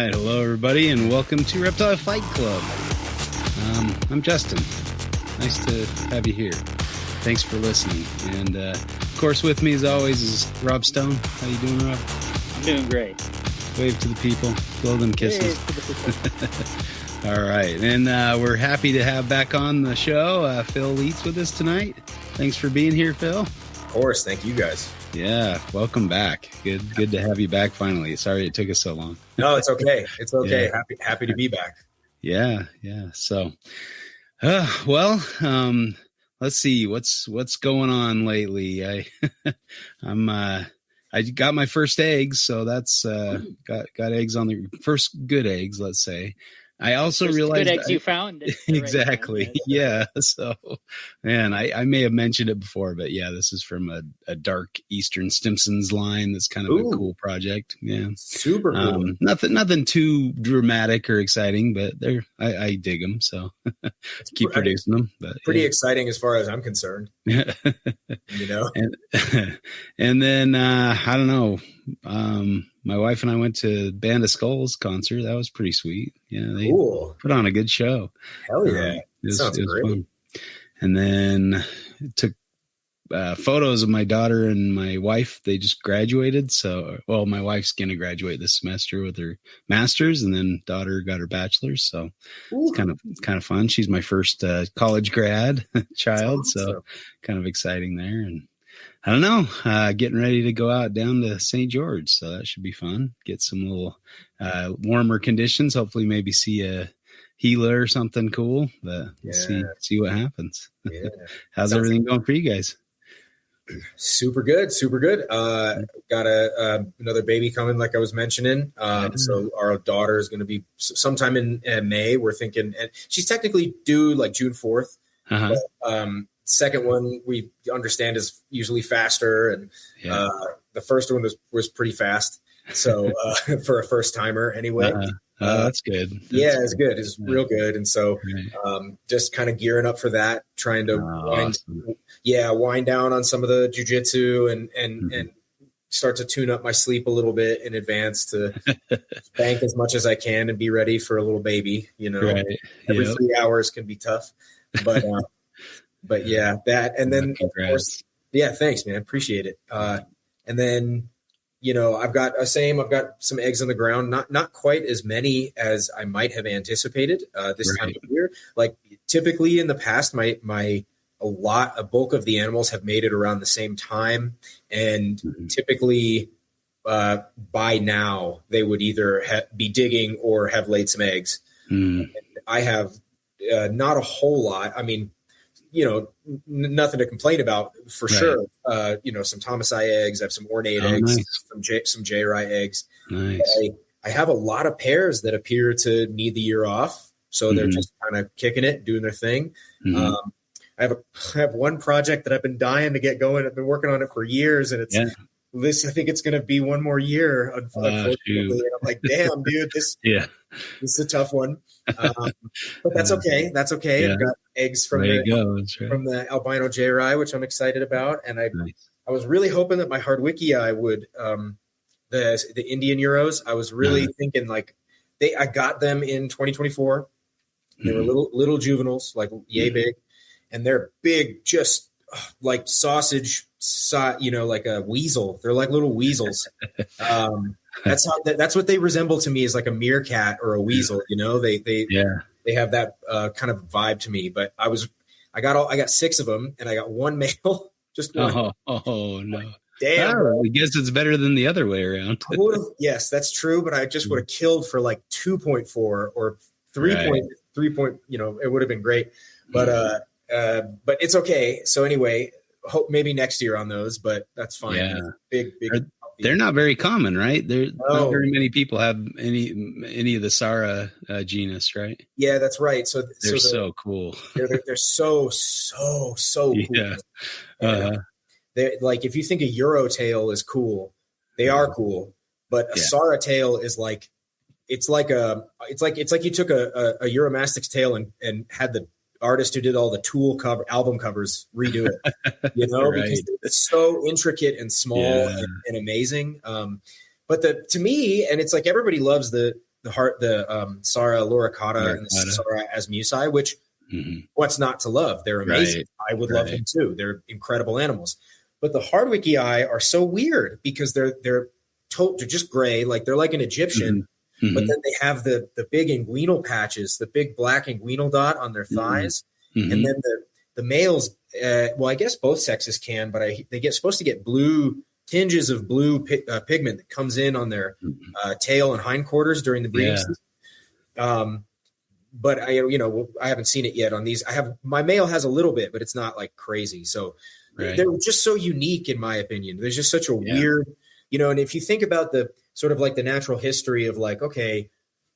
right, hello everybody, and welcome to Reptile Fight Club. I'm Justin. Nice to have you here. Thanks for listening. And of course, with me as always is Rob Stone. How you doing, Rob? I'm doing great. Wave to the people. Blow them kisses. All right, and we're happy to have back on the show Phil Lietz with us tonight. Thanks for being here, Phil. Of course, thank you guys. Yeah, welcome back. Good to have you back finally. Sorry it took us so long. No, it's okay. It's okay. Yeah. Happy to be back. Yeah. So, let's see what's going on lately. I got my first eggs, so that's got eggs on the first good eggs, let's say. I also realized good eggs you found. Exactly. Right. Yeah. So, man, I may have mentioned it before, but yeah, this is from a dark Eastern Stimson's line. That's kind of a cool project. Yeah. Super cool. Nothing too dramatic or exciting, but I dig them. So keep producing them. But pretty exciting as far as I'm concerned. You know? And then, I don't know. My wife and I went to Band of Skulls concert. That was pretty sweet. Yeah, they put on a good show. Hell yeah. It Sounds was great. fun. And then took photos of my daughter and my wife. They just graduated. So, my wife's going to graduate this semester with her master's, and then daughter got her bachelor's. So it's kind of fun. She's my first college grad child. Awesome. So kind of exciting there. And I don't know, getting ready to go out down to St. George. So that should be fun. Get some little warmer conditions. Hopefully maybe see a Gila or something cool. But we'll see what happens. Yeah. How's everything going for you guys? Super good. Super good. Got another baby coming, like I was mentioning. So our daughter is going to be sometime in May. We're thinking, and she's technically due like June 4th. Uh-huh. But, second one we understand is usually faster, and the first one was pretty fast. So for a first timer, anyway. That's good. It's good. It's real good. And so just kind of gearing up for that, trying to wind down on some of the jujitsu and start to tune up my sleep a little bit in advance to bank as much as I can and be ready for a little baby. You know, every 3 hours can be tough, but yeah, that, and then of course, thanks, man. Appreciate it. And then, I've got some eggs on the ground, not quite as many as I might have anticipated, this time of year. Like typically in the past, a bulk of the animals have made it around the same time. And typically, by now they would either be digging or have laid some eggs. I have, not a whole lot. I mean, nothing to complain about for sure. Some Thomas I eggs. I have some ornate eggs, some J. Rye eggs. Nice. I have a lot of pairs that appear to need the year off. So they're just kind of kicking it, doing their thing. I have one project that I've been dying to get going. I've been working on it for years, and I think it's going to be one more year, unfortunately. And I'm like, damn, dude, this is a tough one. But that's okay. That's okay. Yeah. I've got eggs from the albino J. Rye, which I'm excited about. And I was really hoping that my Hardwicki would, the Indian Euros, I was really thinking I got them in 2024. They were little juveniles, like yay big, and they're big, just like sausage, like a weasel. They're like little weasels. That's what they resemble to me, is like a meerkat or a weasel. They have that kind of vibe to me. But I got 6 of them, and I got one male, just one. Oh no. Damn. I guess it's better than the other way around. Yes, that's true. But I just would have killed for like 2.4 or 3.3. It would have been great. But it's okay. So anyway, hope maybe next year on those, but that's fine. Yeah. Big. They're not very common, right? Not very many people have any of the Sara genus, right? Yeah, that's right. So they're so cool. They're so cool. Yeah. They're like, if you think a Euro tail is cool, they are cool. But a Sara tail is like, it's like you took a Euromastix tail and had the artist who did all the Tool album covers redo it, because it's so intricate and small and amazing. But to me, and it's like everybody loves the Sarah loricata and the Sarah asmusi, which what's not to love? They're amazing. Right. I would love them too. They're incredible animals. But the hardwicki are so weird because they're just gray, like they're like an Egyptian, but then they have the big inguinal patches, the big black inguinal dot on their thighs, and then the males. Well, I guess both sexes can, but they get supposed to get blue tinges of blue pigment that comes in on their tail and hindquarters during the breeding season. But I haven't seen it yet on these. My male has a little bit, but it's not like crazy. So they're just so unique, in my opinion. There's just such a weird, and if you think about the sort of like the natural history of like, okay,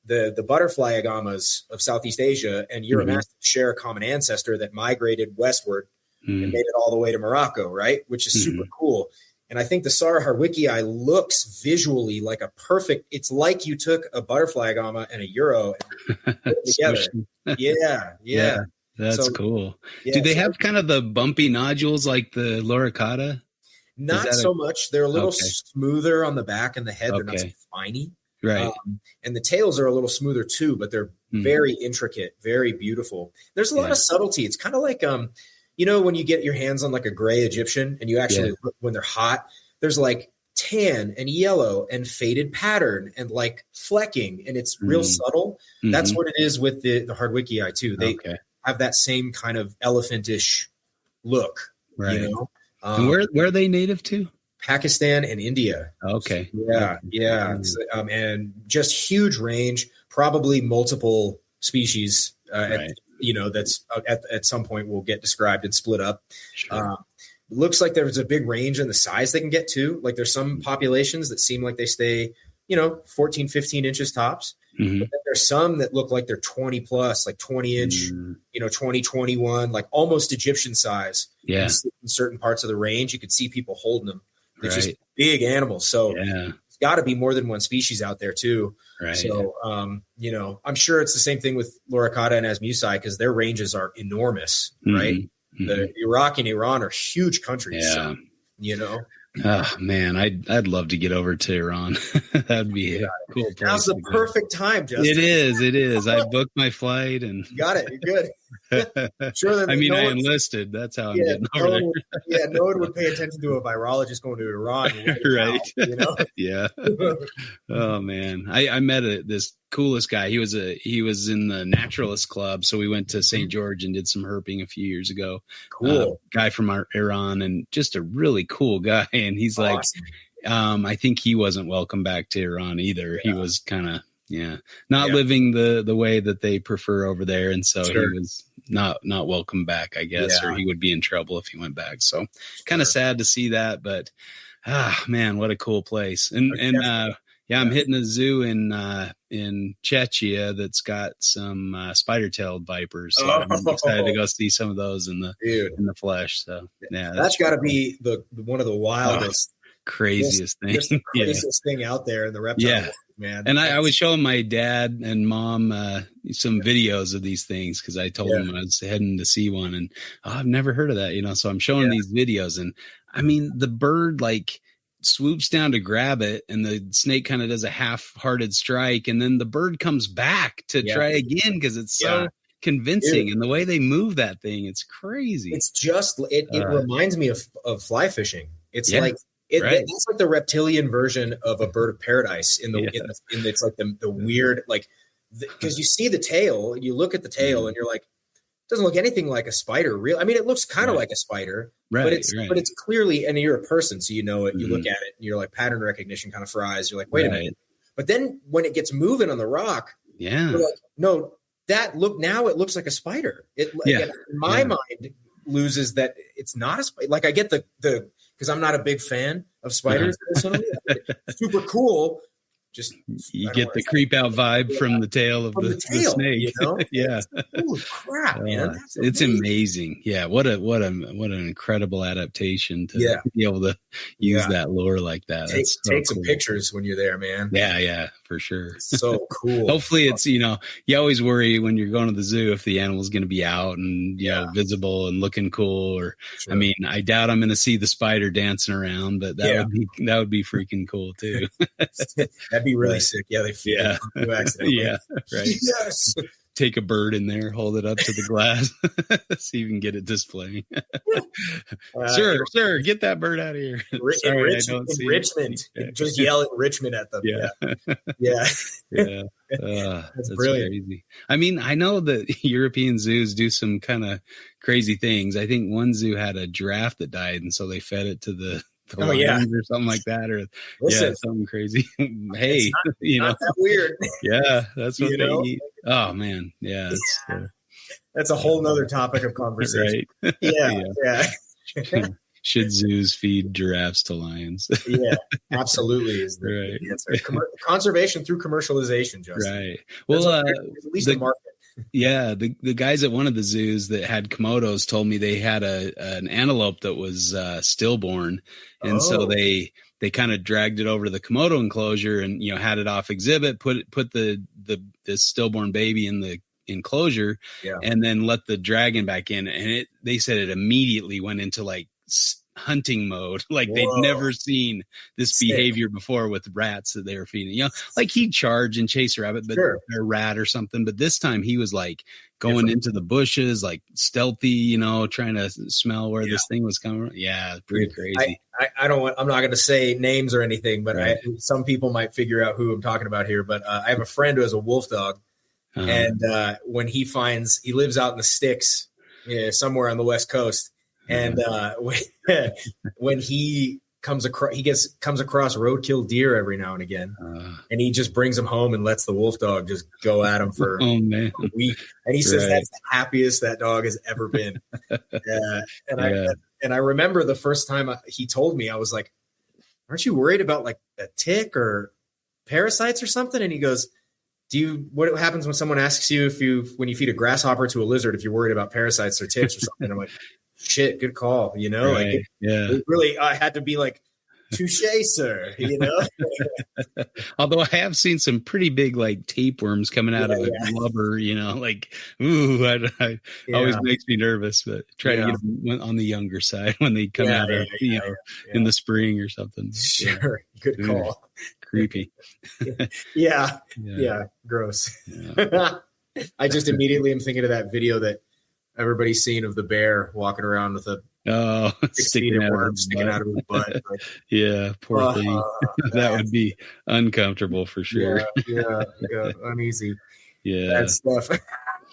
the butterfly agamas of Southeast Asia and Uromastyx share a common ancestor that migrated westward and made it all the way to Morocco, right? Which is super cool. And I think the Sarah hardwickii looks visually like it's like you took a butterfly agama and a Euro and put it together. Yeah. That's cool. Do they have kind of the bumpy nodules like the loricata? Not so much. They're a little smoother on the back and the head. They're not so spiny. Right. And the tails are a little smoother too, but they're very intricate, very beautiful. There's a lot of subtlety. It's kind of like, when you get your hands on like a gray Egyptian and you actually look when they're hot, there's like tan and yellow and faded pattern and like flecking, and it's real subtle. That's what it is with the hardwickii too. They have that same kind of elephantish look, right? And where are they native to? Pakistan and India. Okay. Yeah. And just huge range, probably multiple species. That's at some point will get described and split up. Sure. Looks like there's a big range in the size they can get to. Like there's some populations that seem like they stay, 14, 15 inches tops. But then there's some that look like they're 20 plus, like 20 inch, 20, 21, like almost Egyptian size. Yeah. In certain parts of the range, you could see people holding them. They're just big animals. So it's got to be more than one species out there too. Right. So, I'm sure it's the same thing with loricata and asmusi because their ranges are enormous, right? The Iraq and Iran are huge countries. Yeah. So, Oh man, I'd love to get over to Iran. That'd be a cool place. Now's the perfect time, Justin. It is. I booked my flight and you got it. You're good. Sure. I enlisted. That's how I'm getting over there. No one would pay attention to a virologist going to Iran, right? Now, Yeah. Oh man, I met this coolest guy. He was in the naturalist club, so we went to St. George and did some herping a few years ago. Cool guy from Iran, and just a really cool guy. And he's awesome. Like, I think he wasn't welcome back to Iran either. He was kind of not living the way that they prefer over there, and so he was not welcome back, I guess, or he would be in trouble if he went back. So kind of sad to see that, but man, what a cool place. And I'm hitting a zoo in Czechia that's got some spider-tailed vipers. So I'm excited to go see some of those in the flesh. So that's got to be one of the wildest, craziest things. The craziest thing out there in the reptile world, man. And I was showing my dad and mom some videos of these things because I told them I was heading to see one, and I've never heard of that, so I'm showing these videos, and I mean the bird like swoops down to grab it, and the snake kind of does a half-hearted strike, and then the bird comes back to try again because it's so convincing. And the way they move that thing, it's crazy. It's just it reminds me of fly fishing. It's like it's like the reptilian version of a bird of paradise in it's like the weird, like, because you see the tail and you look at the tail and you're like, it doesn't look anything like a spider. Real, I mean, it looks kind of like a spider, but it's clearly, and you're a person, so you know it. You look at it and you're like, pattern recognition kind of fries. You're like, wait a minute. But then when it gets moving on the rock, you're like, no, now it looks like a spider. In my mind loses that it's not a spider. Like I get the because I'm not a big fan of spiders personally. Super cool. Just you get the creep out vibe from the tail of the snake. Holy crap, man! It's amazing. Yeah, what an incredible adaptation to be able to use that lure like that. Take some pictures when you're there, man. Yeah, for sure. So cool. Hopefully, it's you always worry when you're going to the zoo if the animal's going to be out and visible and looking cool. Or I mean, I doubt I'm going to see the spider dancing around, but that would be freaking cool too. That'd That'd be really sick. Yeah, they feed it to you accidentally. Yeah, right. Yes. Take a bird in there, hold it up to the glass, so you can get it displaying. Sir, get that bird out of here. Sorry, Richmond. Just yell at Richmond at them. Yeah. That's brilliant. Crazy. I mean, I know that European zoos do some kind of crazy things. I think one zoo had a giraffe that died, and so they fed it to the lions or something like that, or something crazy. Hey, not that weird. Yeah, that's what they eat. Oh man, that's a whole nother topic of conversation. Right. Yeah. Should zoos feed giraffes to lions? Yeah, absolutely is the answer. Conservation through commercialization, Justin. Right. Well, at least the market. Yeah, the guys at one of the zoos that had Komodos told me they had an antelope that was stillborn, and so they kind of dragged it over to the Komodo enclosure and had it off exhibit, put this stillborn baby in the enclosure, and then let the dragon back in, and they said it immediately went into like hunting mode, like they'd never seen this behavior before with rats that they were feeding. Like he'd charge and chase a rabbit, but a rat or something. But this time he was like going into the bushes, like stealthy, trying to smell where this thing was coming. Yeah, pretty crazy. I'm not going to say names or anything, but some people might figure out who I'm talking about here. But I have a friend who has a wolf dog, and when he lives out in the sticks, somewhere on the West Coast. And when he comes across roadkill deer every now and again, and he just brings them home and lets the wolf dog just go at him for a week. And he says that's the happiest that dog has ever been. And I remember the first time he told me, I was like, "Aren't you worried about like a tick or parasites or something?" And he goes, what happens when someone asks you when you feed a grasshopper to a lizard, if you're worried about parasites or ticks or something? I'm like, shit, good call. It really, I had to be like, touche, sir. Although I have seen some pretty big like tapeworms coming out of the blubber. Always makes me nervous. But try to get them on the younger side when they come out of in the spring or something. Sure, good call. Creepy. Yeah, gross. I just immediately am thinking of that video that everybody's seen of the bear walking around with a sticking out of his butt. Poor thing. That would be uncomfortable for sure. Yeah, uneasy. Yeah, that stuff.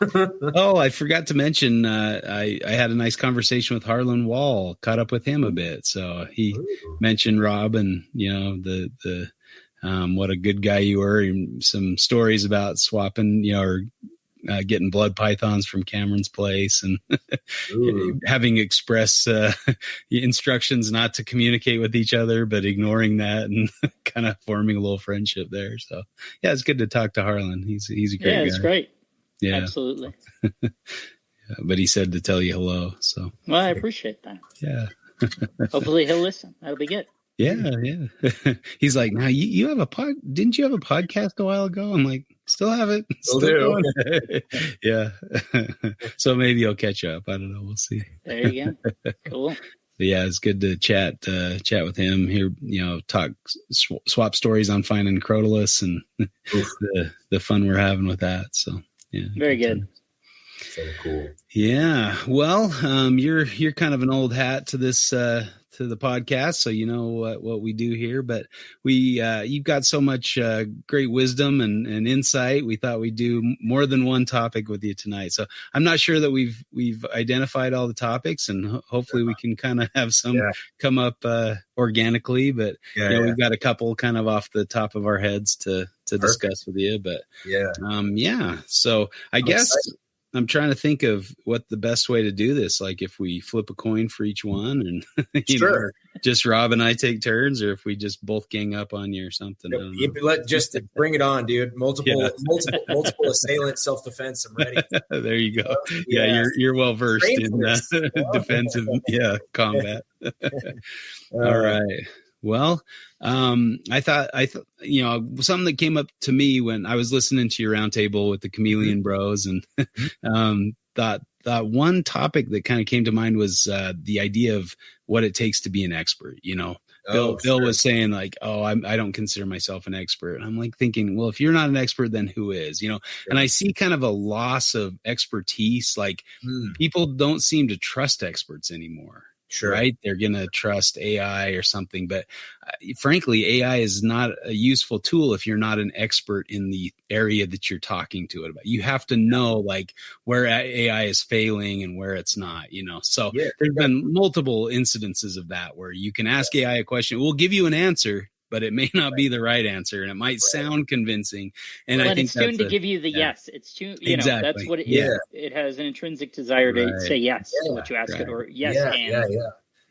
I forgot to mention, I had a nice conversation with Harlan Wall, caught up with him a bit. So he mentioned Rob and, the what a good guy you were, and some stories about swapping, or getting blood pythons from Cameron's place, and having express instructions not to communicate with each other, but ignoring that and kind of forming a little friendship there. So it's good to talk to Harlan. He's a great guy. Yeah, it's great. Yeah, absolutely. But he said to tell you hello. So I appreciate that. Yeah. Hopefully he'll listen. That'll be good. Yeah. He's like, now you have didn't you have a podcast a while ago? I'm like, still have it. Still do. Yeah. So maybe he'll catch up. I don't know. We'll see. There you go. Cool. But yeah, it's good to chat with him here, talk, swap stories on finding Crotalus and the fun we're having with that. So yeah. Very good. So cool. Yeah. Well, you're kind of an old hat to this, to the podcast, so you know what we do here, but you've got so much great wisdom and insight. We thought we'd do more than one topic with you tonight. So I'm not sure that we've identified all the topics, and hopefully we can kind of have some come up organically, but we've got a couple kind of off the top of our heads to discuss with you. But so I guess I'm trying to think of what the best way to do this. Like if we flip a coin for each one, and just Rob and I take turns, or if we just both gang up on you or something. Just bring it on, dude. Multiple assailant self-defense. I'm ready. There you go. You're well versed in defensive combat. All right. Well, I thought, something that came up to me when I was listening to your roundtable with the Chameleon Bros, and thought one topic that kind of came to mind was the idea of what it takes to be an expert. Bill was saying like, oh, I don't consider myself an expert. And I'm like thinking, well, if you're not an expert, then who is, and I see kind of a loss of expertise. Like people don't seem to trust experts anymore. Sure. Right. They're going to trust AI or something. But frankly, AI is not a useful tool if you're not an expert in the area that you're talking to it about. You have to know like where AI is failing and where it's not, So there's been multiple incidences of that where you can ask AI a question. We'll give you an answer, but it may not be the right answer, and it might sound convincing. And I think it's tuned to give you the yes. It's tuned, exactly. That's what it is. It has an intrinsic desire to say yes to what you ask it, or yes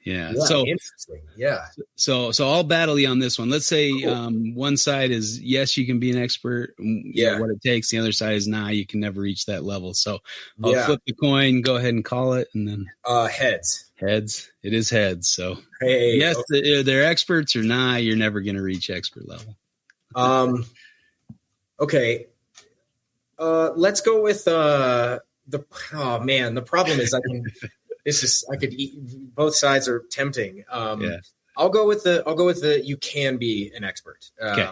Yeah. So interesting. Yeah. So I'll battle you on this one. Let's say one side is yes, you can be an expert. What it takes. The other side is you can never reach that level. So I'll flip the coin. Go ahead and call it, and then heads. Heads. It is heads. So yes, they're experts, or you're never going to reach expert level. Okay. Let's go with the problem is both sides are tempting. I'll go with the you can be an expert. Okay.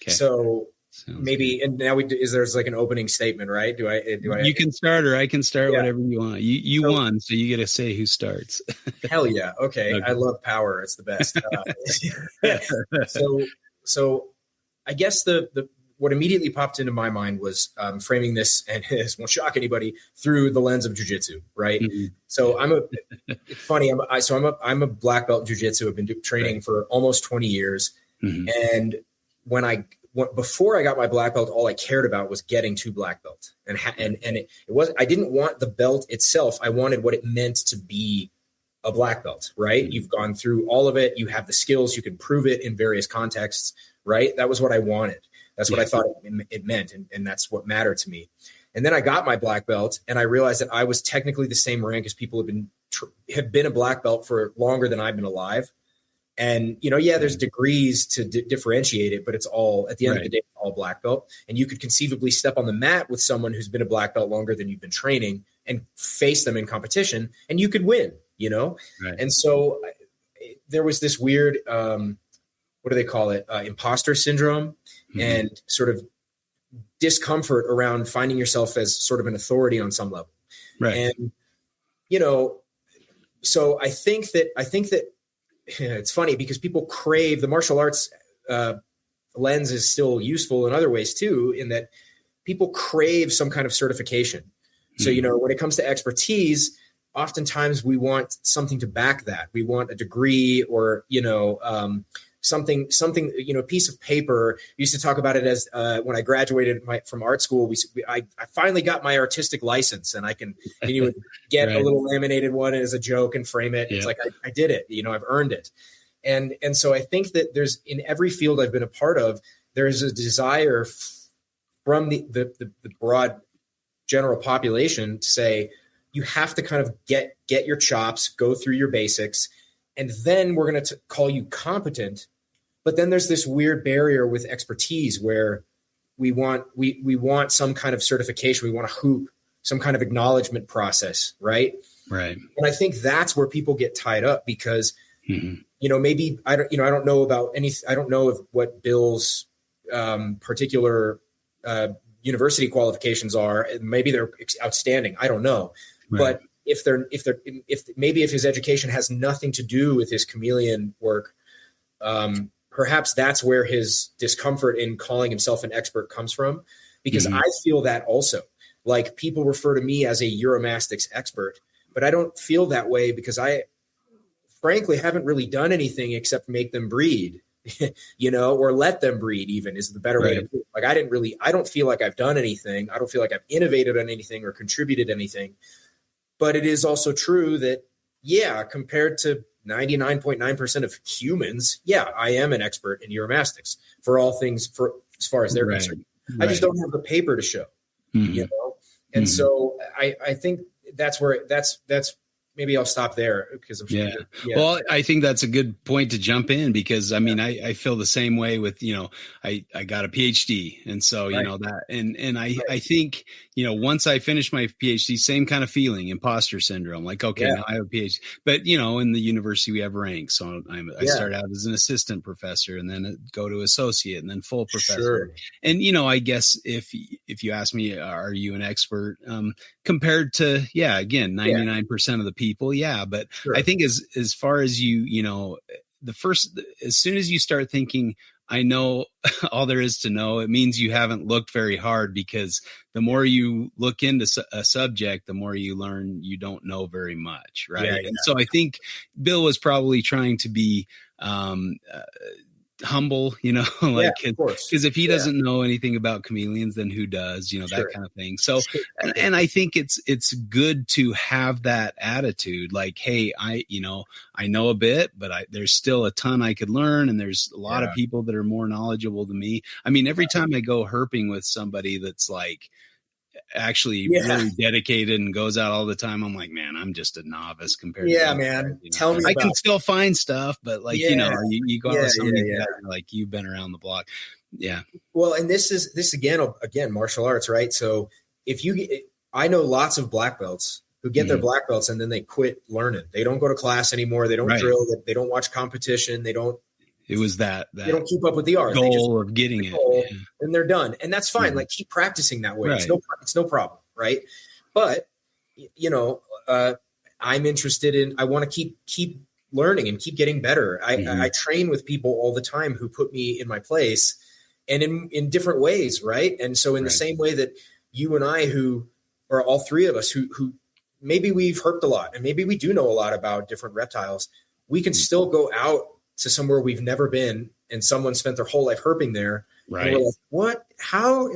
So sounds maybe good. And now there's like an opening statement, right? You can start, or I can start, whatever you want. You won, so you get to say who starts. Hell yeah. Okay. I love power. It's the best. So I guess the what immediately popped into my mind was framing this, and this won't shock anybody, through the lens of jiu-jitsu, right? Mm-hmm. So it's funny. I'm a black belt in jiu-jitsu. I've been training for almost 20 years. Mm-hmm. And before I got my black belt, all I cared about was getting to black belt. And it wasn't, I didn't want the belt itself. I wanted what it meant to be a black belt, right? Mm-hmm. You've gone through all of it. You have the skills. You can prove it in various contexts, right? That was what I wanted. That's what I thought it meant. And that's what mattered to me. And then I got my black belt, and I realized that I was technically the same rank as people have been a black belt for longer than I've been alive. And, there's degrees to differentiate it, but it's all, at the end of the day, all black belt. And you could conceivably step on the mat with someone who's been a black belt longer than you've been training and face them in competition, and you could win, Right. And so there was this weird, what do they call it? Imposter syndrome, mm-hmm. and sort of discomfort around finding yourself as sort of an authority on some level. Right. And, so I think that it's funny because people crave the martial arts lens is still useful in other ways too, in that people crave some kind of certification. Mm-hmm. So, when it comes to expertise, oftentimes we want something to back that. We want a degree or, something, a piece of paper. We used to talk about it as when I graduated from art school, I finally got my artistic license, and you would get a little laminated one as a joke and frame it. Yep. It's like, I did it, I've earned it. And so I think that there's, in every field I've been a part of, there is a desire from the broad general population to say, you have to kind of get your chops, go through your basics, and then we're going to call you competent. But then there's this weird barrier with expertise where we want some kind of certification. We want a hoop, some kind of acknowledgement process, right? Right. And I think that's where people get tied up because, mm-hmm. Maybe I don't know about I don't know what Bill's particular university qualifications are. Maybe they're outstanding. I don't know. Right. But if his education has nothing to do with his chameleon work, perhaps that's where his discomfort in calling himself an expert comes from, because mm-hmm. I feel that also. Like, people refer to me as a Uromastics expert, but I don't feel that way because I frankly haven't really done anything except make them breed, or let them breed even is the better way to put it. Like, I don't feel like I've done anything. I don't feel like I've innovated on anything or contributed anything. But it is also true that, compared to 99.9% of humans, I am an expert in Uromastics for all things, for as far as they're concerned. I just don't have the paper to show, mm-hmm. And mm-hmm. so I think that's where that's maybe I'll stop there because I'm sure. Yeah. Well, I think that's a good point to jump in because I mean, I feel the same way with, I got a PhD. And so, that, and I think, once I finished my PhD, same kind of feeling, imposter syndrome, like, okay, now I have a PhD, but in the university we have ranks. So I started out as an assistant professor and then go to associate and then full professor. Sure. And, I guess if you ask me, are you an expert, compared to, again, 99% of the people. Yeah. But sure. I think as far as as soon as you start thinking, I know all there is to know, it means you haven't looked very hard, because the more you look into a subject, the more you learn you don't know very much. Right. Yeah, and so I think Bill was probably trying to be, humble, because if he doesn't know anything about chameleons, then who does, that kind of thing. So, and I think it's good to have that attitude, like, hey, I know a bit, but there's still a ton I could learn. And there's a lot of people that are more knowledgeable than me. I mean, every time I go herping with somebody that's like actually really dedicated and goes out all the time, I'm like, man, I'm just a novice compared to that, man. Tell me I can still find stuff, but like, you go out with somebody like you've been around the block. Yeah. Well, and this again, martial arts, right? So I know lots of black belts who get their black belts and then they quit learning. They don't go to class anymore. They don't drill. They don't watch competition. It was that they don't keep up with the art. Goal of getting it, and they're done, and that's fine. Like, keep practicing that way. Right. It's no problem, right? But I'm interested in. I want to keep learning and keep getting better. I train with people all the time who put me in my place, and in different ways, right? And so in the same way that you and I, who are all three of us, who maybe we've herped a lot, and maybe we do know a lot about different reptiles, we can still go out to somewhere we've never been, and someone spent their whole life herping there. Right. And we're like, what? How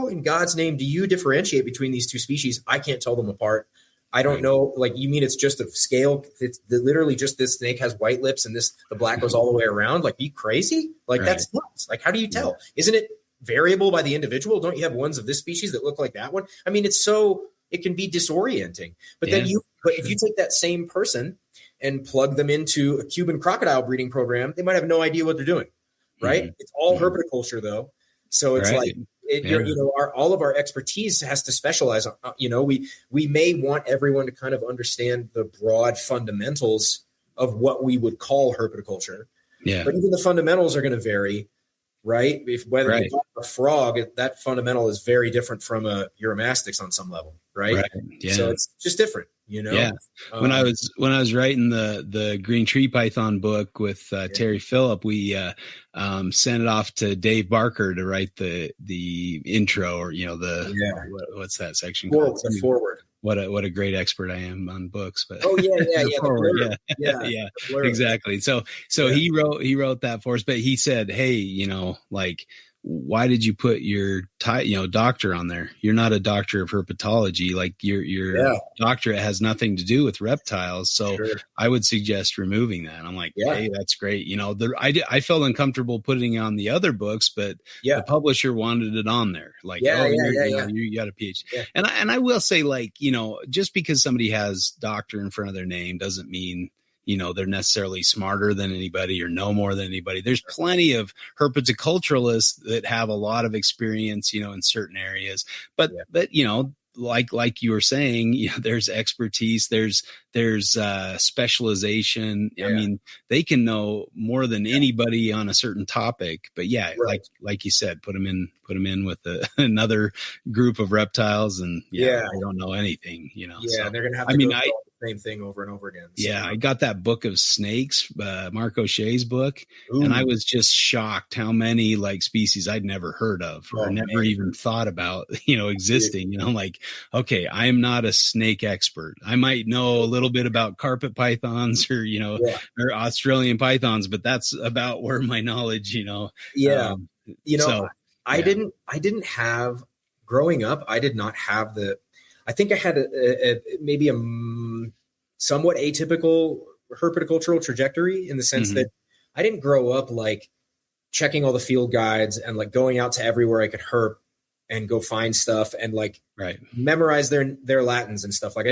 in God's name do you differentiate between these two species? I can't tell them apart. I don't know. Like, you mean it's just a scale? It's literally just this snake has white lips and the black goes all the way around. Like, are you crazy? Like, that's nuts. Like, how do you tell? Yeah. Isn't it variable by the individual? Don't you have ones of this species that look like that one? I mean, it can be disorienting. But then if you take that same person and plug them into a Cuban crocodile breeding program, they might have no idea what they're doing, right? Mm-hmm. It's all herpetoculture, though. So it's all of our expertise has to specialize. We may want everyone to kind of understand the broad fundamentals of what we would call herpetoculture. Yeah. But even the fundamentals are going to vary, right? Whether you talk a frog, that fundamental is very different from a Eurymastix on some level, right? Yeah. So it's just different. Yeah. When I was writing the Green Tree Python book with Terry Phillip, we sent it off to Dave Barker to write the intro, or what's that section called? The forward. What a great expert I am on books, but yeah, exactly. So he wrote that for us, but he said, hey, why did you put your doctor on there? You're not a doctor of herpetology. Like, your doctorate has nothing to do with reptiles. So I would suggest removing that. I'm like, hey, that's great. I felt uncomfortable putting it on the other books, but the publisher wanted it on there. Like, you got a PhD. Yeah. And I will say, like, just because somebody has doctor in front of their name doesn't mean they're necessarily smarter than anybody or know more than anybody. There's plenty of herpetoculturalists that have a lot of experience, in certain areas, but like you were saying, there's expertise, there's specialization. I mean, they can know more than anybody on a certain topic, but like you said, put them in with another group of reptiles, and they don't know anything, so, they're going to have to go the same thing over and over again. So. Yeah. I got that book of snakes, Mark O'Shea's book. Ooh. And I was just shocked how many species I'd never heard of or never even thought about, existing, like, okay, I am not a snake expert. I might know a little bit about carpet pythons or, or Australian pythons, but that's about where my knowledge, I didn't have, growing up, I did not have I think I had maybe a somewhat atypical herpetocultural trajectory, in the sense that I didn't grow up like checking all the field guides and like going out to everywhere I could herp and go find stuff and memorize their Latins and stuff. Like, I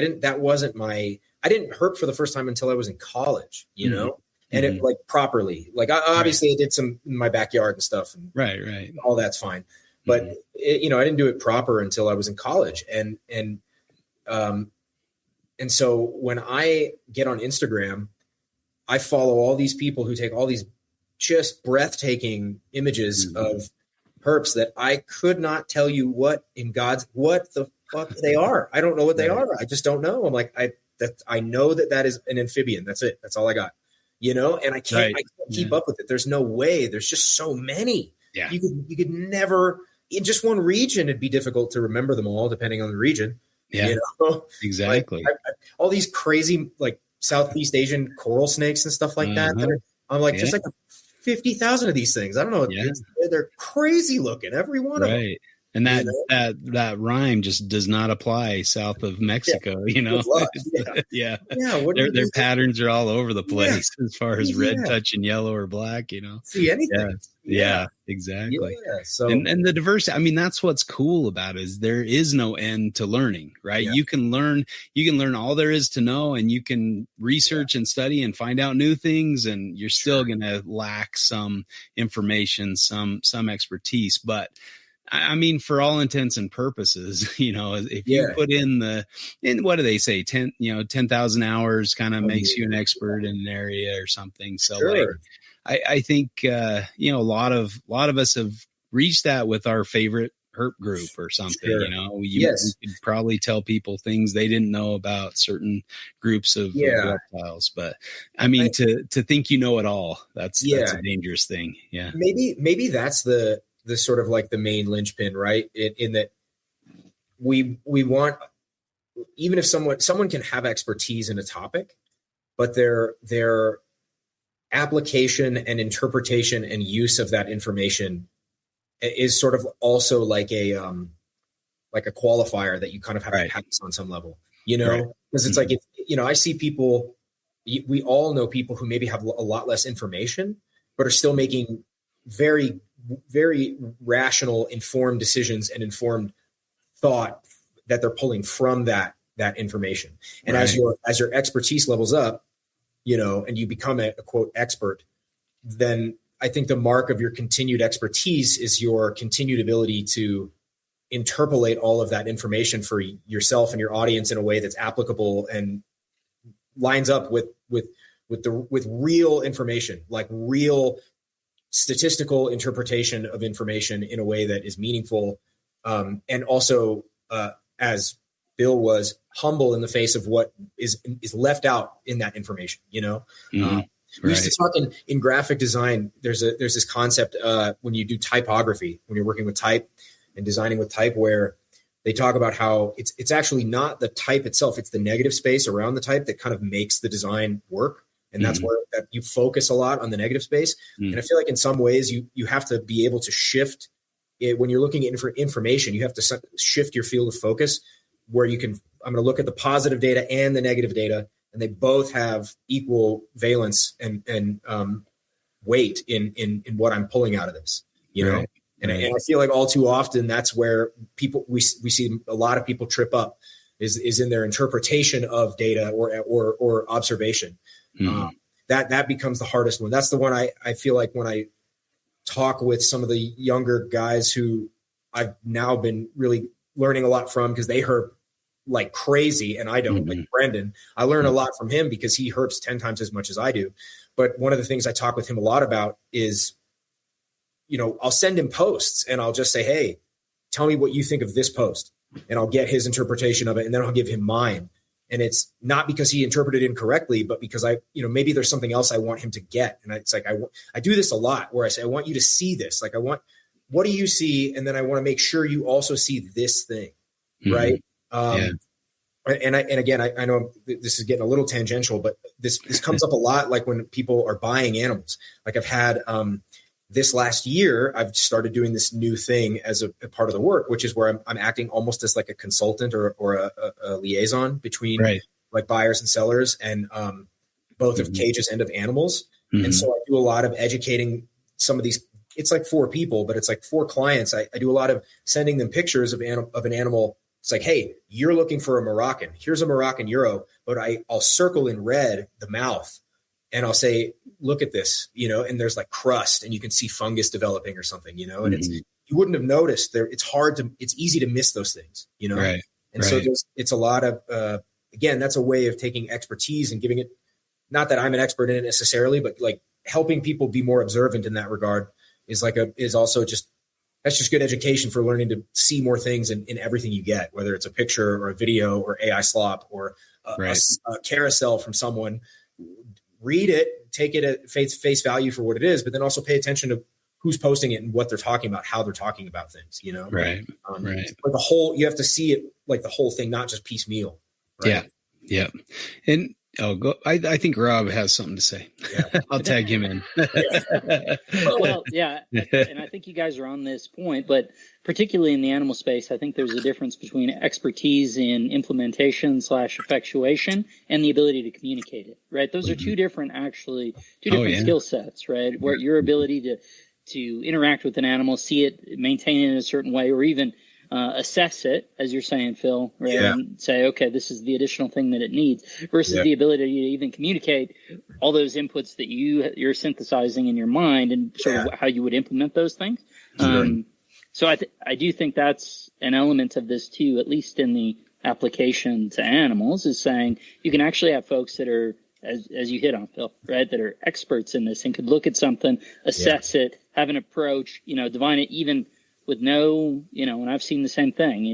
I didn't herp for the first time until I was in college, you know, and it like properly, like obviously I did some in my backyard and stuff. And right. All that's fine. But you know, I didn't do it proper until I was in college. And so when I get on Instagram, I follow all these people who take all these just breathtaking images of herps that I could not tell you what the fuck they are. I don't know what they are. I just don't know. I'm like, I know that is an amphibian. That's it. That's all I got, you know, and I can't keep up with it. There's no way. There's just so many. Yeah. You could never, in just one region, it'd be difficult to remember them all depending on the region. Yeah, you know? Exactly. Like, all these crazy, like Southeast Asian coral snakes and stuff like that. I'm like, there's like 50,000 of these things. I don't know. They're crazy looking, every one of them. And that rhyme just does not apply south of Mexico, you know? Their patterns are all over the place as far as red touching yellow or black, you know? See anything. Yeah, exactly. Yeah, so and the diversity, I mean, that's what's cool about it, is there is no end to learning, right? Yeah. You can learn all there is to know, and you can research and study and find out new things, and you're still going to lack some information, some expertise. But I mean, for all intents and purposes, you know, if you put in what do they say? 10,000 hours kind of makes you an expert in an area or something. So like, I think, you know, a lot of us have reached that with our favorite herp group or something, you know, you could probably tell people things they didn't know about certain groups of reptiles, but I mean, to think, you know, it all, that's a dangerous thing. Yeah. Maybe that's the sort of like the main linchpin, right? In that we want, even if someone can have expertise in a topic, but their application and interpretation and use of that information is sort of also like a qualifier that you kind of have to pass on some level, you know, because it's like, if, you know, I see people, we all know people who maybe have a lot less information, but are still making very, very rational, informed decisions and informed thought that they're pulling from that information. And as your expertise levels up, you know, and you become a quote expert, then I think the mark of your continued expertise is your continued ability to interpolate all of that information for yourself and your audience in a way that's applicable and lines up with real information, like real statistical interpretation of information in a way that is meaningful, and also as Bill was, humble in the face of what is left out in that information, you know. We used to talk in graphic design, there's this concept when you do typography, when you're working with type and designing with type, where they talk about how it's actually not the type itself, it's the negative space around the type that kind of makes the design work. And that's where you focus a lot on the negative space. And I feel like in some ways you have to be able to shift it when you're looking at information. You have to shift your field of focus where I'm going to look at the positive data and the negative data, and they both have equal valence and weight in what I'm pulling out of this, you know? And I feel like all too often that's where we see a lot of people trip up is in their interpretation of data or observation. That becomes the hardest one. That's the one I feel like when I talk with some of the younger guys who I've now been really learning a lot from, because they herp like crazy and I don't, like Brendan, I learn a lot from him because he herps 10 times as much as I do. But one of the things I talk with him a lot about is, you know, I'll send him posts and I'll just say, hey, tell me what you think of this post. And I'll get his interpretation of it. And then I'll give him mine. And it's not because he interpreted it incorrectly, but because maybe there's something else I want him to get. And it's like, I do this a lot where I say, I want you to see this. Like, what do you see? And then I want to make sure you also see this thing. Right. And again, I know this is getting a little tangential, but this comes up a lot. Like when people are buying animals, like I've had, this last year, I've started doing this new thing as a part of the work, which is where I'm acting almost as like a consultant or a liaison between like buyers and sellers, and both of cages and of animals. And so I do a lot of educating some of these. It's like 4 people, but it's like 4 clients. I do a lot of sending them pictures of an animal It's like, hey, you're looking for a Moroccan. Here's a Moroccan Euro, but I'll circle in red the mouth and I'll say, look at this, and there's like crust and you can see fungus developing or something, and you wouldn't have noticed there. It's easy to miss those things, Right. And so it's a lot of, again, that's a way of taking expertise and giving it, not that I'm an expert in it necessarily, but like helping people be more observant in that regard is also just, that's just good education for learning to see more things in everything you get, whether it's a picture or a video or AI slop or a carousel from someone. Read it, take it at face value for what it is, but then also pay attention to who's posting it and what they're talking about, how they're talking about things, Right. But you have to see it like the whole thing, not just piecemeal. Right? Yeah. And I think Rob has something to say. Yeah. I'll tag him in. Well, yeah. And I think you guys are on this point, but particularly in the animal space, I think there's a difference between expertise in implementation / effectuation and the ability to communicate it, right? Those are two different skill sets, right? Where your ability to interact with an animal, see it, maintain it in a certain way, or even assess it, as you're saying, Phil, right? Yeah. And say, okay, this is the additional thing that it needs, versus the ability to even communicate all those inputs that you're synthesizing in your mind and sort of how you would implement those things. So I do think that's an element of this too, at least in the application to animals, is saying you can actually have folks that are, as you hit on, Phil, right, that are experts in this and could look at something, assess it, have an approach, divine it, even with no, and I've seen the same thing.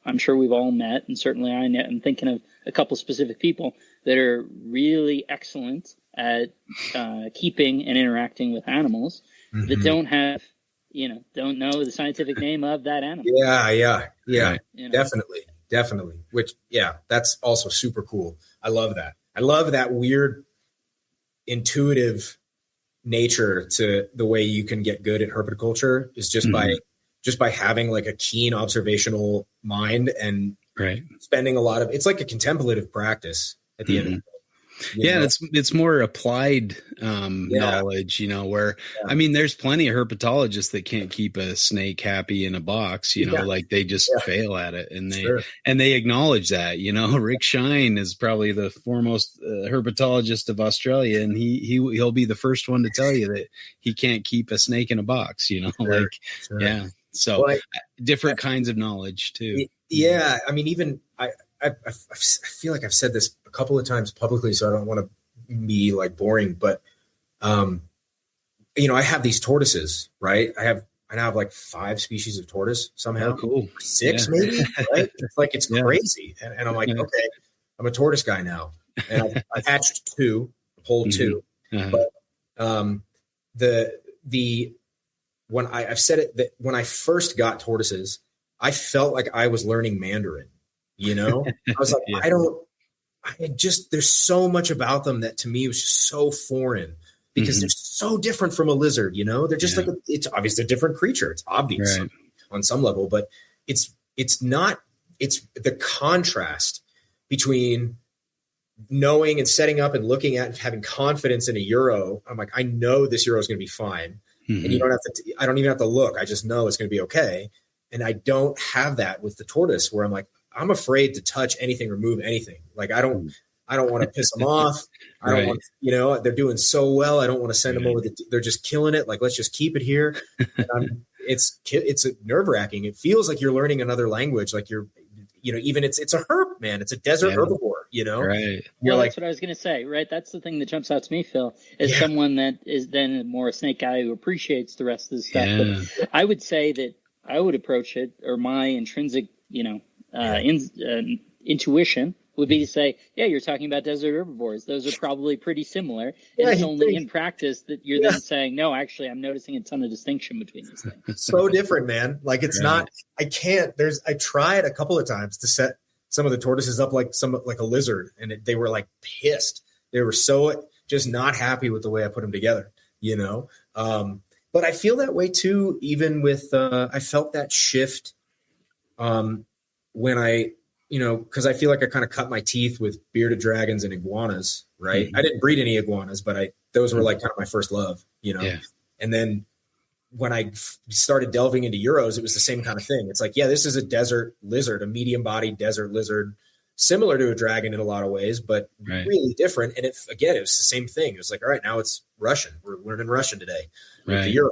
I'm sure we've all met, and certainly I'm thinking of a couple specific people that are really excellent at keeping and interacting with animals that don't have, don't know the scientific name of that animal. Yeah. Definitely. Which, that's also super cool. I love that. I love that weird, intuitive nature to the way you can get good at herpetoculture is just by having like a keen observational mind and spending a lot of, it's like a contemplative practice at the end of the day. It's more applied knowledge, where I mean, there's plenty of herpetologists that can't keep a snake happy in a box, like they just fail at it, and they acknowledge that. Rick Shine is probably the foremost herpetologist of Australia, and he'll be the first one to tell you that he can't keep a snake in a box. So different kinds of knowledge too. Yeah, I mean, even I feel like I've said this a couple of times publicly, so I don't want to be like boring, but, I have these tortoises, right? I now have like 5 species of tortoise somehow. Oh, cool. 6 maybe, right? It's like, it's crazy. And I'm like, okay, I'm a tortoise guy now. And I've hatched 2, whole 2. But when I've said it, that when I first got tortoises, I felt like I was learning Mandarin. I was like, there's so much about them that to me was just so foreign because they're so different from a lizard, they're just like, it's obviously a different creature. It's obvious on some level, but it's the contrast between knowing and setting up and looking at and having confidence in a Euro. I'm like, I know this Euro is going to be fine. And I don't even have to look. I just know it's going to be okay. And I don't have that with the tortoise where I'm like, I'm afraid to touch anything or move anything. Like I don't want to piss them off. I don't want, they're doing so well. I don't want to send them over. They're just killing it. Like, let's just keep it here. It's nerve wracking. It feels like you're learning another language. Like you're, even it's a herp, man. It's a desert herbivore, Right. Well, that's what I was going to say, right? That's the thing that jumps out to me, Phil, is someone that is then more a snake guy who appreciates the rest of the stuff. Yeah. But I would say that I would approach it, or my intrinsic, intuition would be to say, you're talking about desert herbivores. Those are probably pretty similar. It's only in practice that you're then saying, no, actually, I'm noticing a ton of distinction between these things. So different, man. Like it's not, I tried a couple of times to set some of the tortoises up like a lizard, and they were like pissed. They were so just not happy with the way I put them together, but I feel that way too, even with, I felt that shift when I, because I feel like I kind of cut my teeth with bearded dragons and iguanas, right? I didn't breed any iguanas, but those were like kind of my first love, And then when I started delving into Euros, it was the same kind of thing. It's like, yeah, this is a desert lizard, a medium-bodied desert lizard, similar to a dragon in a lot of ways, but really different. And it was the same thing. It was like, all right, now it's Russian. We're learning Russian today with the Euros.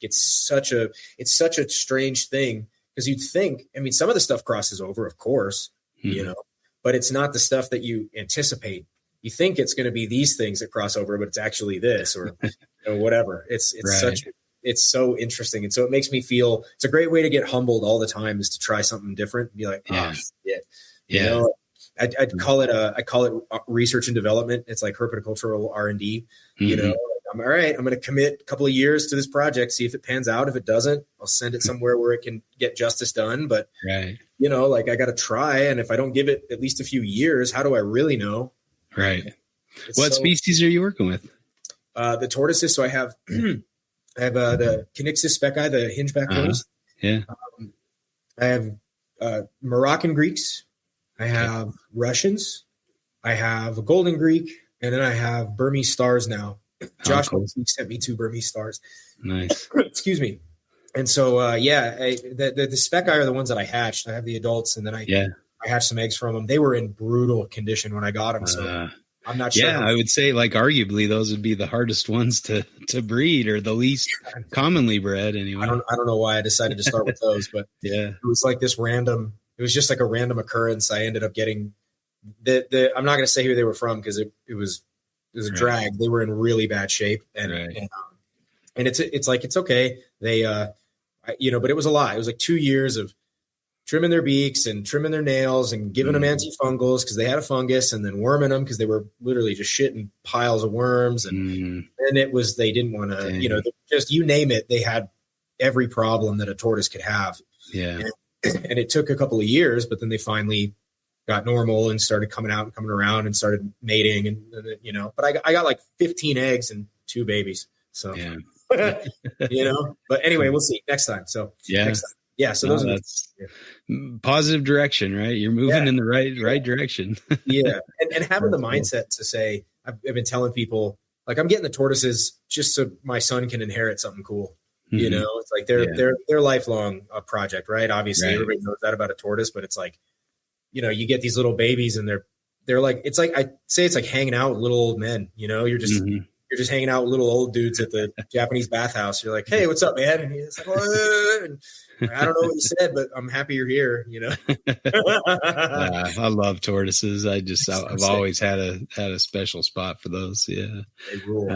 It's such a strange thing, because you'd think, I mean, some of the stuff crosses over, of course, but it's not the stuff that you anticipate. You think it's going to be these things that cross over, but it's actually this or whatever. It's so interesting. And so it makes me feel, it's a great way to get humbled all the time, is to try something different and be like, shit. I'd call it research and development. It's like herpetocultural R&D, I'm all right. I'm going to commit a couple of years to this project, see if it pans out. If it doesn't, I'll send it somewhere where it can get justice done. But, I got to try. And if I don't give it at least a few years, how do I really know? Right. What species are you working with? The tortoises. So I have the Conyxus specki, the hingeback tortoise. I have Moroccan Greeks. I have Russians. I have a golden Greek, and then I have Burmese stars now. Josh sent me 2 Burmese stars. Nice. Excuse me. And so, the specki are the ones that I hatched. I have the adults, and then I hatched some eggs from them. They were in brutal condition when I got them, so I'm not sure. Yeah, I would say, like, arguably those would be the hardest ones to breed, or the least commonly bred anyway. I don't know why I decided to start with those, but it was like this random. It was just like a random occurrence. I ended up getting I'm not going to say who they were from, because it was a drag. They were in really bad shape, and it's like, it's okay. They but it was a lot. It was like 2 years of trimming their beaks and trimming their nails and giving them antifungals because they had a fungus, and then worming them because they were literally just shitting piles of worms. And they didn't want to, just, you name it. They had every problem that a tortoise could have. Yeah. And it took a couple of years, but then they finally got normal and started coming out and coming around and started mating, and but I got like 15 eggs and 2 babies. So, but anyway, we'll see next time. So next time. Yeah. So that's positive direction, right? You're moving in the right direction. And having the mindset to say, I've been telling people, like, I'm getting the tortoises just so my son can inherit something cool. It's like they're lifelong project, right? Obviously, everybody knows that about a tortoise, but it's like, you get these little babies, and they're like, it's like, I say it's like hanging out with little old men. You're just hanging out with little old dudes at the Japanese bathhouse. You're like, hey, what's up, man? And he's like, and I don't know what you said, but I'm happy you're here. I love tortoises. I've always had a special spot for those. Yeah.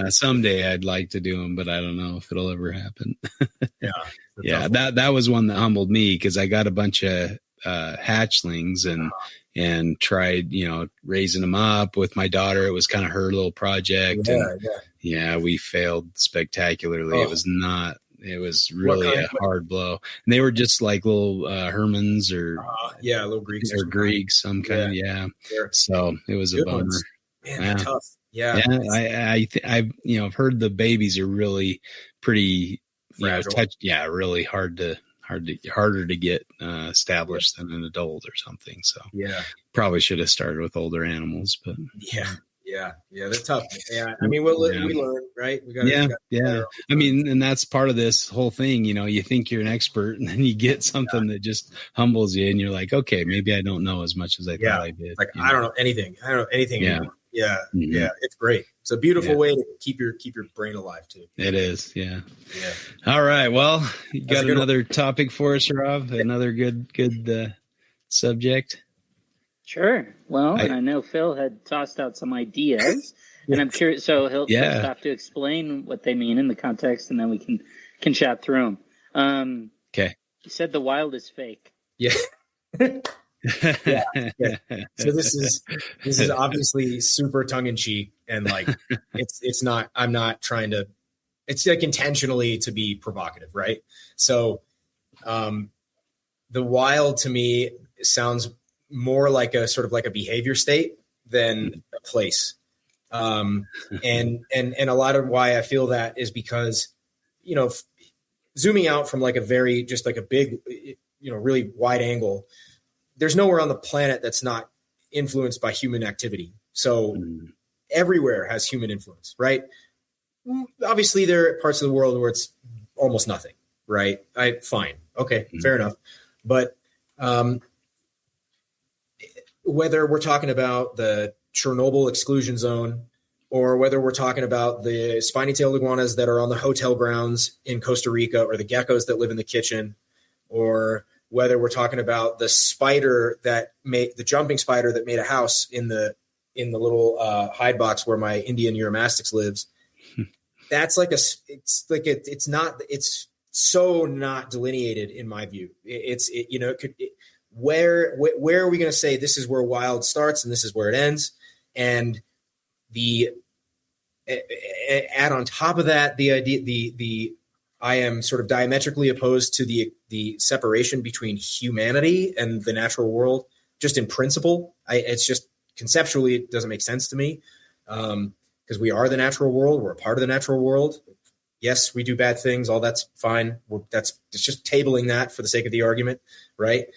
Someday I'd like to do them, but I don't know if it'll ever happen. That was one that humbled me, because I got a bunch of hatchlings and tried, raising them up with my daughter. It was kind of her little project. We failed spectacularly. It was really a hard blow. And they were just like little Hermans or little Greeks or Greeks, some kind. Sure. So it was a bummer. Man, they're tough. I've heard the babies are really pretty really harder to get established than an adult or something. So probably should have started with older animals, but they're tough. I mean, we learn, right? We got I mean, and that's part of this whole thing. You think you're an expert, and then you get something that just humbles you, and you're like, okay, maybe I don't know as much as I thought I did. Like, I don't know anything. Anymore. It's great. It's a beautiful way to keep your brain alive too. It is. Yeah. All right. Well, you got another topic for us, Rob? Another good subject? Sure. Well, I know Phil had tossed out some ideas, and I'm curious. So he'll first have to explain what they mean in the context, and then we can chat through them. Okay. You said the wild is fake. Yeah. So this is obviously super tongue in cheek, and like it's not. I'm not trying to. It's like intentionally to be provocative, right? So, the wild to me sounds more like a sort of like a behavior state than a place. And a lot of why I feel that is because, zooming out from like a very, just like a big, really wide angle, there's nowhere on the planet that's not influenced by human activity. So everywhere has human influence, right? Obviously there are parts of the world where it's almost nothing, right? Fine. Okay. Fair enough. But, whether we're talking about the Chernobyl exclusion zone, or whether we're talking about the spiny-tailed iguanas that are on the hotel grounds in Costa Rica, or the geckos that live in the kitchen, or whether we're talking about the the jumping spider that made a house in the little hide box where my Indian Uromastix lives. That's it's so not delineated in my view. Where are we going to say this is where wild starts and this is where it ends? And add on top of that, the idea, I am sort of diametrically opposed to the separation between humanity and the natural world, just in principle. It's just conceptually, it doesn't make sense to me. Because we are the natural world. We're a part of the natural world. Yes, we do bad things. All that's fine. It's just tabling that for the sake of the argument. Right.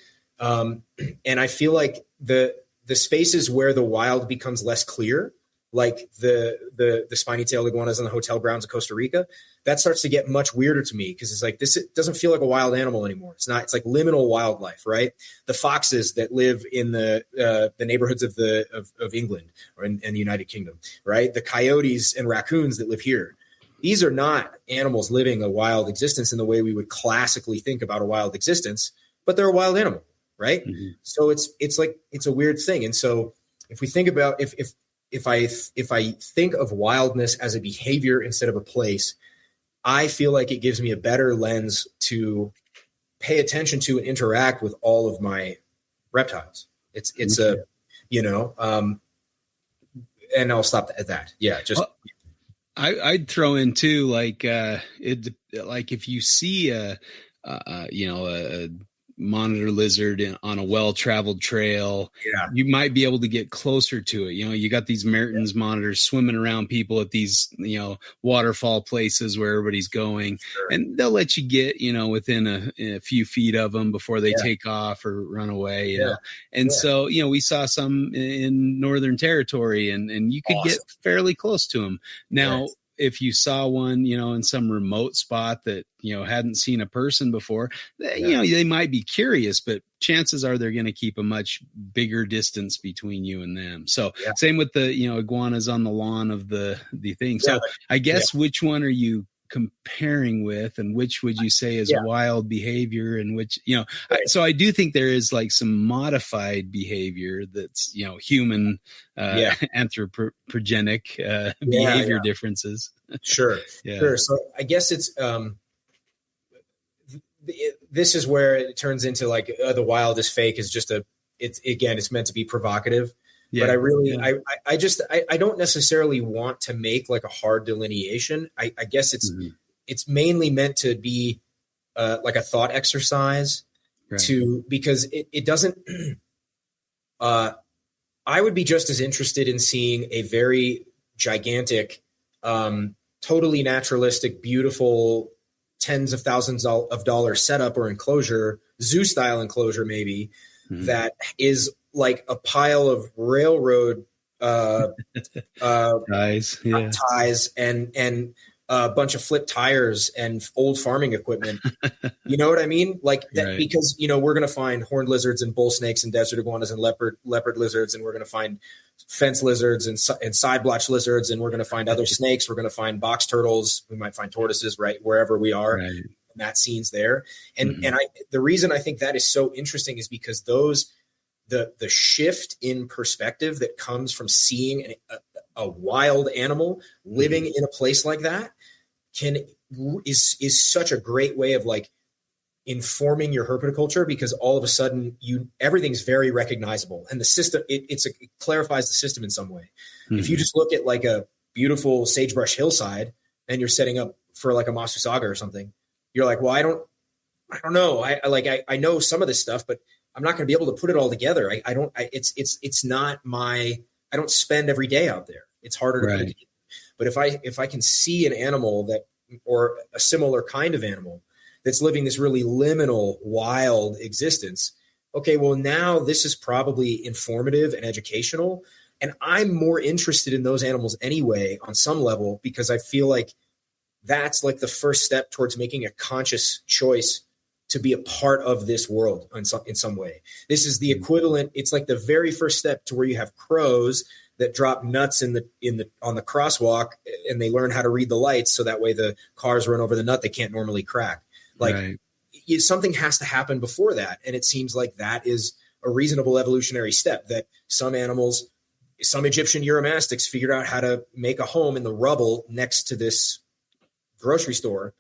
And I feel like the spaces where the wild becomes less clear, like the spiny-tailed iguanas on the hotel grounds of Costa Rica, that starts to get much weirder to me, because it's like it doesn't feel like a wild animal anymore. It's like liminal wildlife, right? The foxes that live in the neighborhoods of England or in the United Kingdom, right? The coyotes and raccoons that live here. These are not animals living a wild existence in the way we would classically think about a wild existence, but they're a wild animal, right? Mm-hmm. So it's a weird thing. And so if we think about if I think of wildness as a behavior instead of a place, I feel like it gives me a better lens to pay attention to and interact with all of my reptiles. It's and I'll stop at that. Yeah. Just, I'd throw in too, like if you see a monitor lizard on a well-traveled trail, you might be able to get closer to it. You got these Mertens monitors swimming around people at these, waterfall places where everybody's going, and they'll let you get, within a few feet of them before they take off or run away, And so, we saw some in Northern Territory and you could get fairly close to them. Now, if you saw one, in some remote spot that, hadn't seen a person before, they might be curious, but chances are they're going to keep a much bigger distance between you and them. So same with the, iguanas on the lawn of the thing. So I guess which one are you comparing with, and which would you say is wild behavior, and which, so I do think there is like some modified behavior that's, human, anthropogenic, behavior differences. Sure. So I guess it's, this is where it turns into like the wild is fake is just it's meant to be provocative. But I really, I don't necessarily want to make like a hard delineation. I guess it's mainly meant to be like a thought exercise because it doesn't, I would be just as interested in seeing a very gigantic, totally naturalistic, beautiful, tens of thousands of dollars setup or enclosure, zoo style enclosure, maybe that is like a pile of railroad ties and a bunch of flipped tires and old farming equipment. You know what I mean? Like that, because, we're going to find horned lizards and bull snakes and desert iguanas and leopard lizards. And we're going to find fence lizards and side blotch lizards. And we're going to find other snakes. We're going to find box turtles. We might find tortoises, right? Wherever we are. Right. And that scene's there. And, the reason I think that is so interesting is because the shift in perspective that comes from seeing a wild animal living in a place like that is such a great way of like informing your herpetoculture, because all of a sudden everything's very recognizable, and the system it clarifies the system in some way. If you just look at like a beautiful sagebrush hillside and you're setting up for like a Masu or something, you're like, well, I don't know. I know some of this stuff, but I'm not going to be able to put it all together. It's not I don't spend every day out there. It's harder to put it together. But if I can see an animal or a similar kind of animal that's living this really liminal, wild existence, okay, well, now this is probably informative and educational. And I'm more interested in those animals anyway, on some level, because I feel like that's like the first step towards making a conscious choice to be a part of this world in some way. This is the equivalent. It's like the very first step to where you have crows that drop nuts on the crosswalk, and they learn how to read the lights. So that way the cars run over the nut they can't normally crack. Like something has to happen before that. And it seems like that is a reasonable evolutionary step, that some animals, some Egyptian Uromastyx figured out how to make a home in the rubble next to this grocery store.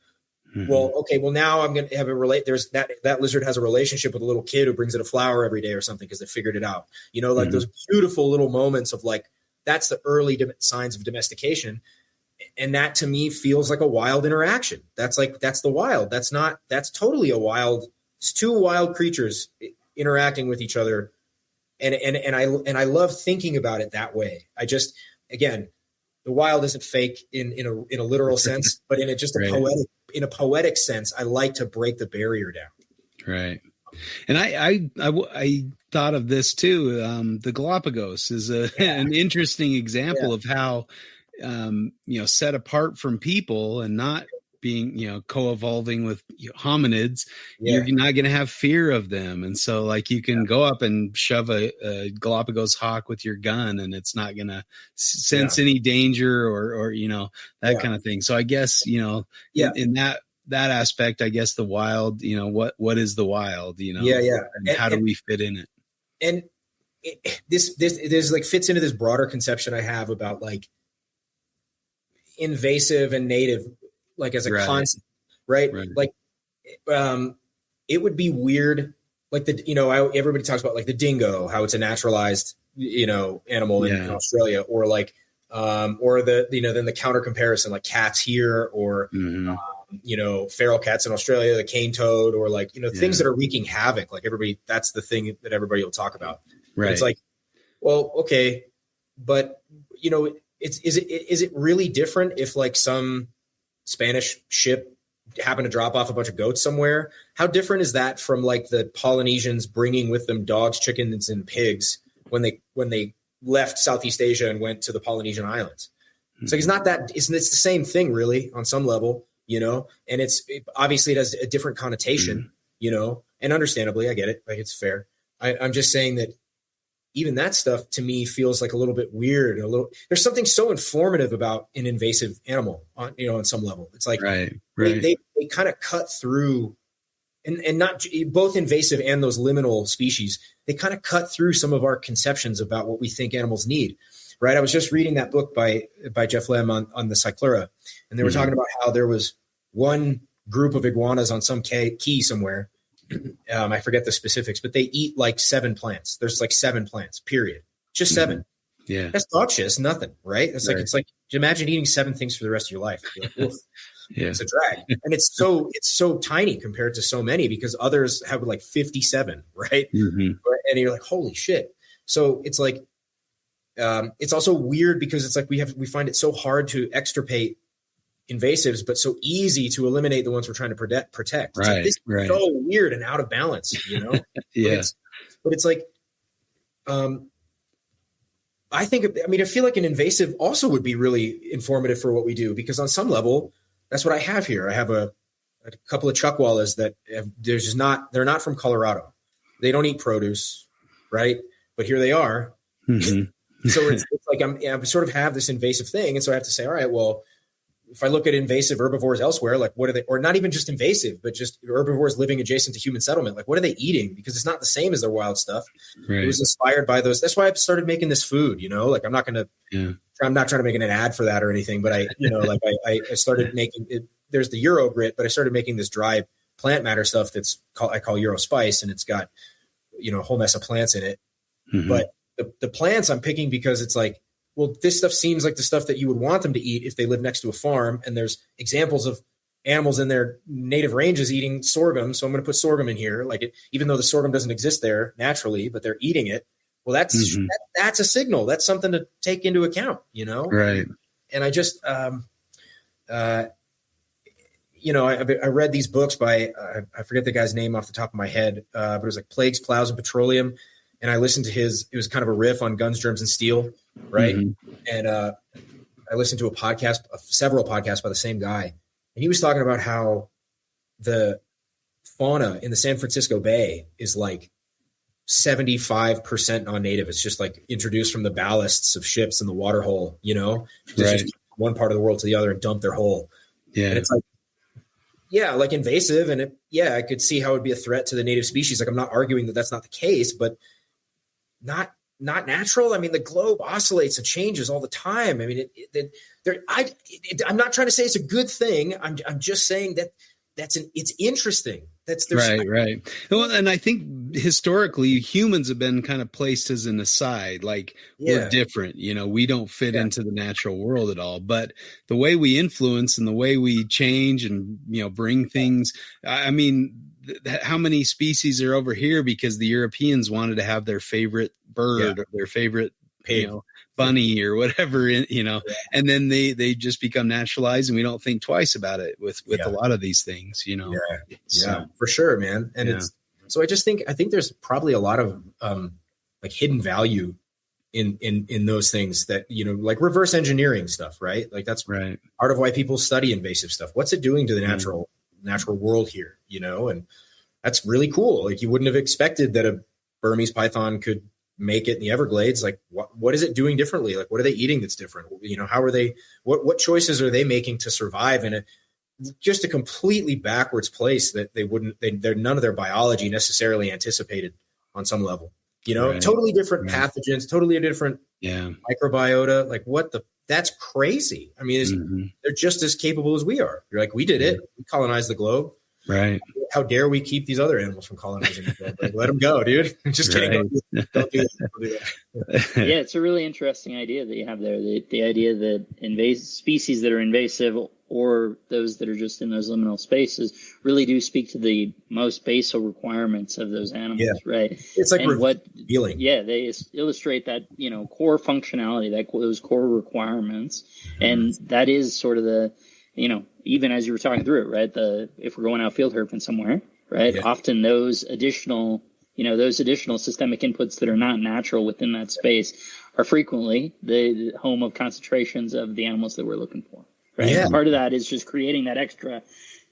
Mm-hmm. Well, okay, well now I'm going to have there's that lizard has a relationship with a little kid who brings it a flower every day or something because they figured it out. You know, like those beautiful little moments of like, that's the early signs of domestication. And that to me feels like a wild interaction. That's the wild. That's totally a wild. It's two wild creatures interacting with each other. And I love thinking about it that way. I just, again, the wild isn't fake in a literal sense, but in a poetic sense, I like to break the barrier down. Right. And I thought of this too. The Galapagos is an interesting example of how, set apart from people and not being, co-evolving with hominids, you're not going to have fear of them. And so like you can go up and shove a Galapagos hawk with your gun and it's not going to sense any danger or that kind of thing. So I guess, in that aspect, I guess the wild, what is the wild, and how do we fit in it? And this like fits into this broader conception I have about like invasive and native, like as a concept, right? Like, it would be weird. Like everybody talks about like the dingo, how it's a naturalized, animal in Australia, or like, or then the counter comparison, like cats here, or, feral cats in Australia, the cane toad, or like, things that are wreaking havoc. Like that's the thing that everybody will talk about. Right. It's like, well, okay, but is it really different if like some Spanish ship happened to drop off a bunch of goats somewhere? How different is that from like the Polynesians bringing with them dogs, chickens, and pigs when they left Southeast Asia and went to the Polynesian islands? So it's not that it's the same thing really on some level, and obviously it has a different connotation, and understandably I get it. Like it's fair. I'm just saying that even that stuff to me feels like a little bit weird. There's something so informative about an invasive animal on some level. It's like they kind of cut through, and not both invasive and those liminal species. They kind of cut through some of our conceptions about what we think animals need. Right. I was just reading that book by Jeff Lem on the Cyclura, and they were talking about how there was one group of iguanas on some key somewhere. I forget the specifics, but they eat like 7 plants. There's like 7 plants, period. Just 7. Yeah. That's dog shit. It's nothing, right? It's like imagine eating 7 things for the rest of your life. You're like, it's a drag. And it's so tiny compared to so many, because others have like 57, right? Mm-hmm. And you're like, holy shit. So it's like, it's also weird because it's like we find it so hard to extirpate invasives, but so easy to eliminate the ones we're trying to protect. It's like, this is so weird and out of balance, But it's like, I feel like an invasive also would be really informative for what we do, because on some level, that's what I have here. I have a couple of chuckwallas that they're not from Colorado. They don't eat produce, right? But here they are. Mm-hmm. So it's like I sort of have this invasive thing. And so I have to say, all right, well, if I look at invasive herbivores elsewhere, like what are they, or not even just invasive, but just herbivores living adjacent to human settlement, like what are they eating? Because it's not the same as their wild stuff. Right. It was inspired by those. That's why I started making this food, like I'm not trying to make an ad for that or anything, but I started making it. There's the Euro grit, but I started making this dry plant matter stuff I call Euro spice. And it's got, a whole mess of plants in it. Mm-hmm. But the plants I'm picking because it's like, well, this stuff seems like the stuff that you would want them to eat if they live next to a farm. And there's examples of animals in their native ranges eating sorghum. So I'm going to put sorghum in here, even though the sorghum doesn't exist there naturally, but they're eating it. Well, that's a signal. That's something to take into account, Right. And I just, I read these books by, I forget the guy's name off the top of my head, but it was like Plagues, Plows, and Petroleum. And I listened to it was kind of a riff on Guns, Germs, and Steel. Right. Mm-hmm. And I listened to several podcasts by the same guy. And he was talking about how the fauna in the San Francisco Bay is like 75% non-native. It's just like introduced from the ballasts of ships in the water hole, just one part of the world to the other and dump their whole. Yeah. And it's like, like invasive. And I could see how it would be a threat to the native species. Like, I'm not arguing that that's not the case, but not natural. I mean, the globe oscillates and changes all the time. I mean, I'm not trying to say it's a good thing. I'm just saying that it's interesting. Right. Well, and I think historically humans have been kind of placed as an aside, like we're different, we don't fit into the natural world at all. But the way we influence and the way we change and, bring things, I mean, how many species are over here because the Europeans wanted to have their favorite bird or their favorite pig, bunny or whatever, and then they just become naturalized and we don't think twice about it with a lot of these things, So, for sure, man. And I think there's probably a lot of like hidden value in those things that, like reverse engineering stuff, right? Like that's part of why people study invasive stuff. What's it doing to the natural world here, and that's really cool. Like you wouldn't have expected that a Burmese python could make it in the Everglades. Like what is it doing differently? Like what are they eating that's different? How are they, what choices are they making to survive in just a completely backwards place that they're none of their biology necessarily anticipated on some level, totally different pathogens, totally different microbiota. Like that's crazy. I mean, they're just as capable as we are. You're like, we did it. We colonized the globe. Right. How dare we keep these other animals from colonizing the globe? Like, let them go, dude. Just kidding. Don't do that. Yeah, it's a really interesting idea that you have there. The idea that species that are invasive or those that are just in those liminal spaces really do speak to the most basal requirements of those animals, right? It's like feeling. Yeah, they illustrate that, core functionality, those core requirements. And that is sort of the, even as you were talking through it, right? If we're going out field herping somewhere, right? Yeah. Often those additional systemic inputs that are not natural within that space are frequently the home of concentrations of the animals that we're looking for, right? Yeah. And part of that is just creating that extra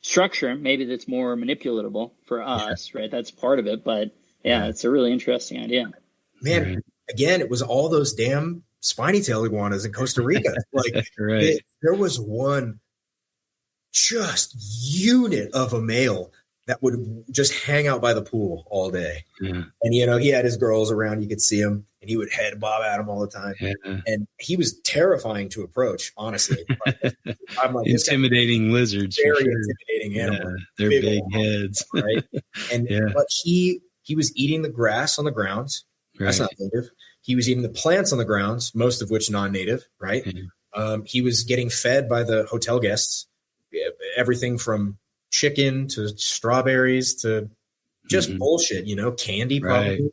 structure, maybe that's more manipulatable for us, right? That's part of it, but it's a really interesting idea. Man, again, it was all those damn spiny-tailed iguanas in Costa Rica. Like there was one just unit of a male that would just hang out by the pool all day. Yeah. And, he had his girls around, you could see him, and he would head bob at them all the time. Yeah. And he was terrifying to approach, honestly. I'm like, intimidating lizards. Very intimidating animal. Yeah, they're big heads. Right. And, but he was eating the grass on the grounds. Right. That's not native. He was eating the plants on the grounds, most of which non-native. Right. Mm-hmm. He was getting fed by the hotel guests. Everything from chicken to strawberries to just bullshit, candy probably. Right.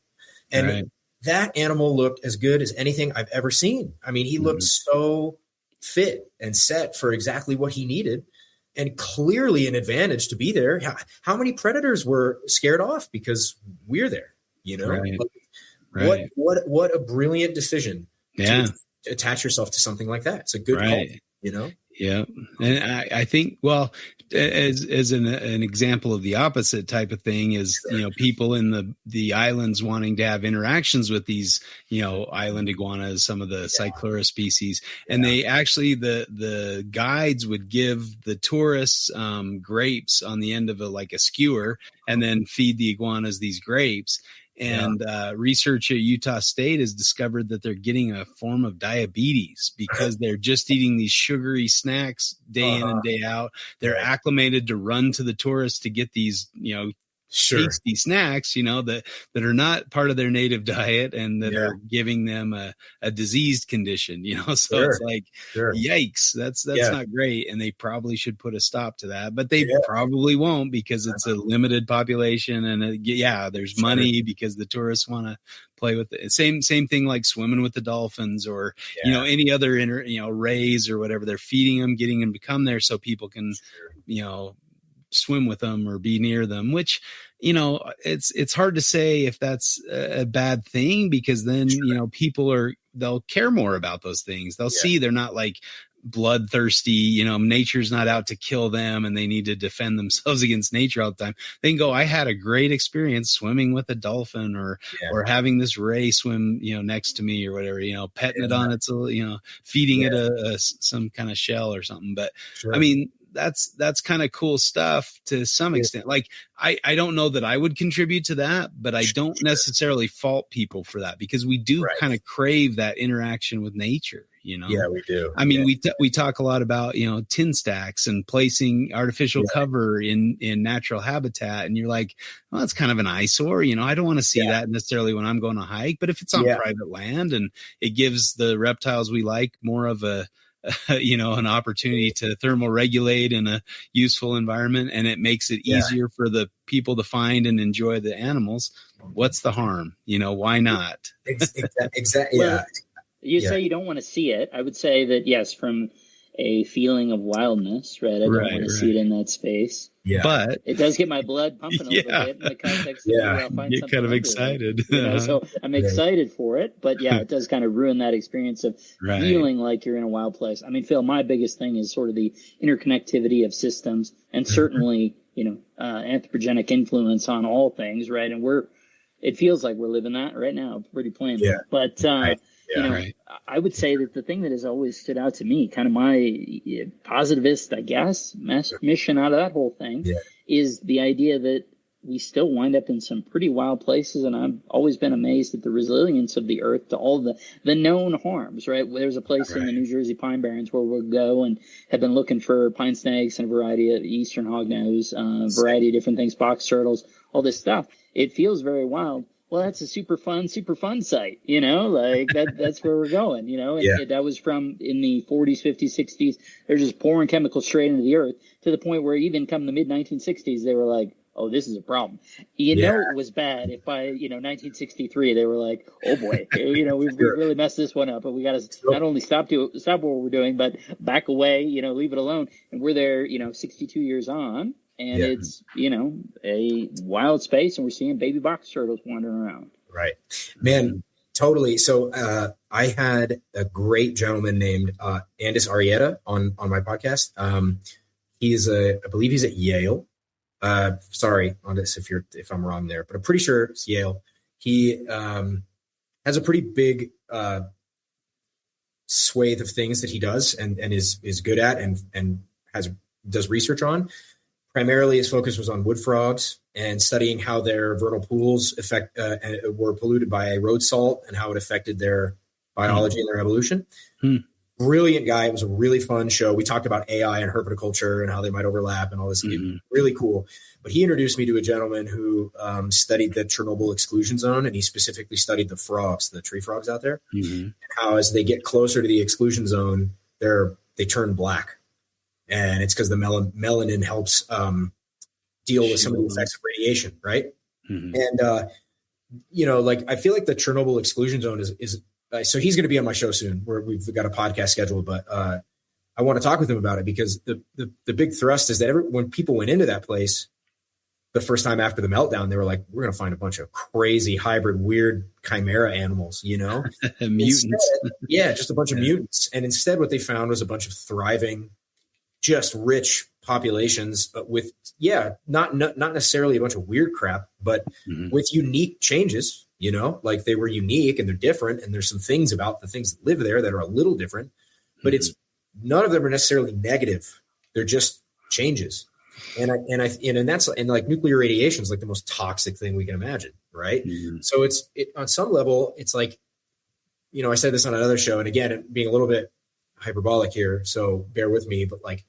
And that animal looked as good as anything I've ever seen. I mean, he looked so fit and set for exactly what he needed and clearly an advantage to be there. How many predators were scared off because we're there, Right. What a brilliant decision to attach yourself to something like that. It's a good call, Yeah. And I think, well, as an example of the opposite type of thing is, people in the islands wanting to have interactions with these, island iguanas, some of the Cyclura species. And they actually, the guides would give the tourists grapes on the end of a skewer and then feed the iguanas these grapes. And research at Utah State has discovered that they're getting a form of diabetes because they're just eating these sugary snacks day in and day out. They're acclimated to run to the tourists to get these, tasty snacks, that are not part of their native diet and that are giving them a diseased condition, so it's like, yikes, that's not great. And they probably should put a stop to that, but they probably won't because it's a limited population and there's money because the tourists want to play with it. Same thing like swimming with the dolphins or, any other, rays or whatever. They're feeding them, getting them to come there so people can, swim with them or be near them, which, it's hard to say if that's a bad thing because then, people they'll care more about those things. They'll see they're not like bloodthirsty, nature's not out to kill them and they need to defend themselves against nature all the time. They can go, I had a great experience swimming with a dolphin or having this ray swim, next to me or whatever, petting it on its, feeding it some kind of shell or something. But I mean, that's kind of cool stuff to some extent. Like, I don't know that I would contribute to that, but I don't necessarily fault people for that, because we do kind of crave that interaction with nature. Yeah, we do. I mean, we talk a lot about, tin stacks and placing artificial cover in natural habitat. And you're like, well, that's kind of an eyesore. I don't want to see that necessarily when I'm going to hike, but if it's on private land and it gives the reptiles we like more of a, an opportunity to thermal regulate in a useful environment, and it makes it easier for the people to find and enjoy the animals. What's the harm? Why not? Exactly. Well, you say you don't want to see it. I would say that, yes, from a feeling of wildness, right? I don't want to see it in that space. Yeah. But it does get my blood pumping a little bit in the context of I'll find get kind of excited. So I'm excited for it, but it does kind of ruin that experience of feeling like you're in a wild place. I mean, Phil, my biggest thing is sort of the interconnectivity of systems, and certainly, anthropogenic influence on all things, right? And it feels like we're living that right now, pretty plainly. Yeah. But I would say that the thing that has always stood out to me, kind of my positivist, I guess, mission out of that whole thing, is the idea that we still wind up in some pretty wild places. And I've always been amazed at the resilience of the earth to all the known harms, right? There's a place in the New Jersey Pine Barrens where we'll go and have been looking for pine snakes and a variety of eastern hognose, variety of different things, box turtles, all this stuff. It feels very wild. Well, that's a super fun site, like that's where we're going, and that was from in the 40s, 50s, 60s. They're just pouring chemicals straight into the earth to the point where even come the mid 1960s, they were like, oh, this is a problem. It was bad if by, 1963, they were like, oh boy, we've really messed this one up, but we got to not only stop what we're doing, but back away, leave it alone. And we're there, 62 years on. And it's, a wild space, and we're seeing baby box turtles wandering around. Right. Man, totally. So I had a great gentleman named Lietz of Arids on my podcast. I believe he's at Yale. Sorry on this if I'm wrong there, but I'm pretty sure it's Yale. He has a pretty big swathe of things that he does and is good at and does research on. Primarily, his focus was on wood frogs and studying how their vernal pools were polluted by road salt and how it affected their biology and their evolution. Brilliant guy. It was a really fun show. We talked about AI and herpetoculture and how they might overlap and all this. Really cool. But he introduced me to a gentleman who studied the Chernobyl exclusion zone, and he specifically studied the frogs, the tree frogs out there, and how as they get closer to the exclusion zone, they turn black. And it's because the melanin helps deal with some of the effects of radiation, right? And, I feel like the Chernobyl exclusion zone is so he's going to be on my show soon, where we've got a podcast scheduled, but I want to talk with him about it, because the big thrust is that when people went into that place the first time after the meltdown, they were like, we're going to find a bunch of crazy hybrid, weird chimera animals, mutants. Instead, just a bunch of mutants. And instead what they found was a bunch of thriving, just rich populations, but with, not necessarily a bunch of weird crap, but with unique changes, like they were unique and they're different. And there's some things about the things that live there that are a little different, but it's none of them are necessarily negative. They're just changes. And that's like nuclear radiation is like the most toxic thing we can imagine. Right. So it on some level, it's like, I said this on another show, and again, being a little bit hyperbolic here, so bear with me, but like,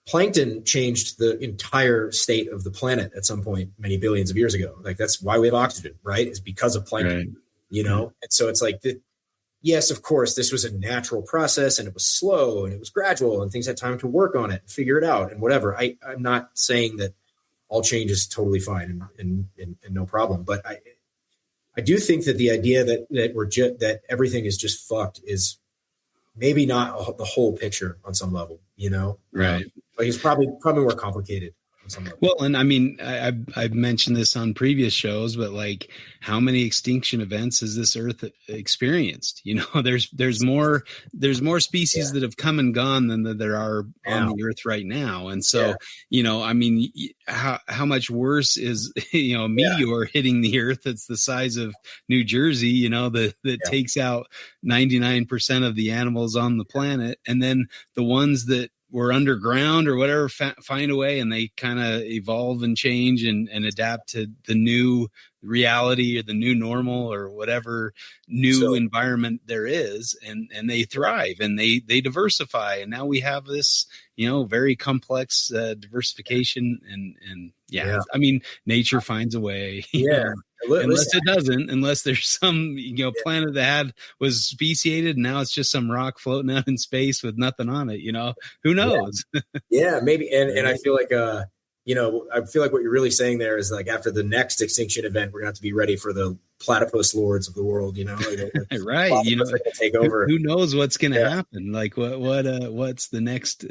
plankton changed the entire state of the planet at some point many billions of years ago. Like that's why we have oxygen, right? Is because of plankton, and so it's like, yes, of course, this was a natural process and it was slow and it was gradual and things had time to work on it and figure it out and whatever. I'm not saying that all change is totally fine and no problem, but I do think that the idea that that everything is just fucked is maybe not the whole picture on some level, Right. Like it's probably more complicated. Well, and I mean, I've mentioned this on previous shows, but like, how many extinction events has this Earth experienced? You know, there's more species that have come and gone than there are on the Earth right now, and so you know, I mean, how much worse is a meteor hitting the Earth that's the size of New Jersey? You know, that takes out 99% of the animals on the planet, and then the ones that were underground or whatever find a way, and they kind of evolve and change and adapt to the new reality or the new normal or whatever new environment there is, and they thrive and they diversify, and now we have this very complex diversification and I mean, nature finds a way. Unless it doesn't, unless there's some planet that was speciated and now it's just some rock floating out in space with nothing on it. Who knows? Maybe. And I feel like I feel like what you're really saying there is like, after the next extinction event, we're gonna have to be ready for the platypus lords of the world. Right? Take over. Who knows what's gonna happen? Like what's the next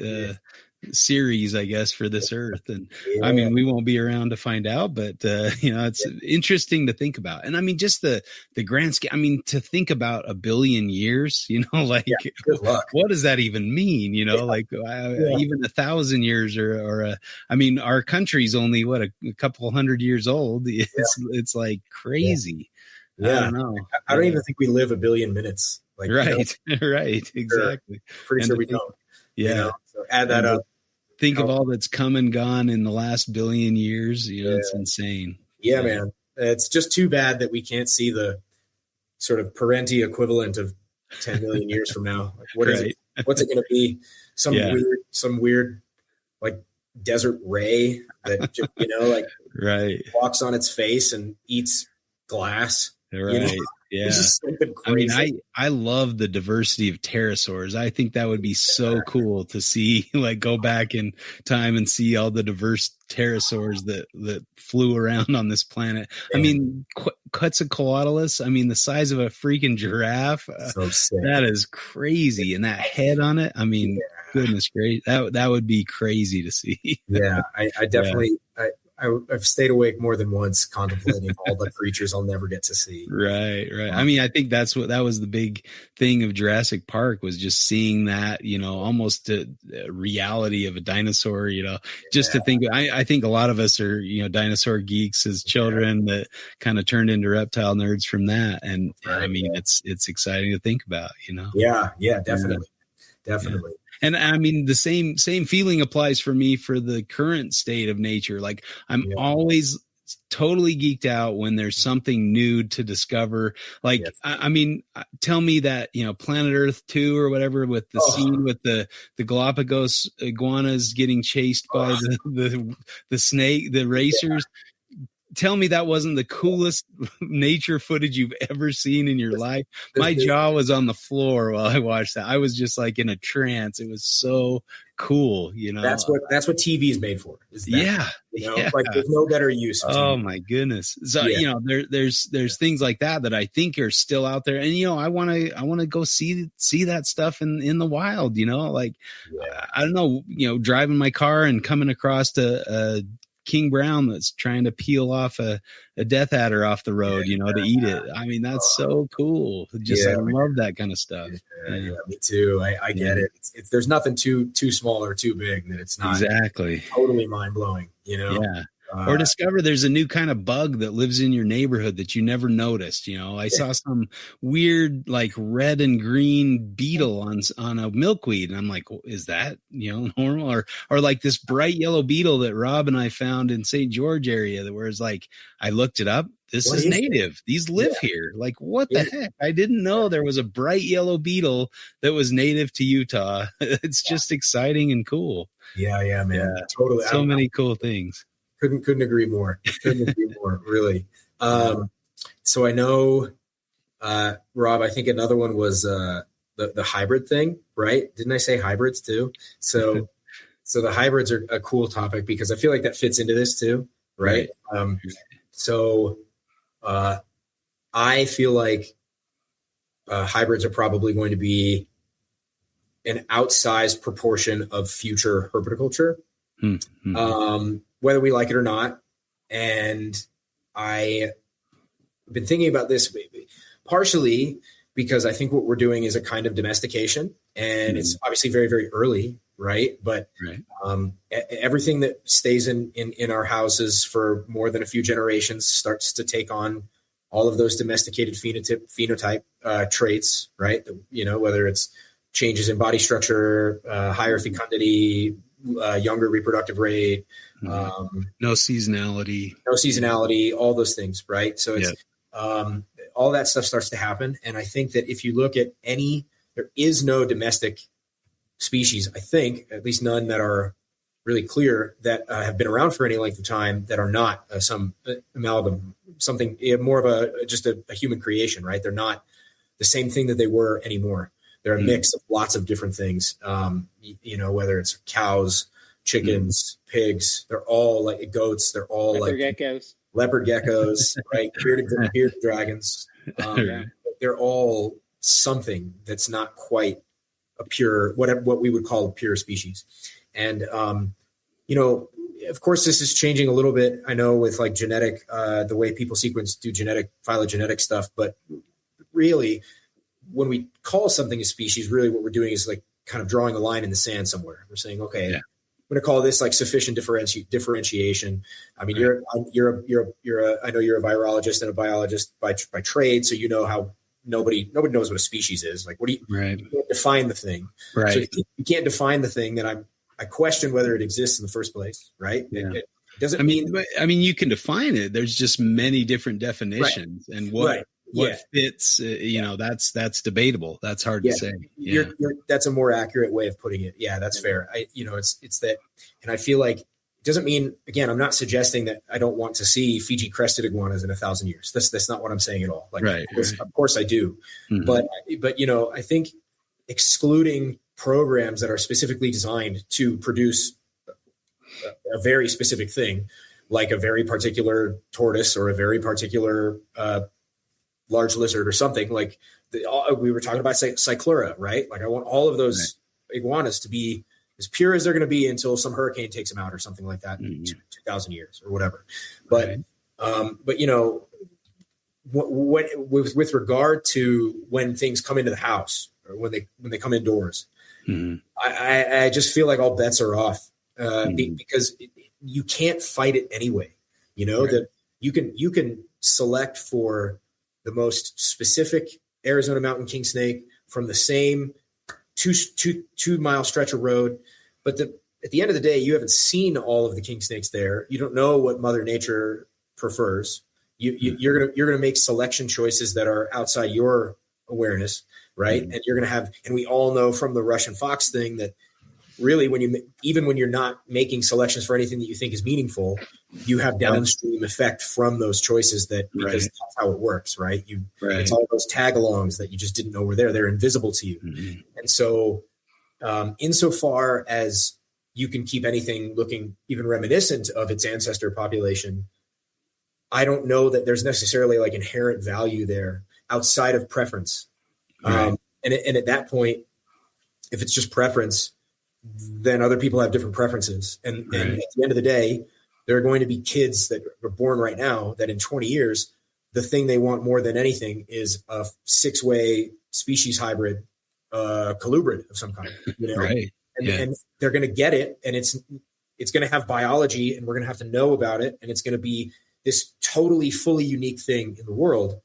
series, I guess, for this Earth? And I mean, we won't be around to find out, but it's interesting to think about. And I mean, just the grand scale. I mean, to think about 1 billion years, good luck. What does that even mean? Even 1,000 years or I mean, our country's only a couple hundred years old. It's like crazy. I don't know. I don't even think we live 1 billion minutes. Right. Exactly. Pretty sure we don't. So add that up. Think of all that's come and gone in the last 1 billion years. It's insane. Yeah, man. It's just too bad that we can't see the sort of Parenti equivalent of 10 million years from now. Like, what is it? What's it going to be? Some weird like desert ray that just, walks on its face and eats glass. Right. Yeah. I mean, I love the diversity of pterosaurs. I think that would be so cool to see, go back in time and see all the diverse pterosaurs that flew around on this planet. I mean, Quetzalcoatlus, I mean, the size of a freaking giraffe. So sick. That is crazy. And that head on it, I mean, goodness gracious, that would be crazy to see. I definitely, I've stayed awake more than once contemplating all the creatures I'll never get to see. Right. I mean, I think that was the big thing of Jurassic Park, was just seeing that, almost the reality of a dinosaur, just to think. I think a lot of us are, dinosaur geeks as children that kind of turned into reptile nerds from that. And I mean, it's exciting to think about, Yeah, definitely. Definitely. Yeah. And I mean, the same feeling applies for me for the current state of nature. Like, I'm always totally geeked out when there's something new to discover. Like, I mean, tell me that, Planet Earth 2 or whatever, with the scene with the Galapagos iguanas getting chased by the snake, the racers. Tell me that wasn't the coolest nature footage you've ever seen in your life. My jaw was on the floor while I watched that. I was just like in a trance. It was so cool, That's what TV is made for. Is that, like, there's no better use of TV. Oh my goodness. So there's things like that I think are still out there, and I want to go see that stuff in the wild. I don't know, driving my car and coming across a king brown that's trying to peel off a death adder off the road, to eat it. I mean, that's so cool. I love that kind of stuff. Yeah, me too. I get it. It's there's nothing too small or too big that it's not exactly totally mind blowing. Yeah. Or discover there's a new kind of bug that lives in your neighborhood that you never noticed. I saw some weird, like, red and green beetle on a milkweed, and I'm like, is that normal? Or like this bright yellow beetle that Rob and I found in St. George area, where it's like, I looked it up. This is native. These live here. Like, what the heck? I didn't know there was a bright yellow beetle that was native to Utah. It's just exciting and cool. Yeah, man. Yeah. Totally. So many cool things. Couldn't agree more. Really. So I know, Rob, I think another one was the hybrid thing, right? Didn't I say hybrids too? So the hybrids are a cool topic because I feel like that fits into this too, right? So I feel like hybrids are probably going to be an outsized proportion of future herpetoculture. whether we like it or not. And I've been thinking about this partially because I think what we're doing is a kind of domestication, and it's obviously very, very early, right? But everything that stays in our houses for more than a few generations starts to take on all of those domesticated phenotype traits, right? Whether it's changes in body structure, higher fecundity, younger reproductive rate, no seasonality, all those things, right? So it's all that stuff starts to happen. And I think that if you look at there is no domestic species, I think, at least none that are really clear, that have been around for any length of time, that are not some amalgam, something more of just a human creation, right? They're not the same thing that they were anymore. They're a mix of lots of different things, whether it's cows, chickens, pigs, they're all like goats. They're all leopard geckos, right? Bearded dragons. They're all something that's not quite a pure, what we would call a pure species. And, of course, this is changing a little bit. I know with like genetic, the way people do genetic phylogenetic stuff, but really when we call something a species, really what we're doing is like kind of drawing a line in the sand somewhere. We're saying, okay, I'm going to call this like sufficient differentiation. I mean, I know you're a virologist and a biologist by trade. So you know how nobody knows what a species is. Like, you can't define the thing. Right. So if you can't define the thing, then I question whether it exists in the first place. Right. Yeah. It doesn't mean you can define it. There's just many different definitions, and what fits, that's debatable. That's hard to say. That's a more accurate way of putting it. Yeah, that's fair. It's that, and I feel like it doesn't mean, again, I'm not suggesting that I don't want to see Fiji crested iguanas in 1,000 years. That's not what I'm saying at all. Like, of course I do. Mm-hmm. But I think excluding programs that are specifically designed to produce a very specific thing, like a very particular tortoise or a very particular large lizard or something, like we were talking about cyclura, right? Like I want all of those iguanas to be as pure as they're going to be until some hurricane takes them out or something like that in 2,000 years or whatever. But with regard to when things come into the house or when they come indoors, I just feel like all bets are off because you can't fight it anyway. That you can select for the most specific Arizona mountain king snake from the same 2 mile stretch of road. But at the end of the day, you haven't seen all of the king snakes there. You don't know what Mother Nature prefers. You're gonna make selection choices that are outside your awareness, right? And you're gonna have, and we all know from the Russian fox thing that really even when you're not making selections for anything that you think is meaningful, you have downstream effect from those choices because that's how it works, right? It's all those tag-alongs that you just didn't know were there. They're invisible to you. Mm-hmm. And so insofar as you can keep anything looking even reminiscent of its ancestor population, I don't know that there's necessarily like inherent value there outside of preference. And at that point, if it's just preference, then other people have different preferences. And at the end of the day, there are going to be kids that are born right now that in 20 years, the thing they want more than anything is a 6-way species hybrid colubrid of some kind. And they're going to get it, and it's going to have biology, and we're going to have to know about it, and it's going to be this totally fully unique thing in the world.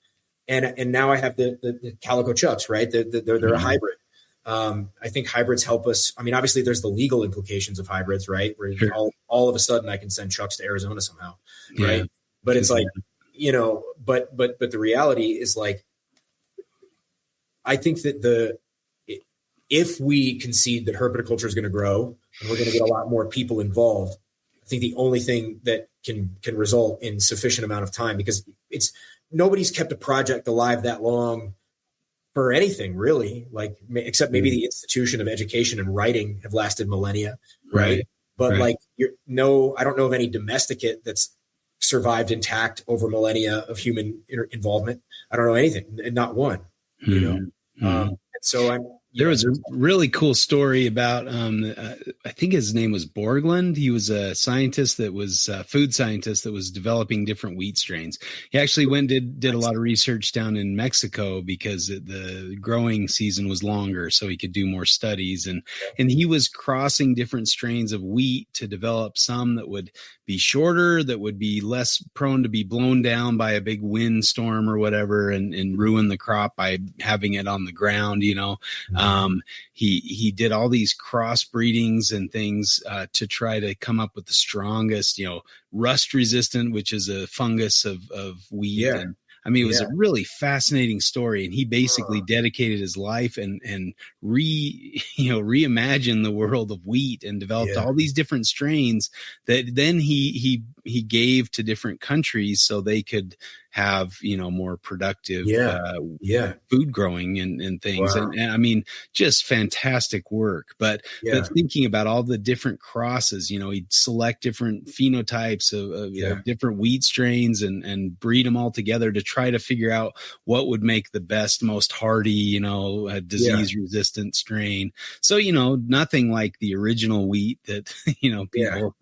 And now I have the calico chucks, right? They're a hybrid. I think hybrids help us. I mean, obviously there's the legal implications of hybrids, right? Where all of a sudden I can send chucks to Arizona somehow. Right. But it's like, but the reality is like, I think that if we concede that herpetoculture is going to grow and we're going to get a lot more people involved, I think the only thing that can result in sufficient amount of time, because nobody's kept a project alive that long for anything really, like except maybe the institution of education and writing have lasted millennia, right? But like I don't know of any domesticate that's survived intact over millennia of human involvement. I don't know anything, and not one. And so There was a really cool story about, I think his name was Borgland. He was a scientist that was food scientist that was developing different wheat strains. He actually went and did a lot of research down in Mexico because the growing season was longer, so he could do more studies. And he was crossing different strains of wheat to develop some that would be shorter, that would be less prone to be blown down by a big windstorm or whatever and ruin the crop by having it on the ground, you know. He did all these cross breedings and things to try to come up with the strongest, you know, rust resistant, which is a fungus of wheat. Yeah. And I mean, it was a really fascinating story, and he basically dedicated his life and reimagined the world of wheat and developed all these different strains that then he gave to different countries so they could have, you know, more productive food growing and things. Wow. And I mean, just fantastic work. But thinking about all the different crosses, you know, he'd select different phenotypes of different wheat strains and breed them all together to try to figure out what would make the best, most hardy, you know, disease resistant strain. So, you know, nothing like the original wheat that, you know, people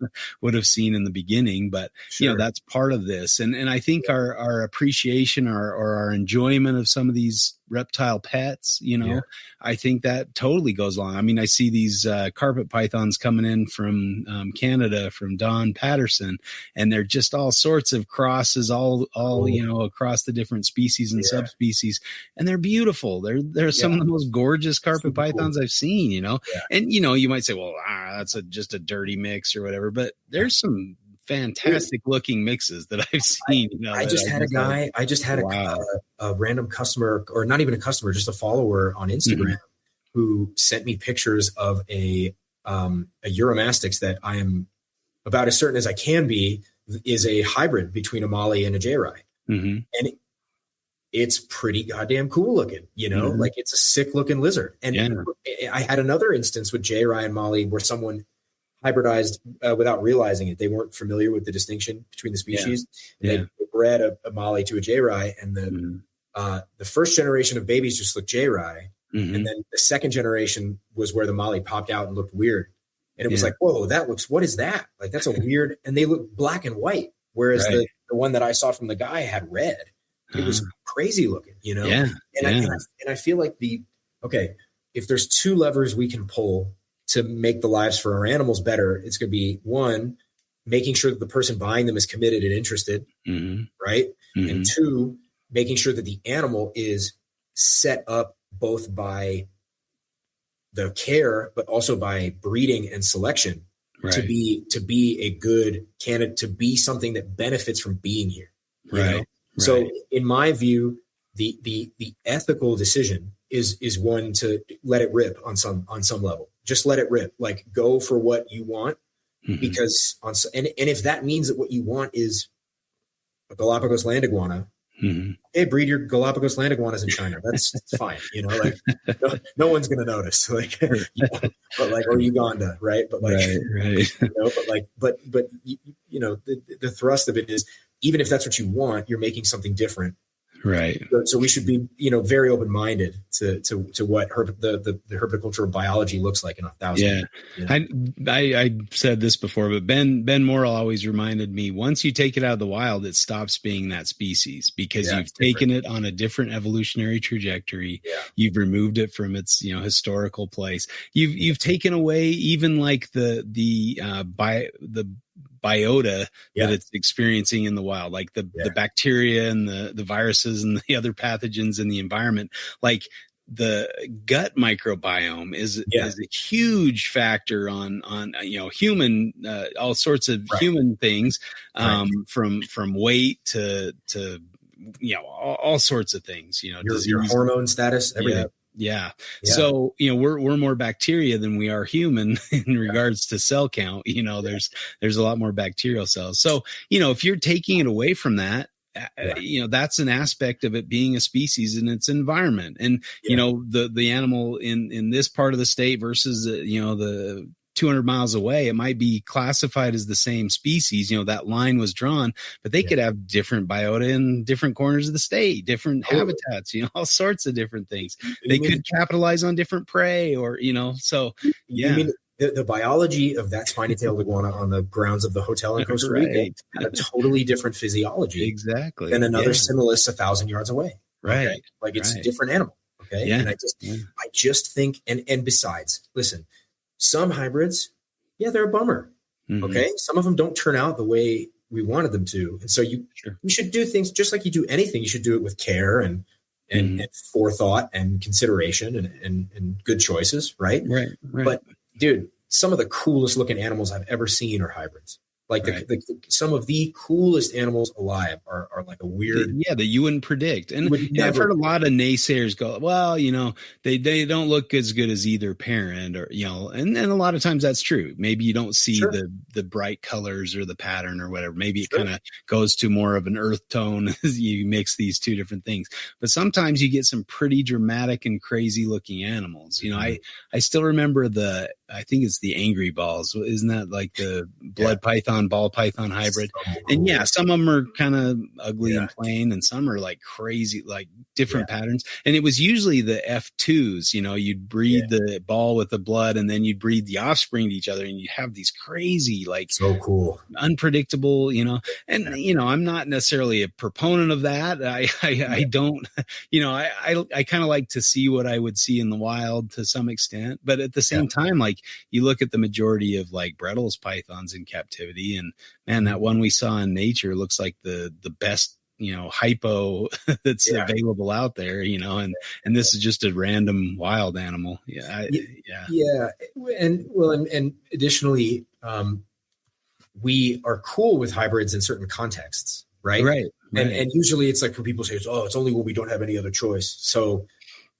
would have seen in the beginning, but you know, that's part of this. And I think our appreciation or our enjoyment of some of these reptile pets, you know, I think that totally goes along. I mean, I see these carpet pythons coming in from Canada, from Don Patterson, and they're just all sorts of crosses, all you know, across the different species and subspecies, and they're beautiful. They're some of the most gorgeous carpet pythons I've seen, you know. And you know, you might say, well, that's just a dirty mix or whatever, but there's some fantastic looking mixes that I've seen. You know, I just had a random customer, or not even a customer, just a follower on Instagram who sent me pictures of a Euromastix that I am about as certain as I can be is a hybrid between a Mali and a J-Rye. And it's pretty goddamn cool looking, you know, like it's a sick looking lizard. And I had another instance with J-Rye and Mali where someone hybridized without realizing it. They weren't familiar with the distinction between the species. They bred a Mali to a J-Rye, and the first generation of babies just looked J-Rye, and then the second generation was where the Mali popped out and looked weird. And it was like, whoa, what is that? Like, that's a weird, and they look black and white, whereas the one that I saw from the guy had red. It was crazy looking, you know? And I feel like if there's two levers we can pull to make the lives for our animals better, it's going to be one, making sure that the person buying them is committed and interested, right? And two, making sure that the animal is set up both by the care, but also by breeding and selection to be a good candidate, to be something that benefits from being here. You know? So in my view, the ethical decision is one to let it rip on some level. Just let it rip. Like, go for what you want, because and if that means that what you want is a Galapagos land iguana, hey, breed your Galapagos land iguanas in China. That's fine. You know, like no one's going to notice. Like, but like, or Uganda, right? But like, you know, but you know, the thrust of it is, even if that's what you want, you're making something different. Right. So we should be, you know, very open-minded to what the herpetocultural biology looks like in 1,000 years. I said this before, but Ben Morrill always reminded me, once you take it out of the wild, it stops being that species, because you've taken it on a different evolutionary trajectory. You've removed it from its, you know, historical place. You've taken away even like the biota that it's experiencing in the wild, like the bacteria and the viruses and the other pathogens in the environment. Like, the gut microbiome is a huge factor on you know, human all sorts of human things, from weight to you know, all sorts of things, you know, your hormone status, everything. Yeah. So, you know, we're more bacteria than we are human in regards to cell count. You know, there's a lot more bacterial cells. So, you know, if you're taking it away from that, you know, that's an aspect of it being a species in its environment. And, you know, the animal in this part of the state versus, you know, the 200 miles away, it might be classified as the same species. You know, that line was drawn, but they could have different biota in different corners of the state, different habitats, you know, all sorts of different things. They could capitalize on different prey, or, you know, so yeah. You mean the biology of that spiny-tailed iguana on the grounds of the hotel in Costa Rica had a totally different physiology than another Similis 1,000 yards away. Right. Okay? Like it's a different animal. Okay. Yeah. And I just think, and besides, listen, some hybrids, they're a bummer. Mm-hmm. Okay. Some of them don't turn out the way we wanted them to. And so you should do things just like you do anything. You should do it with care and forethought and consideration and good choices. Right. But dude, some of the coolest looking animals I've ever seen are hybrids. Like some of the coolest animals alive are like a weird, that you wouldn't predict. And I've heard a lot of naysayers go, well, you know, they don't look as good as either parent, or, you know, and a lot of times that's true. Maybe you don't see the bright colors or the pattern or whatever. Maybe it kind of goes to more of an earth tone as you mix these two different things. But sometimes you get some pretty dramatic and crazy looking animals. You know, I still remember I think it's the angry balls. Isn't that like the blood python, ball python hybrid? So cool. And some of them are kind of ugly and plain, and some are like crazy, like different patterns. And it was usually the F2s, you know, you'd breed the ball with the blood, and then you'd breed the offspring to each other, and you'd have these crazy, like so cool, unpredictable, you know. And, you know, I'm not necessarily a proponent of that. I don't, you know, I kind of like to see what I would see in the wild to some extent, but at the same time, like, you look at the majority of like Brettles pythons in captivity, and man, that one we saw in nature looks like the best, you know, hypo that's available out there, you know, and this is just a random wild animal. And additionally, we are cool with hybrids in certain contexts, right. And usually it's like when people say, oh, it's only when we don't have any other choice. So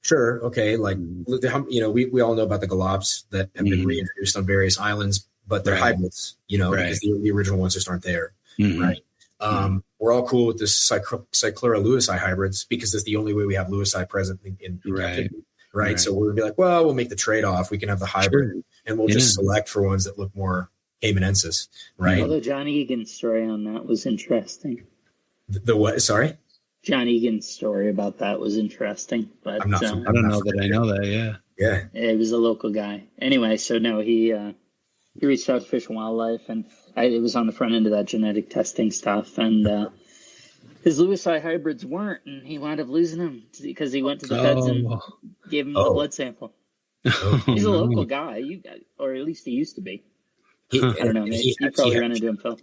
sure. Okay. Like, you know, we all know about the galops that have been reintroduced on various islands, but they're hybrids, you know, because the original ones just aren't there. Right. We're all cool with this Cyclura lewisii hybrids because it's the only way we have lewisii present in captivity. Right. So we'll be like, well, we'll make the trade-off. We can have the hybrid and we'll just select for ones that look more caymanensis. Right. Although John Egan's story on that was interesting. The what? Sorry? John Egan's story about that was interesting, but I don't know that I know that. Yeah. It was a local guy. Anyway, so no, he reached out to Fish and Wildlife, and it was on the front end of that genetic testing stuff, and his lewisii hybrids weren't, and he wound up losing them because he went to the feds and gave him the blood sample. He's a local guy, or at least he used to be. I don't know. Maybe you probably ran into him, Phil.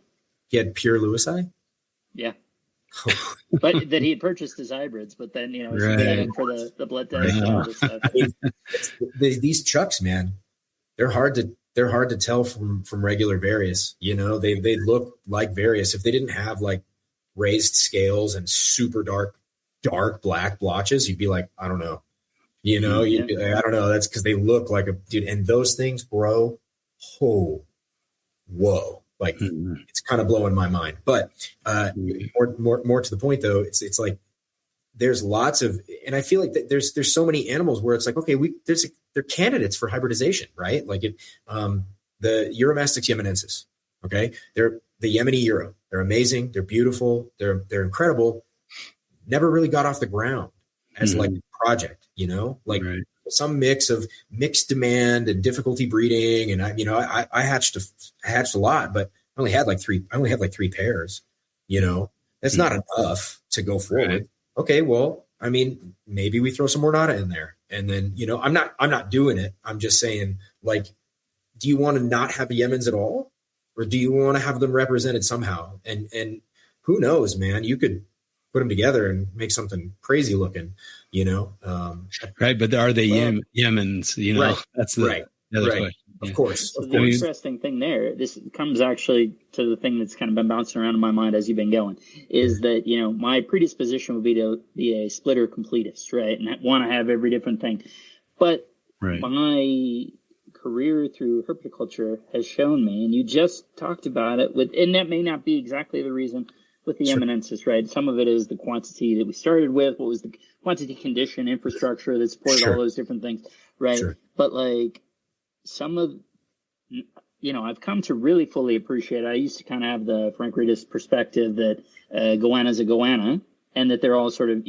He had pure lewisii? Yeah. But that he had purchased his hybrids, but then, you know, for the blood test and all this stuff. These chucks, man, they're hard to tell from regular various. You know, they look like various. If they didn't have like raised scales and super dark black blotches, you'd be like, I don't know. You know, I don't know. That's because they look like a dude. And those things, bro, whoa. Like it's kind of blowing my mind, but more to the point though, it's like there's lots of, and I feel like that there's so many animals where it's like, okay, they're candidates for hybridization, right? Like the Uromastix yemenensis, okay, they're the Yemeni Euro. They're amazing, they're beautiful, they're incredible. Never really got off the ground as like a project, you know, like. Some mix of mixed demand and difficulty breeding. And I hatched a lot, but I only had like three pairs, you know, that's not enough to go forward. Right. Okay. Well, I mean, maybe we throw some more Nada in there, and then, you know, I'm not doing it. I'm just saying, like, do you want to not have Yemens at all? Or do you want to have them represented somehow? And who knows, man, you could put them together and make something crazy looking, you know? Right. But are they Yemens? You know, that's the other question. Of course. So the interesting thing there, this comes actually to the thing that's kind of been bouncing around in my mind as you've been going, is that, you know, my predisposition would be to be a splitter completist, right? And want to have every different thing. But my career through herpetoculture has shown me, and you just talked about it and that may not be exactly the reason with the yemenensis, right? Some of it is the quantity that we started with, what was the quantity, condition, infrastructure that supported all those different things, right? But like some of I've come to really fully appreciate. I used to kind of have the Frank Reedus perspective that goanna is a goanna, and that they're all sort of,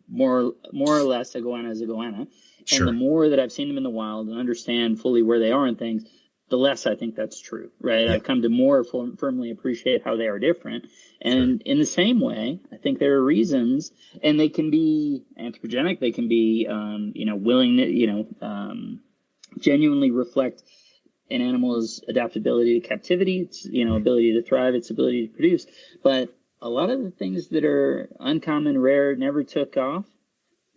more or less a goanna is a goanna. Sure. And the more that I've seen them in the wild and understand fully where they are in things, the less I think that's true, right? Yeah. I've come to more firmly appreciate how they are different. And in the same way, I think there are reasons, and they can be anthropogenic, they can be, willing to, genuinely reflect an animal's adaptability to captivity, its, ability to thrive, its ability to produce. But a lot of the things that are uncommon, rare, never took off,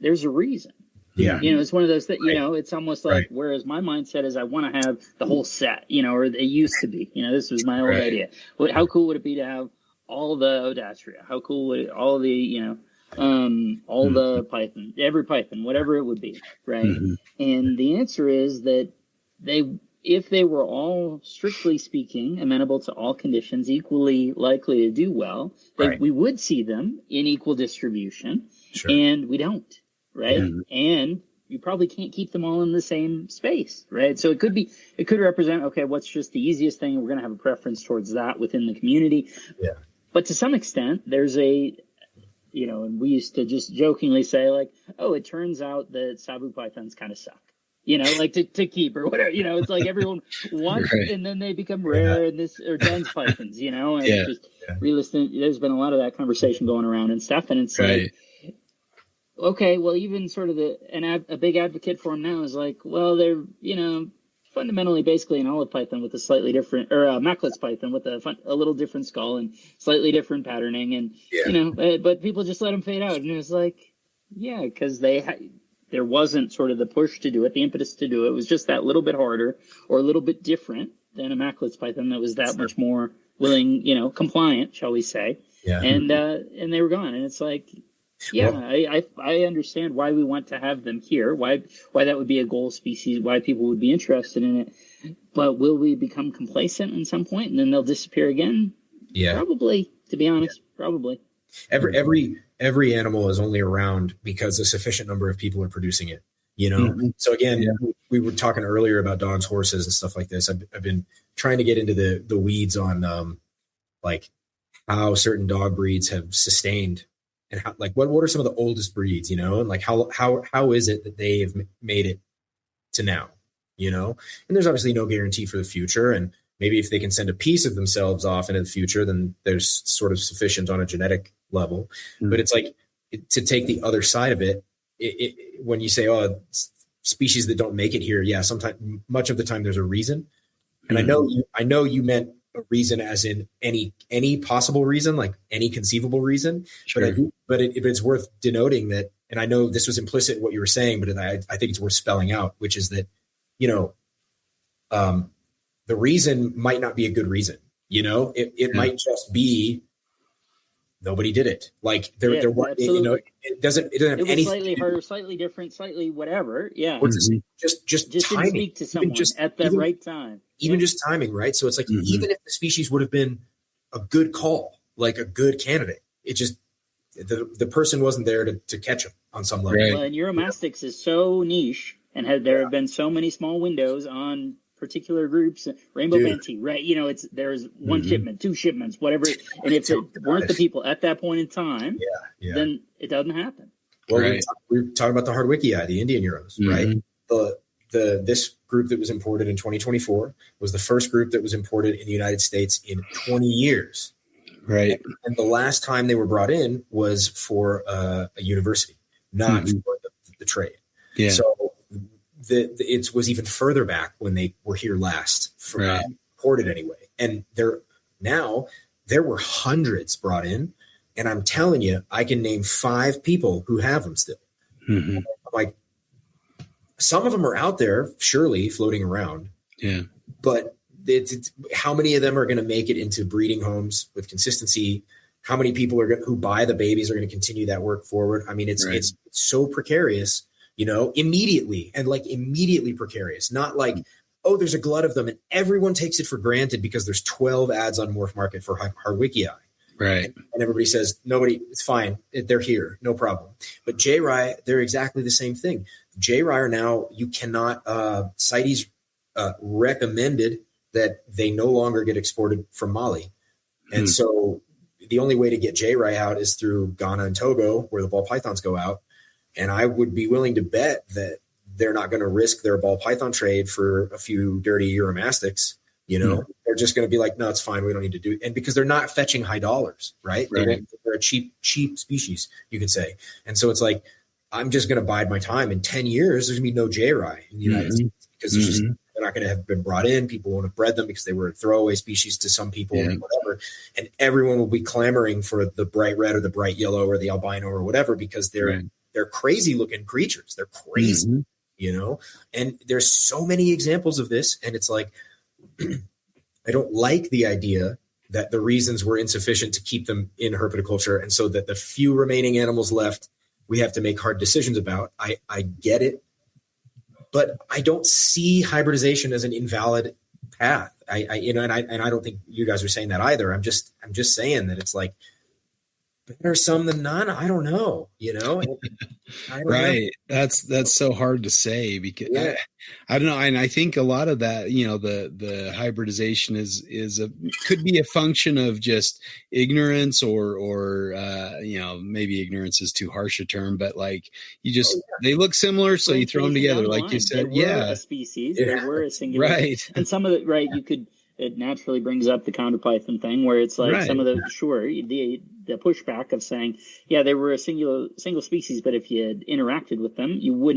there's a reason. Yeah. It's one of those that, it's almost like, whereas my mindset is I want to have the whole set, or it used to be, this was my old idea. How cool would it be to have all the Odastria? How cool would it, all the, all the python, every python, whatever it would be, right? Mm-hmm. And the answer is that if they were all, strictly speaking, amenable to all conditions, equally likely to do well, we would see them in equal distribution, and we don't. Right. Yeah. And you probably can't keep them all in the same space. Right. So it could represent, okay, what's just the easiest thing? We're going to have a preference towards that within the community. Yeah. But to some extent, there's and we used to just jokingly say, like, oh, it turns out that Sabu pythons kind of suck, like to keep or whatever, it's like everyone wants and then they become rare or dense pythons, and it's just realistic. There's been a lot of that conversation going around and stuff. And it's like, okay, well, even sort of a big advocate for them now is like, well, they're, fundamentally basically an olive python with a slightly different, or a Macklitz python with a little different skull and slightly different patterning. And, but people just let them fade out. And it was like, because there wasn't sort of the push to do it, the impetus to do it. It was just that little bit harder or a little bit different than a Macklitz python that was that much more willing, compliant, shall we say. Yeah. And they were gone. And it's like, I understand why we want to have them here, why that would be a goal species, why people would be interested in it. But will we become complacent at some point and then they'll disappear again? Yeah. Probably, to be honest, probably. Every animal is only around because a sufficient number of people are producing it, Mm-hmm. So again, we were talking earlier about Don's horses and stuff like this. I've been trying to get into the weeds on like how certain dog breeds have sustained. And how, like, what are some of the oldest breeds, and like how is it that they have made it to now, and there's obviously no guarantee for the future. And maybe if they can send a piece of themselves off into the future, then there's sort of sufficient on a genetic level. Mm-hmm. But it's like to take the other side of it, when you say, oh, species that don't make it here. Yeah. Sometimes, much of the time there's a reason. And I know you meant a reason as in any possible reason, like any conceivable reason. Sure. But it's worth denoting that, and I know this was implicit in what you were saying, but I think it's worth spelling out, which is that, the reason might not be a good reason. It might just be nobody did it. Like there was, it doesn't have anything. Slightly harder, slightly different, slightly whatever. Yeah. Just timing. Speak to someone at the right time. Even just timing, right? So it's like, even if the species would have been a good call, like a good candidate, it just, the person wasn't there to catch them on some level. Right. Well, and Uromastyx is so niche, and there have been so many small windows on particular groups, Rainbow Bantee, right? There's one shipment, 2 shipments, whatever. And if it weren't the people at that point in time, then it doesn't happen. Well, we were talking about the Hardwicki, the Indian Euros, right? This group that was imported in 2024 was the first group that was imported in the United States in 20 years. Right. And the last time they were brought in was for a university, not for the trade. Yeah. So it was even further back when they were here last, imported anyway. And there were hundreds brought in. And I'm telling you, I can name 5 people who have them still. Mm-hmm. Like, some of them are out there, surely floating around. Yeah. But it's how many of them are going to make it into breeding homes with consistency? How many people who buy the babies are going to continue that work forward? I mean, it's so precarious, immediately precarious. Not like, oh, there's a glut of them and everyone takes it for granted because there's 12 ads on Morph Market for Hardwicki. Right. And everybody says, it's fine. They're here. No problem. But J-Rye, they're exactly the same thing. J-Rye are now, you cannot, CITES recommended that they no longer get exported from Mali. And so the only way to get J-Rye out is through Ghana and Togo, where the ball pythons go out. And I would be willing to bet that they're not going to risk their ball python trade for a few dirty Uromastics. They're just going to be like, no, it's fine. We don't need to do it. And because they're not fetching high dollars, right? They're a cheap species, you could say. And so it's like, I'm just going to bide my time. In 10 years, there's going to be no J-Rye in the United States because it's just, they're not going to have been brought in. People won't have bred them because they were a throwaway species to some people or whatever. And everyone will be clamoring for the bright red or the bright yellow or the albino or whatever because they're crazy looking creatures. They're crazy, and there's so many examples of this. And it's like, I don't like the idea that the reasons were insufficient to keep them in herpetoculture. And so that the few remaining animals left, we have to make hard decisions about. I get it, but I don't see hybridization as an invalid path. And I don't think you guys are saying that either. I'm just saying that it's like, better some than none. I don't know, I don't know. That's so hard to say because I don't know. And I think a lot of that, the hybridization could be a function of just ignorance or maybe ignorance is too harsh a term, but like they look similar. So you throw them together, like you said. They were a species. They were a singular. Right. And some of it, it naturally brings up the counter python thing where it's like some of the pushback of saying, they were a single species, but if you had interacted with them, you would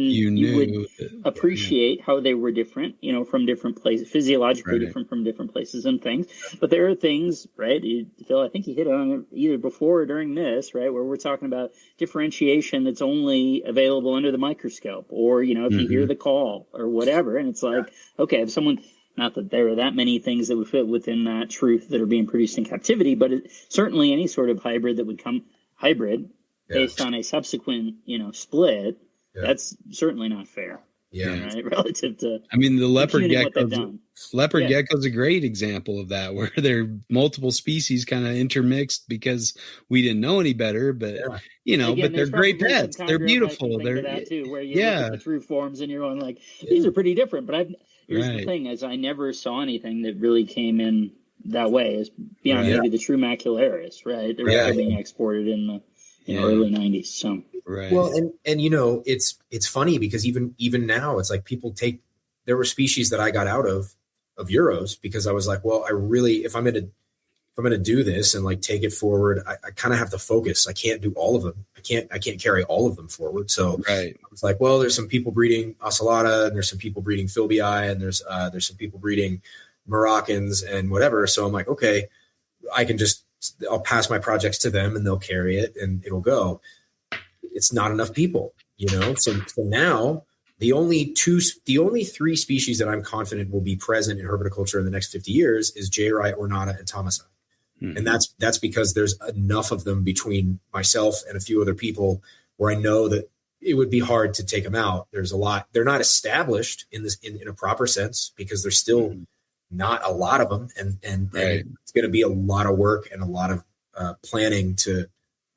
appreciate how they were different, from different places, physiologically different from different places and things. But there are things, right? Phil, I think you hit on it either before or during this, right, where we're talking about differentiation that's only available under the microscope, or if you hear the call or whatever, and it's like, okay, if someone. Not that there are that many things that would fit within that truth that are being produced in captivity, but certainly any sort of hybrid that would come based on a subsequent, split, that's certainly not fair. Right? Relative to, the leopard gecko is a great example of that, where they're multiple species kind of intermixed because we didn't know any better, but again, but they're great pets. They're beautiful. They're that too, where you look at the true forms and you're going like, these are pretty different, but here's the thing, is I never saw anything that really came in that way, is beyond maybe the true macularis, right? They're being exported in the early 90s. So well, and it's funny because even now it's like there were species that I got out of Euros because I was like, well, I really, if I'm going to do this and like take it forward, I kind of have to focus. I can't do all of them. I can't carry all of them forward. So it's like, well, there's some people breeding Ocellata and there's some people breeding Philbii and there's some people breeding Moroccans and whatever. So I'm like, okay, I'll pass my projects to them and they'll carry it and it'll go. It's not enough people, So now the only three species that I'm confident will be present in herpetoculture in the next 50 years is J-Rye, Ornata, and Thomasine. And that's because there's enough of them between myself and a few other people where I know that it would be hard to take them out. There's a lot. They're not established in a proper sense because there's still not a lot of them. And it's going to be a lot of work and a lot of planning to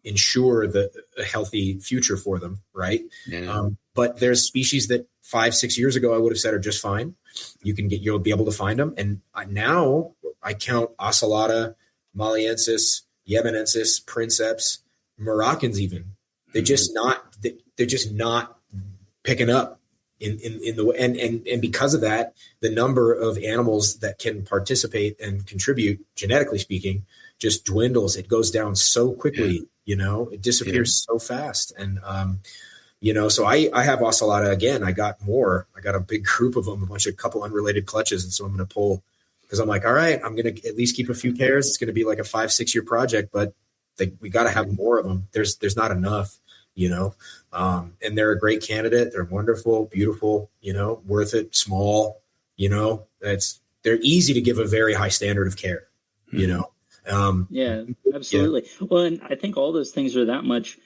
ensure a healthy future for them. Right. Yeah. But there's species that 5-6 years ago, I would have said are just fine. You'll be able to find them. And now I count Ocellata, Maliensis, Yemenensis, Princeps, Moroccans even. They're just not picking up in the way. And because of that, the number of animals that can participate and contribute, genetically speaking, just dwindles. It goes down so quickly, it disappears so fast. And, so I have Ocellata again. I got more. I got a big group of them, a couple unrelated clutches. And so I'm going to pull, because I'm like, all right, I'm going to at least keep a few pairs. It's going to be like a 5-6 year project, but we got to have more of them. There's not enough, and they're a great candidate. They're wonderful, beautiful, worth it, small, they're easy to give a very high standard of care, absolutely. Well, and I think all those things are that much,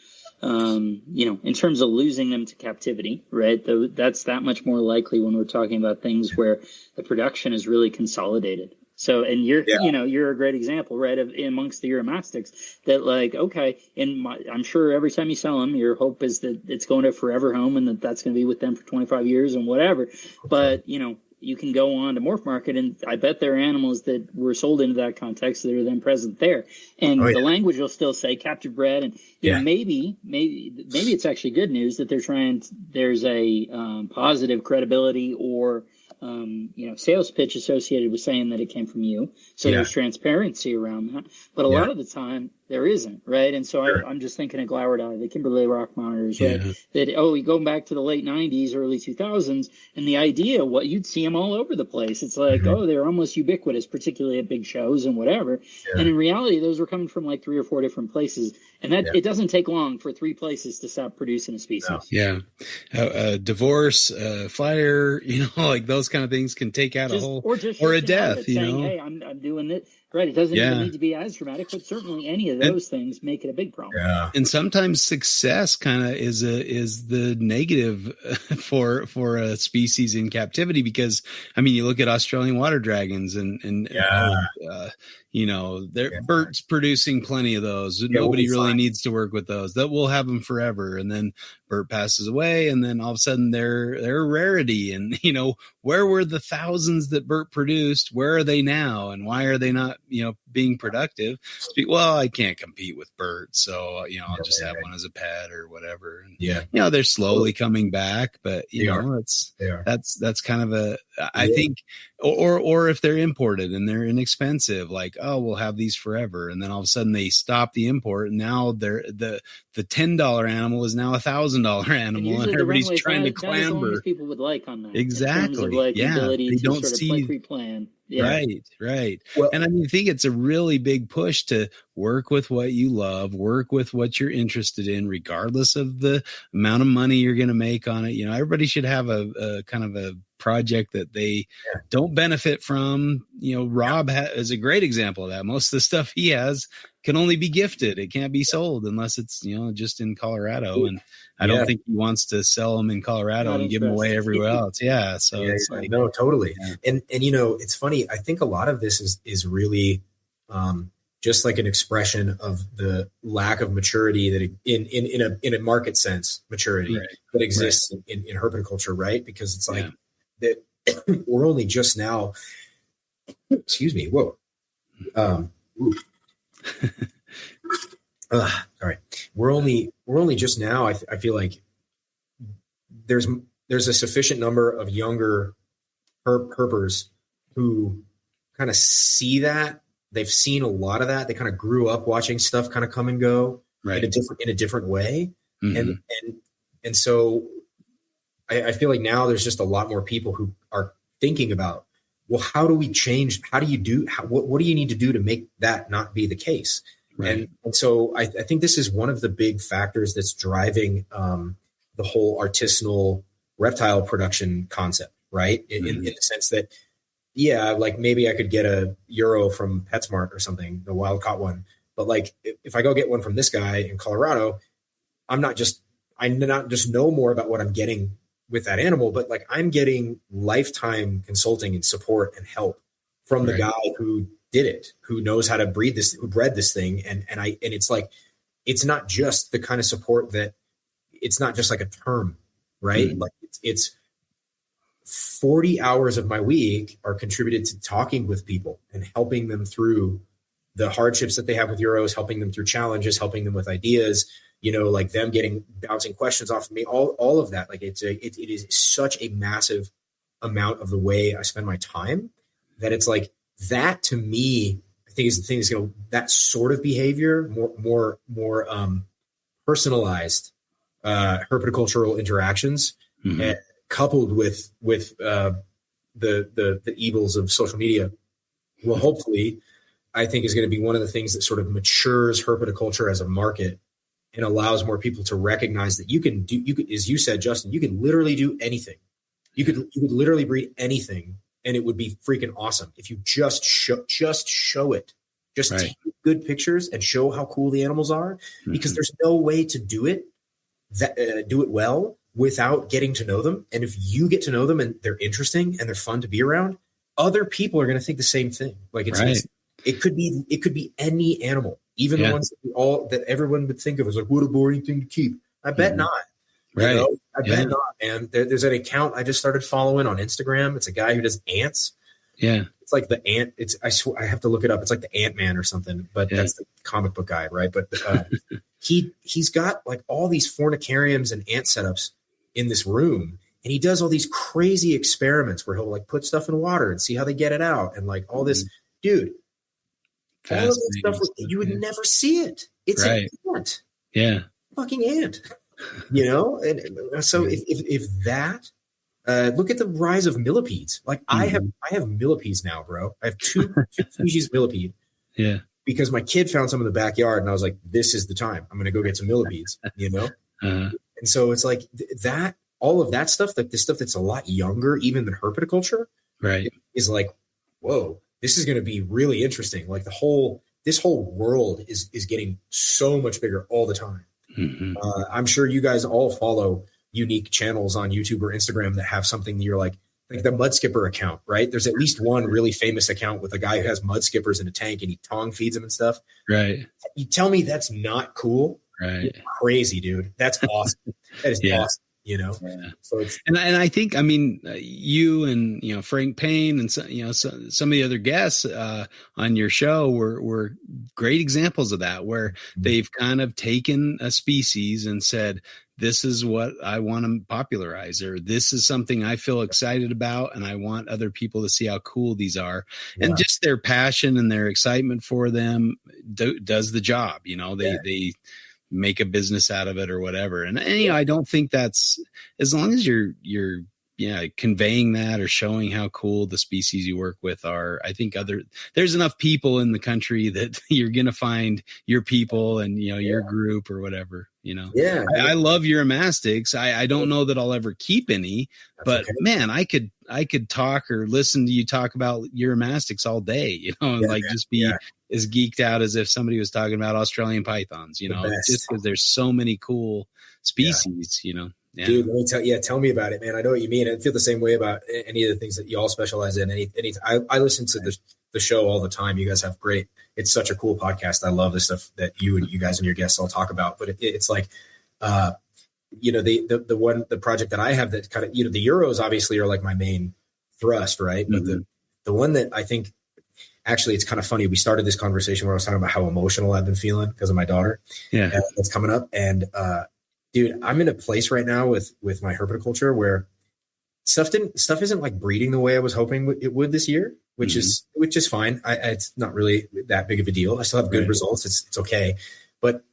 in terms of losing them to captivity, right? That's that much more likely when we're talking about things where the production is really consolidated. So, and you're a great example, right, of amongst the Uromastics that like, okay, I'm sure every time you sell them, your hope is that it's going to forever home and that's going to be with them for 25 years and whatever. But, you can go on to Morph Market, and I bet there are animals that were sold into that context that are then present there. And the language will still say captive bred, and you know, maybe it's actually good news that there's a positive credibility or you know, sales pitch associated with saying that it came from you. So there's transparency around that. But a lot of the time there isn't, right? And so I'm just thinking of Glowered, the Kimberley rock monitors, right? That, we go back to the late 90s, early 2000s, and the idea, you'd see them all over the place. It's like, they're almost ubiquitous, particularly at big shows and whatever. And in reality, those were coming from like 3 or 4 different places. And that it doesn't take long for 3 places to stop producing a species. Divorce, fire, you know, like those kind of things can take out a whole, or a death, you saying, know. hey, I'm doing it. Right. It doesn't even need to be as dramatic, but certainly any of those things make it a big problem. Yeah. And sometimes success kind of is the negative for a species in captivity, because I mean, you look at Australian water dragons and you know, Bert's producing plenty of those. Nobody really needs to work with those. That we'll have them forever. And then Bert passes away, and then all of a sudden they're a rarity. And you know, where were the thousands that Bert produced? Where are they now? And why are they not, you know, being productive? Well, I can't compete with Bert, so you know, I'll just have one as a pet or whatever. And, you know, they're slowly coming back, but you know, that's kind of a, I think, or if they're imported and they're inexpensive, like, oh, we'll have these forever, and then all of a sudden they stop the import, and now they're the $10 animal is now $1,000 animal, and everybody's trying to clamber. People would like on that, exactly. In terms of, like, the ability they to don't sort of see pre-plan. Right. Well, and I mean, I think it's a really big push to work with what you love, work with what you're interested in, regardless of the amount of money you're going to make on it. You know, everybody should have a kind of a project that they don't benefit from. You know, Rob is a great example of that. Most of the stuff he has can only be gifted. It can't be sold unless it's, you know, just in Colorado. And I don't think he wants to sell them in Colorado and give them away everywhere else. So it's like, no, totally. And you know, it's funny. I think a lot of this is really just like an expression of the lack of maturity that in a market sense, maturity that exists in herpetoculture, right? Because it's like that we're only just now, excuse me. Whoa. Sorry. We're only just now. I feel like there's a sufficient number of younger herpers who kind of see that. They've seen a lot of that. They kind of grew up watching stuff kind of come and go in a different way. And so I feel like now there's just a lot more people who are thinking about, well, how do we change? How do you do? What do you need to do to make that not be the case? And so I think this is one of the big factors that's driving the whole artisanal reptile production concept, right? In the sense that, like maybe I could get a Euro from PetSmart or something, the wild caught one. But like, if I go get one from this guy in Colorado, I not just know more about what I'm getting with that animal, but like I'm getting lifetime consulting and support and help from the guy who did it, who knows how to breed this, who bred this thing. And it's like, it's not just the kind of support that it's not just like a term, right? Like it's 40 hours of my week are contributed to talking with people and helping them through the hardships that they have with Euros, helping them through challenges, helping them with ideas, you know, like them bouncing questions off of me, all of that. Like it is such a massive amount of the way I spend my time that it's like that to me, I think is the thing is, you know, that sort of behavior, more personalized herpetocultural interactions, coupled with the evils of social media, will hopefully, I think, is going to be one of the things that sort of matures herpetoculture as a market and allows more people to recognize that you can, as you said, Justin, you can literally do anything. You could literally breed anything, and it would be freaking awesome if you just show it. Just take good pictures and show how cool the animals are, because there's no way to do it well without getting to know them. And if you get to know them and they're interesting and they're fun to be around, other people are going to think the same thing. Like it could be any animal, even the ones that everyone would think of as like, what a boring thing to keep. I bet not. Right. You know? I bet not, man. There's an account I just started following on Instagram. It's a guy who does ants. Yeah. It's like the ant. I swear I have to look it up. It's like the Ant-Man or something, but that's the comic book guy, right? But he's got like all these fornicariums and ant setups in this room, and he does all these crazy experiments where he'll like put stuff in water and see how they get it out, and like all this, dude. All of this stuff you would never see it. It's an ant. Yeah. Fucking ant. You know, and so if that. Look at the rise of millipedes. Like I have millipedes now, bro. I have two species of millipede. Yeah. Because my kid found some in the backyard, and I was like, "This is the time. I'm going to go get some millipedes." You know. And so it's like that. All of that stuff, like the stuff that's a lot younger, even than herpetoculture, right? Is like, whoa, this is going to be really interesting. Like this whole world is getting so much bigger all the time. Mm-hmm. I'm sure you guys all follow unique channels on YouTube or Instagram that have something that you're like the mud skipper account, right? There's at least one really famous account with a guy who has mud skippers in a tank and he tongue feeds them and stuff. Right. You tell me that's not cool. Right. You're crazy, dude. That's awesome. That is awesome. You know? Yeah. So it's, and I think, I mean, you and, you know, Frank Payne and, some of the other guests on your show were great examples of that, where they've kind of taken a species and said, this is what I want to popularize, or this is something I feel excited about, and I want other people to see how cool these are. Yeah. And just their passion and their excitement for them does the job. You know, they make a business out of it or whatever. And you know, I don't think that's, as long as you're conveying that or showing how cool the species you work with are. I think there's enough people in the country that you're going to find your people and, you know, your group or whatever, you know. Yeah. I love Uromastyx. I don't know that I'll ever keep any, but man, I could talk or listen to you talk about Uromastyx all day, you know, and just be as geeked out as if somebody was talking about Australian pythons, you know, just because there's so many cool species, you know. Yeah. Dude, let me tell me about it, man. I know what you mean. I feel the same way about any of the things that you all specialize in. I listen to the show all the time. You guys have it's such a cool podcast. I love the stuff that you guys and your guests all talk about, but it's like, you know, the project that I have that kind of, you know, the Euros obviously are like my main thrust, right? Mm-hmm. But the one that I think, actually, it's kind of funny. We started this conversation where I was talking about how emotional I've been feeling because of my daughter. Yeah. That's coming up. And, dude, I'm in a place right now with my herpetoculture where stuff isn't like breeding the way I was hoping it would this year, which is fine. It's not really that big of a deal. I still have good results. It's okay. But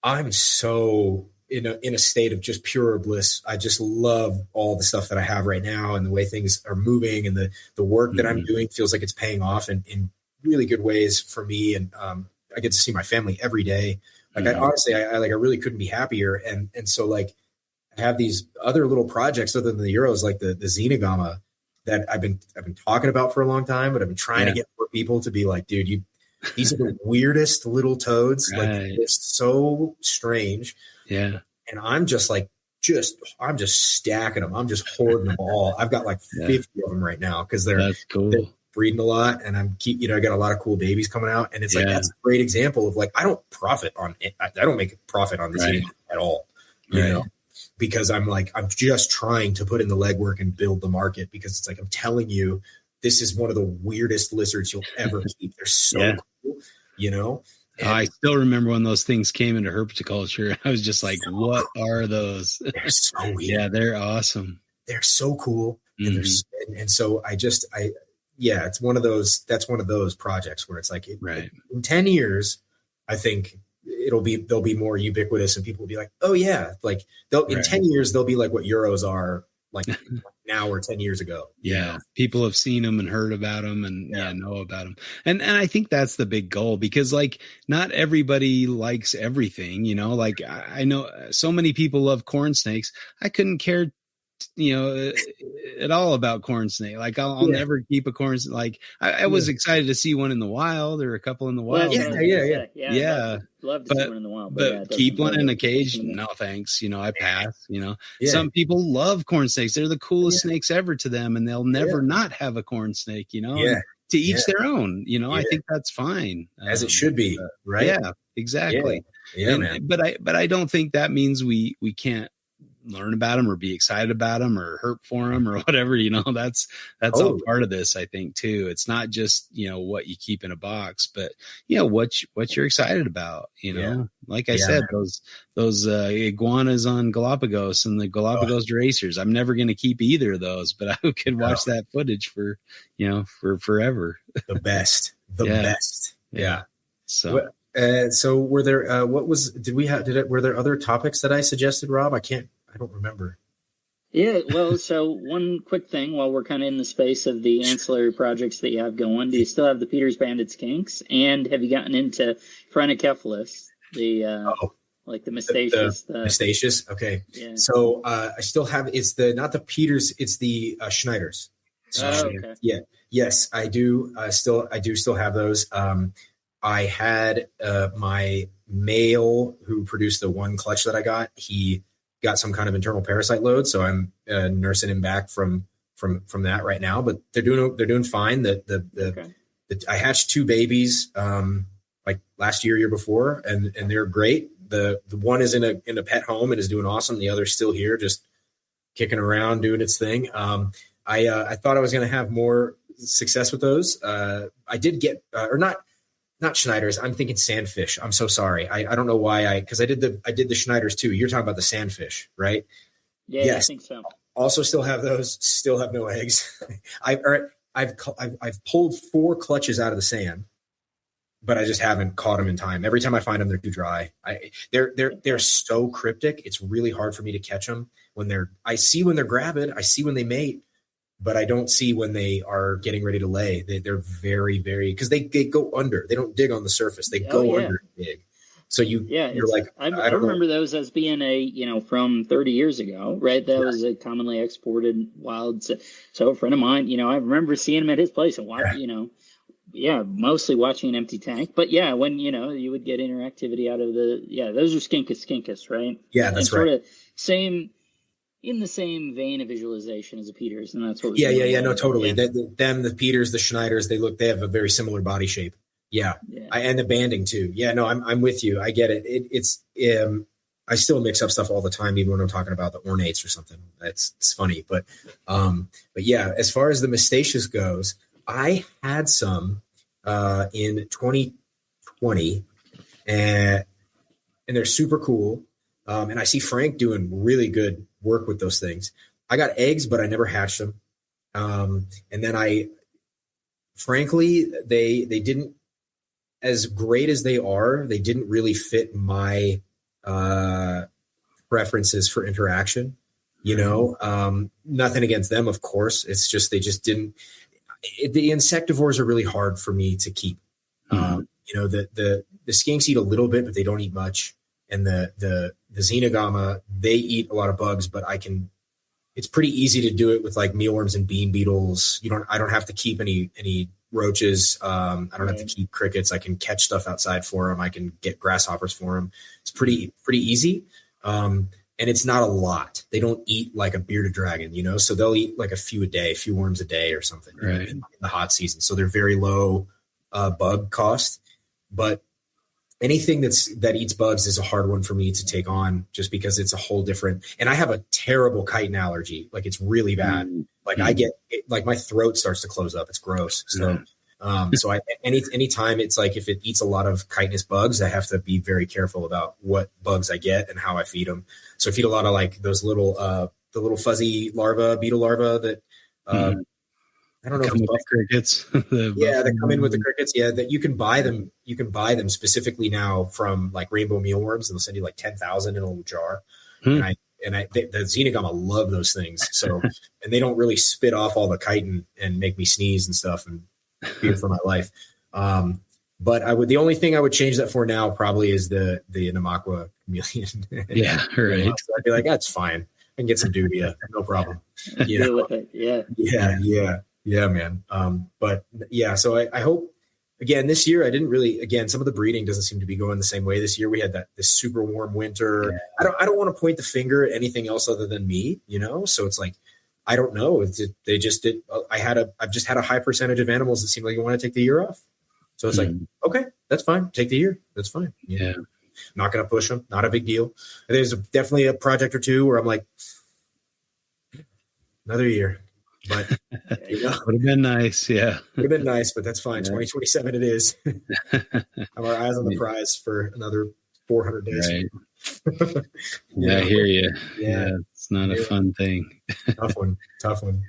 I'm so in a state of just pure bliss. I just love all the stuff that I have right now and the way things are moving, and the work that I'm doing feels like it's paying off in really good ways for me. And I get to see my family every day. Like I honestly, I really couldn't be happier. And so like I have these other little projects other than the Euros, like the Xenogama that I've been talking about for a long time, but I've been trying to get more people to be like, dude, these are the weirdest little toads. Like they're so strange. Yeah. And I'm just like, I'm just stacking them. I'm just hoarding them all. I've got like 50 of them right now because they're breeding a lot, and I got a lot of cool babies coming out, and it's like that's a great example of like I don't profit on it. I don't make a profit on this at all, you know, because I'm just trying to put in the legwork and build the market, because it's like I'm telling you, this is one of the weirdest lizards you'll ever keep. They're so cool, you know. And I still remember when those things came into herpetoculture. I was just like, what are those? They're so weird. Yeah, they're awesome. They're so cool. And so it's one of those, that's one of those projects where it's like, in 10 years, I think they'll be more ubiquitous, and people will be like, oh yeah. Like in 10 years, they'll be like what Euros are like now or 10 years ago. Yeah. People have seen them and heard about them and know about them. And I think that's the big goal, because like not everybody likes everything, you know, like I know so many people love corn snakes. I couldn't care at all about corn snake. Like I'll never keep a corn snake. Like I was excited to see one in the wild, or a couple in the wild. Yeah. Love to see one in the wild, but keep one in a cage. No, thanks. You know, I pass, you know, some people love corn snakes. They're the coolest snakes ever to them, and they'll never not have a corn snake, you know, to each their own, you know. I think that's fine. As it should be. Right. Yeah, exactly. Yeah, man. But I don't think that means we can't learn about them or be excited about them or herp for them or whatever, that's all part of this, I think, too. It's not just, what you keep in a box, but, what you're excited about, like I said, those iguanas on Galapagos and the Galapagos racers. I'm never going to keep either of those, but I could watch that footage for forever. The best. Yeah. So were there, were there other topics that I suggested, Rob? I don't remember. Yeah. Well, so one quick thing while we're kind of in the space of the ancillary projects that you have going, do you still have the Peter's Banded Skinks? And have you gotten into Phrynocephalus, like the Mystaceus? The Mystaceus. Okay. Yeah. So, I still have, not the Peters, it's the Schneiders. So, okay. Yeah. Yes, I do. I do still have those. I had my male who produced the one clutch that I got. He got some kind of internal parasite load, so I'm nursing him back from that right now. But they're doing fine. I hatched 2 babies like last year before, and they're great. The one is in a pet home and is doing awesome. The other's still here, just kicking around, doing its thing. I thought I was going to have more success with those. I did get not Schneiders. I'm thinking sandfish. I'm so sorry. I don't know why because I did the Schneiders too. You're talking about the sandfish, right? Yeah, yes. I think so. Also still have those, still have no eggs. I've pulled 4 clutches out of the sand, but I just haven't caught them in time. Every time I find them, they're too dry. They're so cryptic. It's really hard for me to catch them I see when they're gravid. I see when they mate, but I don't see when they are getting ready to lay. They're very, very, because they go under. They don't dig on the surface. They go under and dig. So you're like, I remember those as being from 30 years ago, right? That was a commonly exported wild. So a friend of mine, I remember seeing him at his place and mostly watching an empty tank. But when, you would get interactivity out of those are skinkus, right? Yeah, that's right. Sort of in the same vein of visualization as the Peters, and that's what. No, totally. Yeah. The Peters, the Schneiders, they have a very similar body shape. Yeah. And the banding too. Yeah, no, I'm with you. I get it. It's I still mix up stuff all the time, even when I'm talking about the ornates or something. It's funny, but yeah. As far as the Mystaceus goes, I had some in 2020, and they're super cool. And I see Frank doing really good work with those things. I got eggs, but I never hatched them. And then frankly, they didn't, as great as they are, they didn't really fit my preferences for interaction. Nothing against them, of course. It's just, they just didn't. The insectivores are really hard for me to keep. The skinks eat a little bit, but they don't eat much. And the Xenogama, they eat a lot of bugs, but it's pretty easy to do it with like mealworms and bean beetles. I don't have to keep any roaches. I don't have to keep crickets. I can catch stuff outside for them. I can get grasshoppers for them. It's pretty easy. And it's not a lot. They don't eat like a bearded dragon, so they'll eat like a few worms a day or something in the hot season. So they're very low bug cost, but anything that eats bugs is a hard one for me to take on, just because it's a whole different. And I have a terrible chitin allergy. Like, it's really bad. Like I get like my throat starts to close up. It's gross. So, anytime it's like, if it eats a lot of chitinous bugs, I have to be very careful about what bugs I get and how I feed them. So I feed a lot of like those little, the little fuzzy beetle larvae that, I don't know. Come with crickets. They come in with the crickets. Yeah, that you can buy them. You can buy them specifically now from like rainbow mealworms, and they'll send you like 10,000 in a little jar. And the Xenogama love those things. So, and they don't really spit off all the chitin and make me sneeze and stuff and fear for my life. But the only thing I would change that for now probably is the Namaqua chameleon. Yeah, right. So I'd be like, that's fine. I can get some dubia, no problem. Deal with it. Yeah, man. But yeah, so I hope, again, this year I didn't really, some of the breeding doesn't seem to be going the same way this year. We had this super warm winter. Yeah. I don't want to point the finger at anything else other than me, so it's like, I don't know. They just did. I've just had a high percentage of animals that seem like you want to take the year off. So it's like, okay, that's fine. Take the year. That's fine. Yeah. not going to push them. Not a big deal. There's definitely a project or two where I'm like, another year. But would have been nice. Yeah. Would have been nice, but that's fine. 2027 it is. Have our eyes on the prize for another 400 days. Right. Yeah, I hear you. Yeah. It's not a fun thing. Tough one.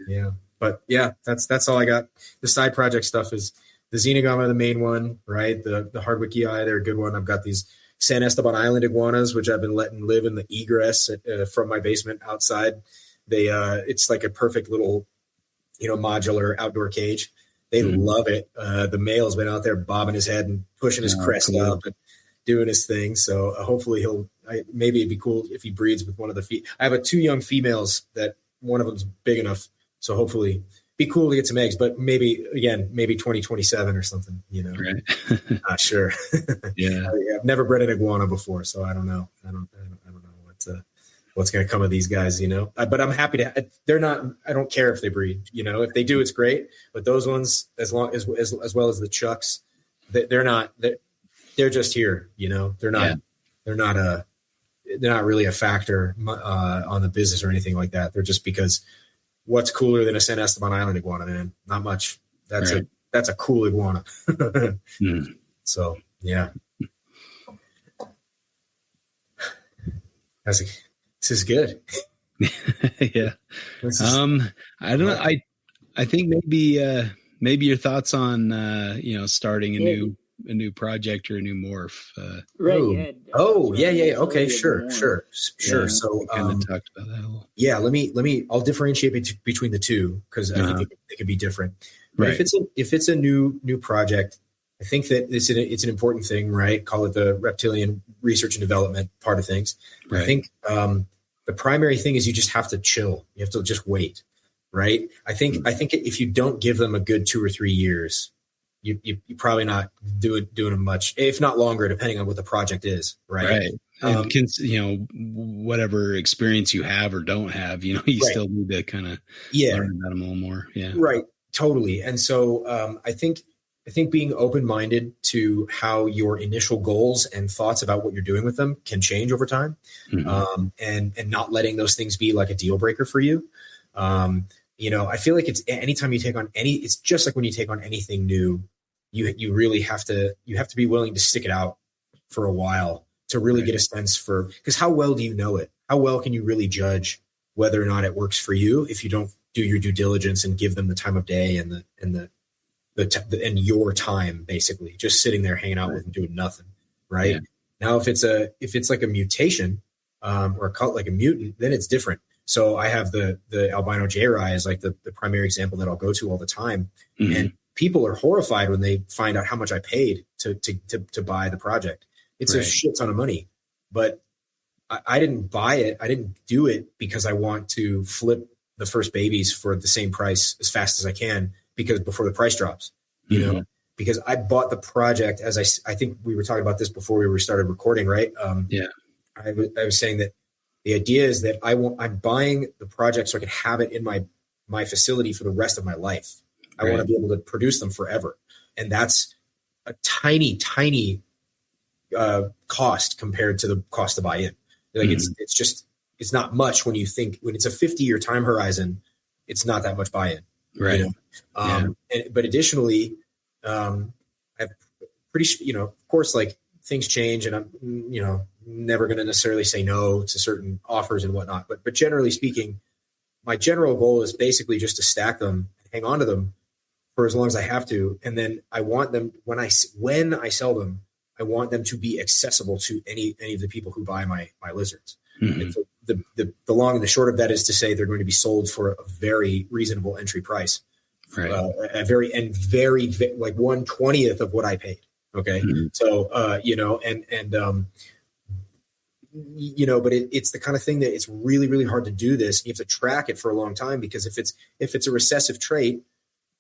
Yeah. But yeah, that's all I got. The side project stuff is the Xenogama, the main one, right? The Hardwicki, they're a good one. I've got these San Esteban Island iguanas, which I've been letting live in the egress from my basement outside. It's like a perfect little, modular outdoor cage. They love it. The male's been out there bobbing his head and pushing his crest up and doing his thing. So hopefully maybe it'd be cool if he breeds with one of the I have 2 young females that one of them's big enough. So hopefully be cool to get some eggs, but maybe 2027 or something, Right. Not sure. Yeah. I've never bred an iguana before, so I don't know. I don't know what's going to come of these guys, but I'm happy to, I don't care if they breed, if they do, it's great. But those ones, as well as the chucks, they're just here, they're not really a factor on the business or anything like that. They're just because what's cooler than a San Esteban Island iguana, man? Not much. That's a cool iguana. So yeah. This is good. Yeah. I don't know. I think maybe your thoughts on starting a new project or a new morph. Right. Yeah. Okay. Sure. Yeah, So kind of talked about that a little. Yeah. Let me. I'll differentiate between the two because I think they could be different. But Right. if it's a new project, I think that it's an important thing, right? Call it the reptilian research and development part of things. Right. I think the primary thing is you just have to chill. You have to just wait, right? I think if you don't give them a good 2 or 3 years, you probably not doing them much, if not longer, depending on what the project is, right? Right. And whatever experience you have or don't have, you still need to kind of learn about them a little more. Yeah. Right. Totally. And so I think being open-minded to how your initial goals and thoughts about what you're doing with them can change over time, and not letting those things be like a deal breaker for you. I feel like it's anytime you take on it's just like when you take on anything new, you really have to be willing to stick it out for a while to really get a sense for, because how well do you know it? How well can you really judge whether or not it works for you if you don't do your due diligence and give them the time of day and your time, basically just sitting there hanging out with them doing nothing. Right. Now, if it's like a mutation, or like a mutant, then it's different. So I have the albino J-Rai as like the primary example that I'll go to all the time. And people are horrified when they find out how much I paid to buy the project. It's a shit ton of money, but I didn't buy it. I didn't do it because I want to flip the first babies for the same price as fast as I can, because before the price drops, because I bought the project as I think we were talking about this before we started recording, right? I was saying that the idea is that I'm buying the project so I can have it in my facility for the rest of my life. I want to be able to produce them forever. And that's a tiny cost compared to the cost to buy in. Like it's not much when it's a 50-year time horizon, it's not that much buy-in. Right. But additionally, I've of course, like things change, and I'm, never going to necessarily say no to certain offers and whatnot. But generally speaking, my general goal is basically just to stack them, hang on to them for as long as I have to. And then I want them, when I sell them, I want them to be accessible to any of the people who buy my lizards. And so the long and the short of that is to say they're going to be sold for a very reasonable entry price, like 1/20th of what I paid. Okay. So, but it's the kind of thing that it's really, really hard to do this. You have to track it for a long time, because if it's a recessive trait,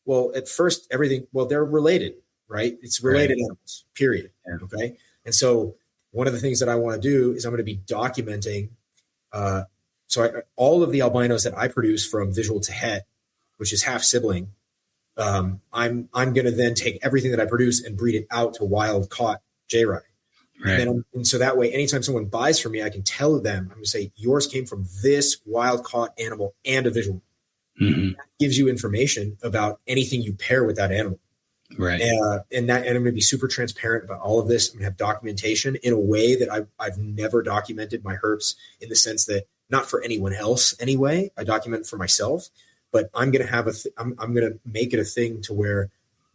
well, at first they're related, right? It's related animals, period. Yeah. Okay. And so one of the things that I want to do is I'm going to be documenting, all of the albinos that I produce from visual to het, which is half sibling. I'm going to then take everything that I produce and breed it out to wild caught J-Rai. Right. And so that way, anytime someone buys from me, I can tell them, I'm going to say, yours came from this wild caught animal and a visual. Mm-hmm. That gives you information about anything you pair with that animal. Right. And I'm going to be super transparent about all of this. I'm going to have documentation in a way that I've never documented my herps, in the sense that, not for anyone else anyway, I document it for myself, but I'm going to have I'm going to make it a thing to where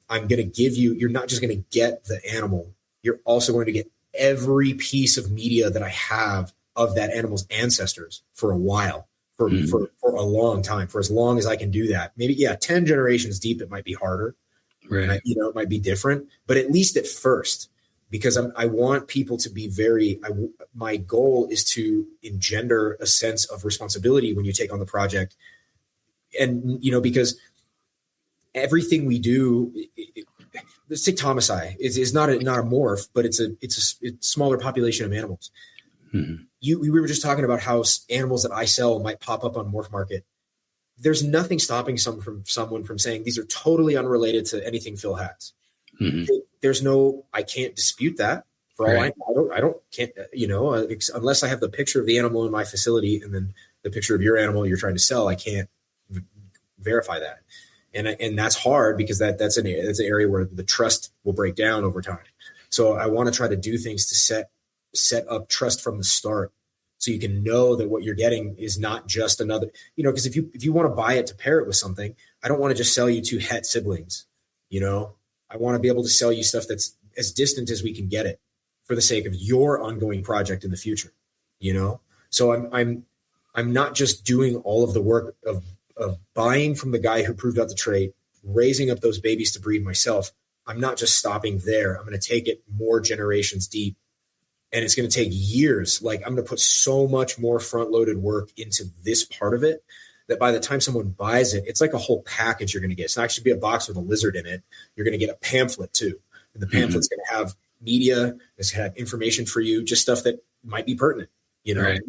I'm going to give you, you're not just going to get the animal, you're also going to get every piece of media that I have of that animal's ancestors for a while, for a long time, for as long as I can do that. Maybe, 10 generations deep, it might be harder. Right. It might be different, but at least at first, because I want people to be my goal is to engender a sense of responsibility when you take on the project. And, because everything we do, the Stictomyci is not a morph, but it's a smaller population of animals. Mm-hmm. We were just talking about how animals that I sell might pop up on Morph Market. There's nothing stopping someone from saying these are totally unrelated to anything Phil has. Mm-hmm. I can't dispute that. For all I can't, unless I have the picture of the animal in my facility and then the picture of your animal you're trying to sell, I can't verify that. And that's hard, because that's an area where the trust will break down over time. So I want to try to do things to set up trust from the start, so you can know that what you're getting is not just another, because if you want to buy it to pair it with something, I don't want to just sell you 2 het siblings. I want to be able to sell you stuff that's as distant as we can get it, for the sake of your ongoing project in the future. So I'm not just doing all of the work of buying from the guy who proved out the trait, raising up those babies to breed myself. I'm not just stopping there. I'm going to take it more generations deep, and it's going to take years. Like, I'm going to put so much more front-loaded work into this part of it that by the time someone buys it, it's like a whole package you're going to get. It's not actually be a box with a lizard in it. You're going to get a pamphlet too. And the pamphlet's going to have media, it's going to have information for you, just stuff that might be pertinent, Right.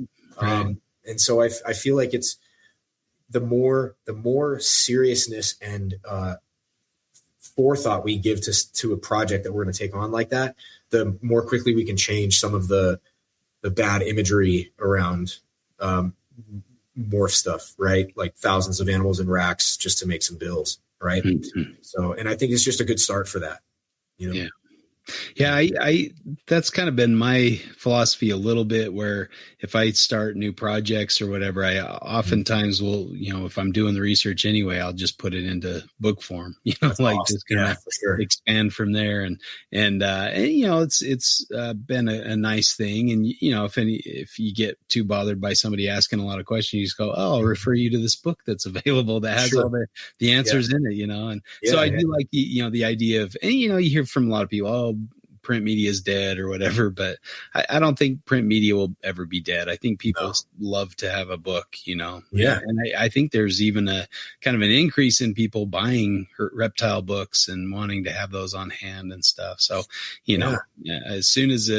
And so I feel like it's the more seriousness and forethought we give to a project that we're going to take on like that, the more quickly we can change some of the bad imagery around morph stuff, right? Like thousands of animals in racks just to make some bills, right? Mm-hmm. So, and I think it's just a good start for that, Yeah, I that's kind of been my philosophy a little bit, where if I start new projects or whatever, I oftentimes will, if I'm doing the research anyway, I'll just put it into book form, That's like awesome. just kind of expand from there. And it's been a nice thing. And, if you get too bothered by somebody asking a lot of questions, you just go, I'll refer you to this book that's available that has all the answers in it, And so I do like the idea of, and, you hear from a lot of people, print media is dead or whatever, but I don't think print media will ever be dead. I think people love to have a book, Yeah. And I think there's even a kind of an increase in people buying reptile books and wanting to have those on hand and stuff. So, as soon as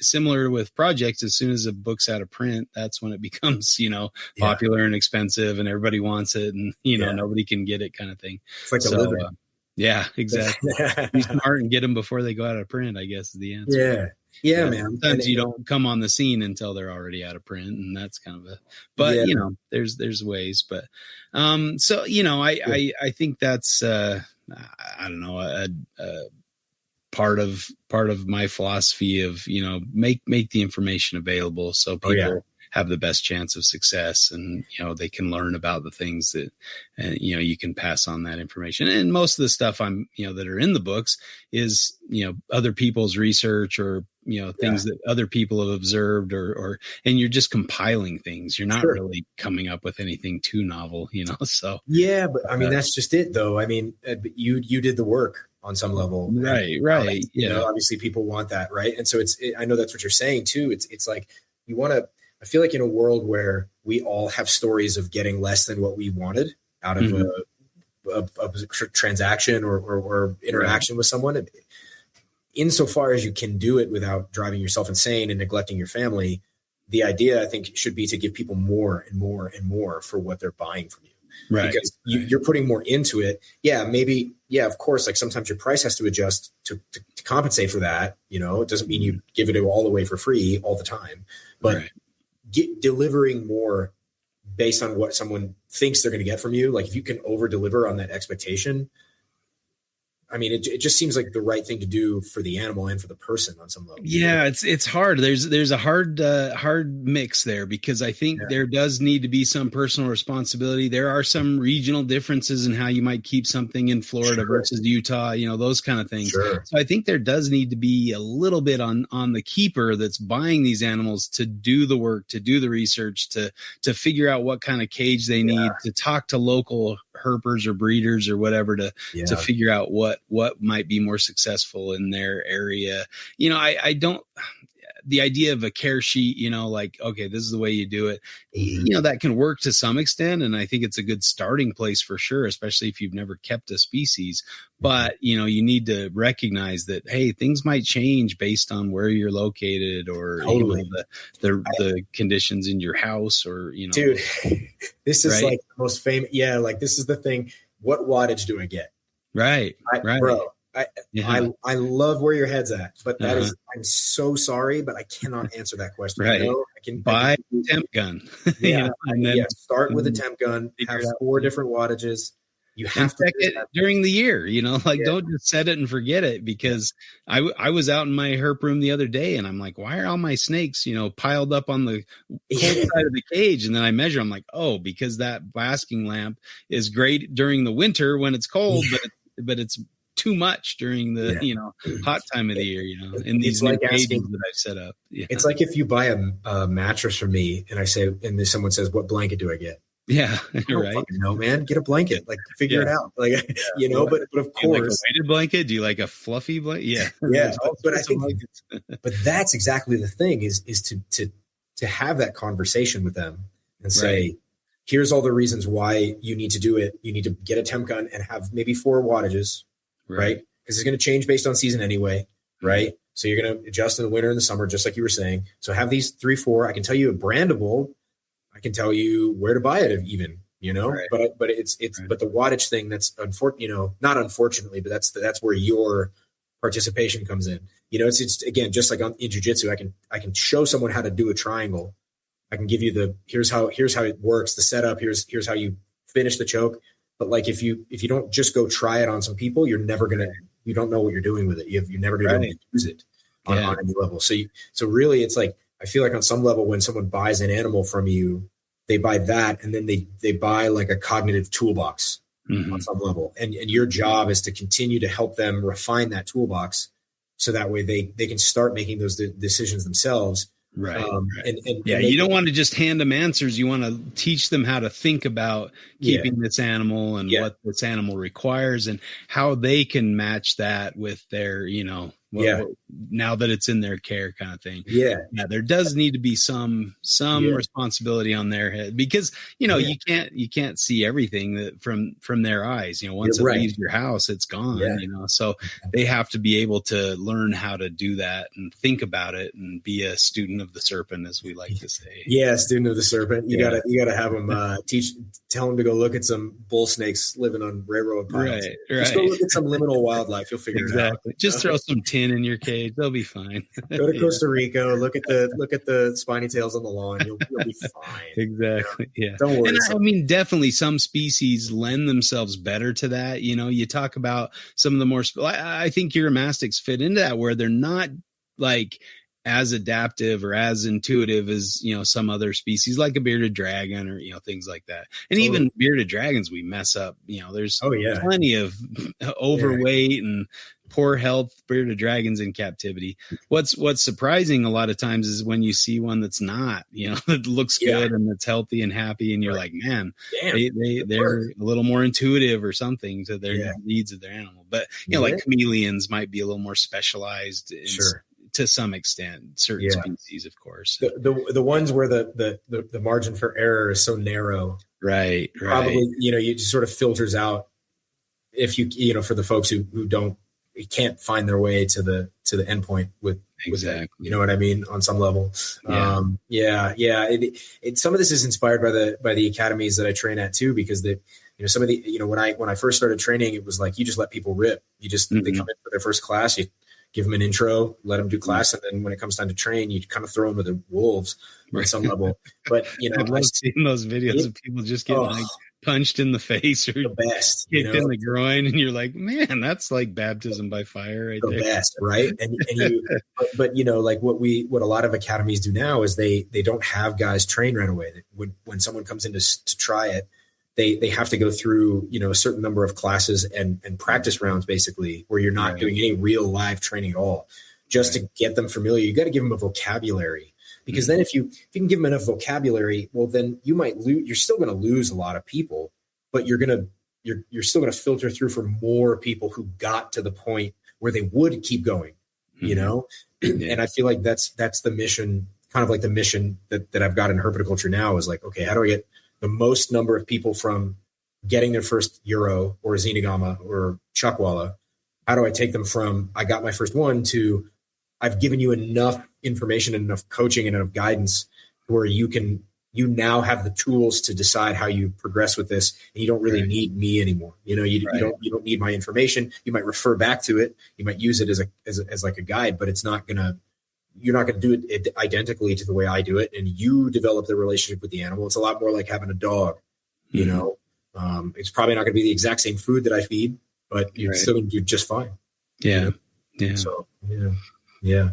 similar with projects, as soon as a book's out of print, that's when it becomes, popular and expensive and everybody wants it and, nobody can get it kind of thing. It's like a living. Yeah, exactly. Be smart and get them before they go out of print, I guess, is the answer. Yeah, man. Sometimes you don't come on the scene until they're already out of print, and that's kind of there's ways. But I think that's I don't know, a part of my philosophy of, make the information available so people have the best chance of success, and they can learn about the things that you can pass on that information. And most of the stuff I'm that are in the books is other people's research or things that other people have observed or and you're just compiling things. You're not really coming up with anything too novel, so but I mean that's just it though. I mean you did the work on some level, right? Obviously people want that, right? And so I know that's what you're saying too. It's like you want to. I feel like in a world where we all have stories of getting less than what we wanted out of a transaction or interaction with someone, insofar as you can do it without driving yourself insane and neglecting your family, the idea I think should be to give people more and more and more for what they're buying from you. Right. Because you're putting more into it. Yeah, maybe. Yeah, of course. Like sometimes your price has to adjust to compensate for that. You know, it doesn't mean you give it all away for free all the time, but delivering more based on what someone thinks they're going to get from you. Like if you can over deliver on that expectation, I mean, it just seems like the right thing to do for the animal and for the person on some level. Yeah, it's hard. There's a hard mix there, because I think there does need to be some personal responsibility. There are some regional differences in how you might keep something in Florida versus Utah, you know, those kind of things. So I think there does need to be a little bit on the keeper that's buying these animals to do the work, to do the research, to figure out what kind of cage they need, to talk to local herpers or breeders or whatever to figure out what might be more successful in their area. You know, I don't, the idea of a care sheet, you know, like, okay, this is the way you do it, you know, that can work to some extent. And I think it's a good starting place for sure, especially if you've never kept a species. But, you know, you need to recognize that, hey, things might change based on where you're located, or you know, the conditions in your house, or, you know. Dude, this is like the most famous. Yeah, like this is the thing. What wattage do I get? Right. Bro, I love where your head's at, but that is, I'm so sorry, but I cannot answer that question. Right. I know I can buy a temp gun. Yeah. And then Start with a temp gun, have 4 different wattages. You have to check it during the year, you know, like don't just set it and forget it, because I was out in my herp room the other day and I'm like, why are all my snakes, you know, piled up on the cold side of the cage? And then I measure, I'm like, oh, because that basking lamp is great during the winter when it's cold, but it's too much during the you know, hot time of the year, you know, in these new cages that I've set up. It's like if you buy a mattress from me and I say, and then someone says, what blanket do I get? Yeah, right. No, man, get a blanket. Like, figure it out. Like, you know. But of course, do you like a weighted blanket? Do you like a fluffy blanket? Yeah, But I think, but that's exactly the thing is to have that conversation with them and say, here's all the reasons why you need to do it. You need to get a temp gun and have maybe 4 wattages, right? Because it's going to change based on season anyway, right? So you're going to adjust in the winter and the summer, just like you were saying. So have these 3, 4. I can tell you a brandable. I can tell you where to buy it, even, you know, but it's but the wattage thing, that's you know, not unfortunately, but that's where your participation comes in. You know, it's again, just like in jiu-jitsu, I can show someone how to do a triangle. I can give you here's how it works, the setup, here's how you finish the choke. But like, if you don't just go try it on some people, you're never you don't know what you're doing with it. You're never going to use it on any level. So really, it's like, I feel like on some level, when someone buys an animal from you, they buy that, and then they buy like a cognitive toolbox on some level. And your job is to continue to help them refine that toolbox, so that way they can start making those decisions themselves. Right. You don't want to just hand them answers. You want to teach them how to think about keeping this animal and what this animal requires and how they can match that with their, you know, now that it's in their care, kind of thing. Yeah, there does need to be some responsibility on their head, because, you know, you can't see everything that from their eyes. You know, once it leaves your house, it's gone. You know, so they have to be able to learn how to do that and think about it and be a student of the serpent, as we like to say. Yeah, student of the serpent. You gotta have them tell them to go look at some bull snakes living on railroad piles. Right. Just go look at some liminal wildlife. You'll figure it out. Just throw some tin in your cage. They'll be fine. Go to Costa Rica. Look at the spiny tails on the lawn. You'll be fine. Exactly. You know? Don't worry. And I mean, definitely some species lend themselves better to that. You know, you talk about some of the more. I think Uromastics fit into that, where they're not like as adaptive or as intuitive as, you know, some other species like a bearded dragon or, you know, things like that. And even bearded dragons, we mess up. You know, there's plenty of overweight and poor health bearded dragons in captivity. What's surprising a lot of times is when you see one that's not, you know, that looks good and that's healthy and happy, and you're like, man, they're a little more intuitive or something to their needs of their animal. But, you know, like chameleons might be a little more specialized to some extent, certain species, of course. The ones where the margin for error is so narrow, right? Probably, you know, it just sort of filters out if you know, for the folks who can't find their way to the endpoint with it, you know what I mean, on some level. It some of this is inspired by the academies that I train at too, because some of the, you know, when I first started training, it was like, you just let people rip. You just, they come in for their first class, you give them an intro, let them do class. And then when it comes time to train, you kind of throw them with the wolves at some level. But, I love seeing those videos of people just getting like punched in the face or the best, kicked in the groin. And you're like, man, that's like baptism by fire right there. The best, right? And but like what a lot of academies do now is they don't have guys train right away. When someone comes in to try it, they have to go through, a certain number of classes and practice rounds, basically, where you're not doing any real live training at all, just to get them familiar. You got to give them a vocabulary, because then if you can give them enough vocabulary, well, then you might lose. You're still going to lose a lot of people, but you're still going to filter through for more people who got to the point where they would keep going, And I feel like that's the mission, kind of like the mission that I've got in herpetoculture now is like, okay, how do I get the most number of people from getting their first Euro or Zenigama or Chuckwalla? How do I take them from I got my first one to I've given you enough information and enough coaching and enough guidance where you now have the tools to decide how you progress with this, and you don't really need me anymore. You don't need my information. You might refer back to it. You might use it as like a guide, but you're not going to do it identically to the way I do it. And you develop the relationship with the animal. It's a lot more like having a dog, it's probably not going to be the exact same food that I feed, but you're still going to do just fine. Yeah. Yeah. So, yeah.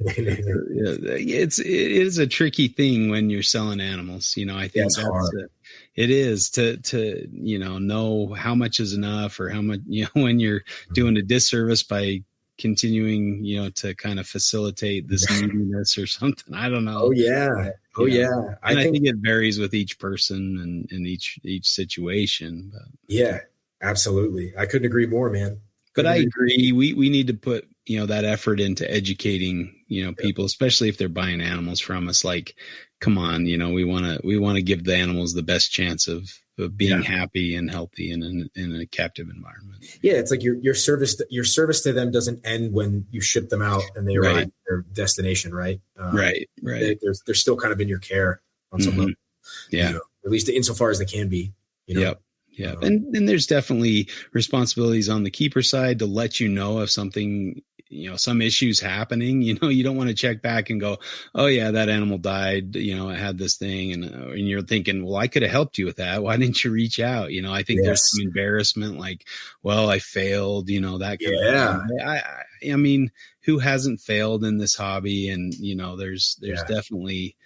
It is a tricky thing when you're selling animals. I think that's hard. It is to know how much is enough, or how much, when you're doing a disservice by continuing, to kind of facilitate this neediness or something. I don't know. Oh yeah. I think it varies with each person and each situation. But. Yeah, absolutely. I couldn't agree more, man. But I agree. We need to put, that effort into educating, people, especially if they're buying animals from us. Like, come on, we want to give the animals the best chance of being happy and healthy in a captive environment. Yeah. It's like your service to them doesn't end when you ship them out and they arrive at their destination. Right. Right. They're still kind of in your care on some level. Yeah. At least insofar as they can be, Yep. Yeah. And there's definitely responsibilities on the keeper side to let you know if something, some issues happening. You don't want to check back and go, oh yeah, that animal died, it had this thing. And you're thinking, well, I could have helped you with that. Why didn't you reach out? I think there's some embarrassment, like, well, I failed, that kind of thing. I mean, who hasn't failed in this hobby? And, there's definitely,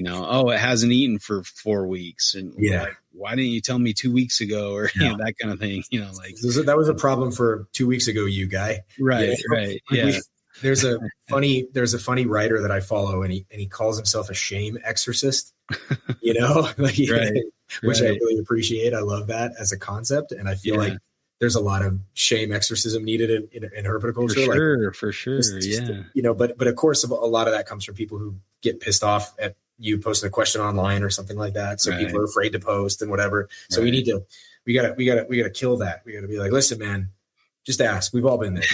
oh, it hasn't eaten for 4 weeks. And like, why didn't you tell me 2 weeks ago, or that kind of thing? Like that was a problem for 2 weeks ago, you guy. Right. Right. Yeah. There's a funny writer that I follow, and he calls himself a shame exorcist, which I really appreciate. I love that as a concept. And I feel like there's a lot of shame exorcism needed in herpetoculture. For sure. But of course, a lot of that comes from people who get pissed off at you posting a question online or something like that. So people are afraid to post and whatever. So we gotta kill that. We gotta be like, listen, man, just ask. We've all been there.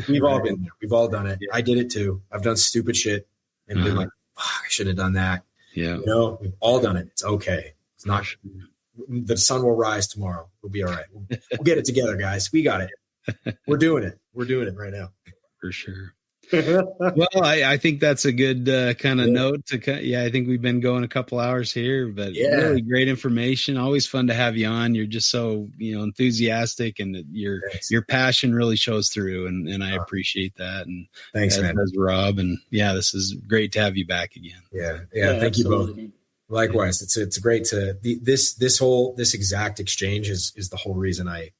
We've all been there. We've all done it. I did it too. I've done stupid shit and been like, fuck, I shouldn't have done that. Yeah. We've all done it. It's okay. It's not, the sun will rise tomorrow. We'll be all right. We'll get it together, guys. We got it. We're doing it. We're doing it right now. For sure. Well, I think that's a good kind of note to I think we've been going a couple hours here, but really great information. Always fun to have you on. You're just so enthusiastic, and your passion really shows through, and I appreciate that. And thanks, man. As Rob, and this is great to have you back again. Yeah, thank you both. Likewise, it's great to this exact exchange is the whole reason I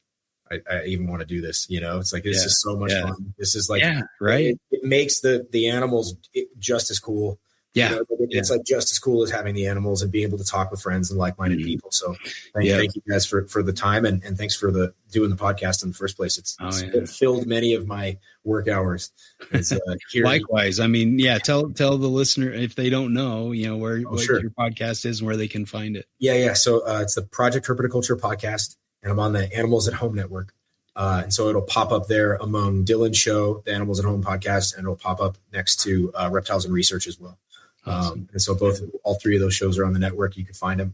even want to do this. It's like, this is so much fun. This is like, it makes the animals just as cool. Yeah. It's like just as cool as having the animals and being able to talk with friends and like-minded people. So thank you guys for the time, and thanks for doing the podcast in the first place. It filled many of my work hours. Likewise. I mean, tell the listener, if they don't know, where your podcast is and where they can find it. Yeah. So it's the Project Herpetoculture podcast, and I'm on the Animals at Home network. And so it'll pop up there among Dylan's show, the Animals at Home podcast, and it'll pop up next to Reptiles and Research as well. Awesome. And so all three of those shows are on the network. You can find them.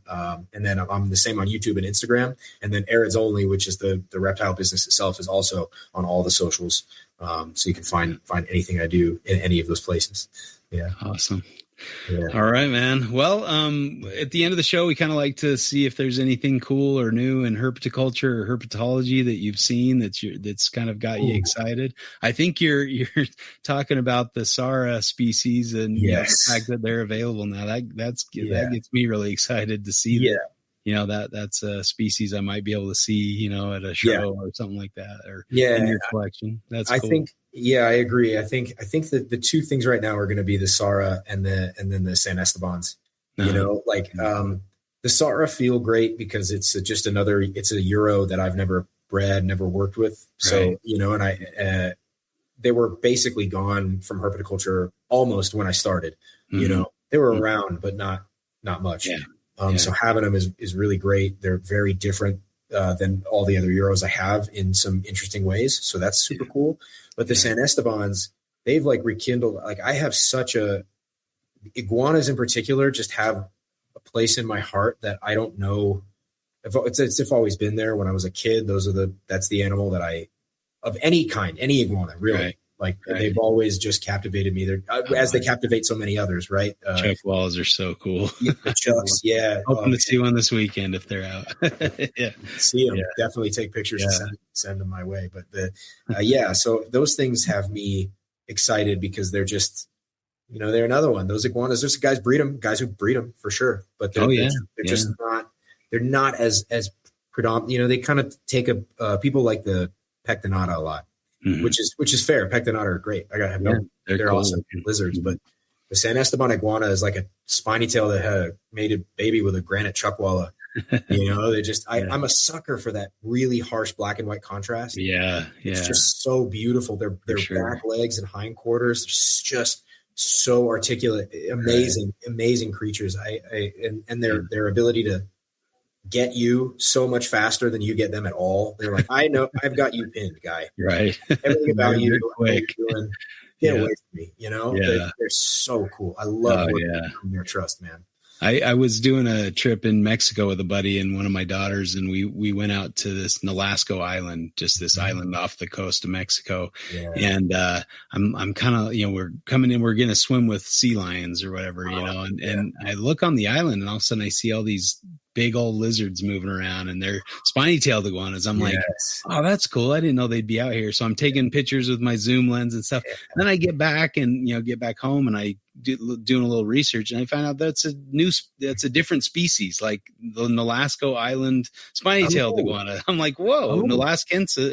And then I'm the same on YouTube and Instagram. And then Arids Only, which is the reptile business itself, is also on all the socials. So you can find anything I do in any of those places. Yeah. Awesome. Yeah. All right, man. Well, at the end of the show, we kind of like to see if there's anything cool or new in herpetoculture or herpetology that you've seen that's kind of got you excited. I think you're talking about the Sara species and the fact that they're available now. That gets me really excited to see that. You know, that's a species I might be able to see, you know, at a show or something like that, or in your collection. That's cool. I agree. I think that the two things right now are going to be the Sara and then the San Estebans. You know, like the Sara feel great because it's just it's a Euro that I've never bred, never worked with. So, you know, and they were basically gone from herpetoculture almost when I started. You know, they were around, but not much. So having them is really great. They're very different than all the other Euros I have in some interesting ways. So that's super cool. But the San Estebans, they've like rekindled, like I have iguanas in particular just have a place in my heart that I don't know. It's always been there when I was a kid. That's the animal that of any kind, any iguana really. They've always just captivated me. As they captivate so many others, right? Chuck walls are so cool. The Chucks, Hoping to see one this weekend if they're out. See them. Definitely take pictures and send them my way. But so those things have me excited because they're just, you know, they're another one. Those iguanas, there's guys who breed them for sure. But they're just not as predominant. You know, they kind of take people like the pectinata a lot. Which is fair. Pectinata are great. They're cool. Awesome lizards. But the San Esteban iguana is like a spiny tail that had a mated baby with a granite chuckwalla. You know, I'm a sucker for that really harsh black and white contrast. It's just so beautiful. Their back legs and hindquarters, just so articulate, amazing creatures. And their ability to get you so much faster than you get them at all. They're like, I know I've got you pinned, guy. Right. Everything about you, quick. Get away from me. You know, they're so cool. I love their trust, man. I was doing a trip in Mexico with a buddy and one of my daughters, and we went out to this Nolasco Island, just this island off the coast of Mexico. And I'm kind of, you know, we're coming in, we're going to swim with sea lions or whatever, you know, and I look on the island and all of a sudden I see all these big old lizards moving around and they're spiny-tailed iguanas. I'm like, oh, that's cool. I didn't know they'd be out here. So I'm taking pictures with my zoom lens and stuff. Then I get back home and I doing a little research and I found out that's a different species, like the Nolasco Island spiny-tailed iguana. I'm like, whoa, Nolascoensis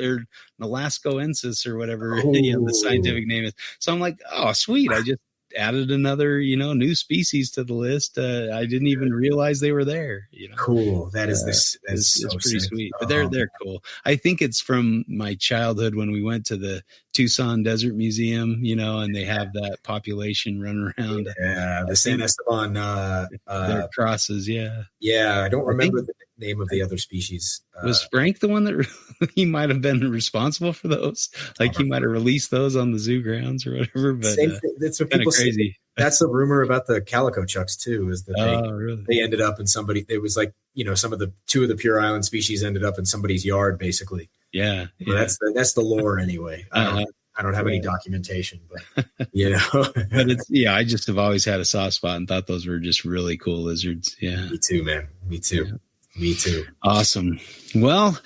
or whatever the scientific name is. So I'm like, oh, sweet. I just added another, you know, new species to the list. I didn't even realize they were there. You know, cool. That's so pretty sweet. But they're cool. I think it's from my childhood when we went to the Tucson Desert Museum, you know, and they have that population running around. Yeah, the San Esteban. Their crosses. Yeah, I don't remember the name of the other species. Was Frank the one that he might have been responsible for those? Like he might have released those on the zoo grounds or whatever. But that's what people say. That's the rumor about the calico chucks too, is that they ended up in somebody. It was like, you know, two of the pure island species ended up in somebody's yard, basically. Yeah. That's the lore anyway. I don't have any documentation, but you know. But I just have always had a soft spot and thought those were just really cool lizards. Yeah. Me too, man. Me too. Yeah. Me too. Awesome. Well,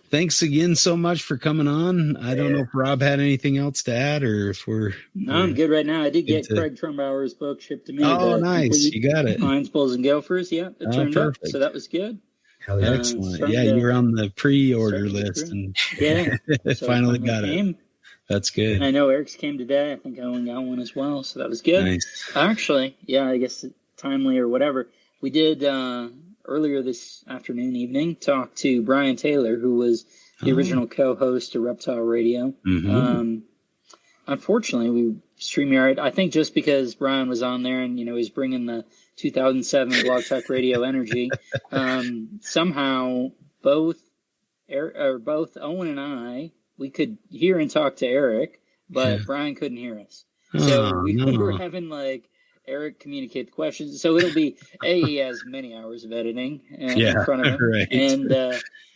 thanks again so much for coming on. I don't know if Rob had anything else to add or if we're... No, I'm good right now. I did get Craig Trumbauer's book shipped to me. Oh, nice. You got it. Pines, Bulls, and Gophers. Yeah, it turned up. So that was good. Hell yeah. Excellent. You were on the pre-order list and so finally got it. That's good. And I know Eric's came today. I think I only got one as well. So that was good. Nice. Actually, I guess timely or whatever. We did... earlier this afternoon, talk to Brian Taylor, who was the original co-host of Reptile Radio. Unfortunately, we StreamYard, I think just because Brian was on there and, you know, he's bringing the 2007 Blog Talk Radio energy, somehow both Owen and I, we could hear and talk to Eric, but Brian couldn't hear us. So we were having like Eric communicate the questions. So it'll be he has many hours of editing in front of him. Right. And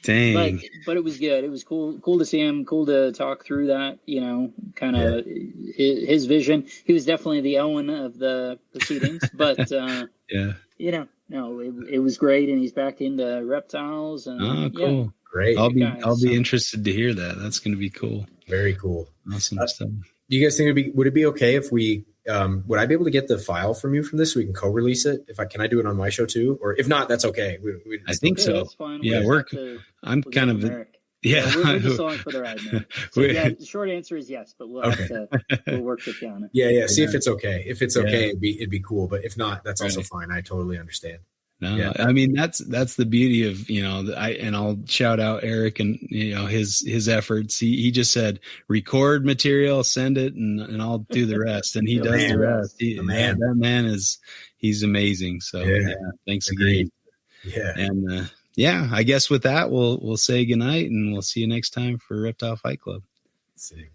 dang. But it was good. It was cool to see him, cool to talk through that, kind of his vision. He was definitely the Owen of the proceedings, but no, it was great, and he's back into reptiles. And, cool. Great. I'll be interested to hear that. That's going to be cool. Very cool. Awesome stuff. Do you guys think would it be okay if we would I be able to get the file from you from this so we can co-release it? Can I do it on my show too? Or if not, that's okay. I think so. That's fine. Yeah, I'm kind of we're just along for the ride, man. So the short answer is yes, but we'll work with you on it. Yeah. See if it's okay. If it's okay, it'd be cool. But if not, that's also fine. I totally understand. No, I mean that's the beauty of and I'll shout out Eric and his efforts. He just said record material, send it, and I'll do the rest. And he does the rest. That man he's amazing. So thanks again. Yeah, and I guess with that we'll say goodnight and we'll see you next time for Reptile Fight Club. See.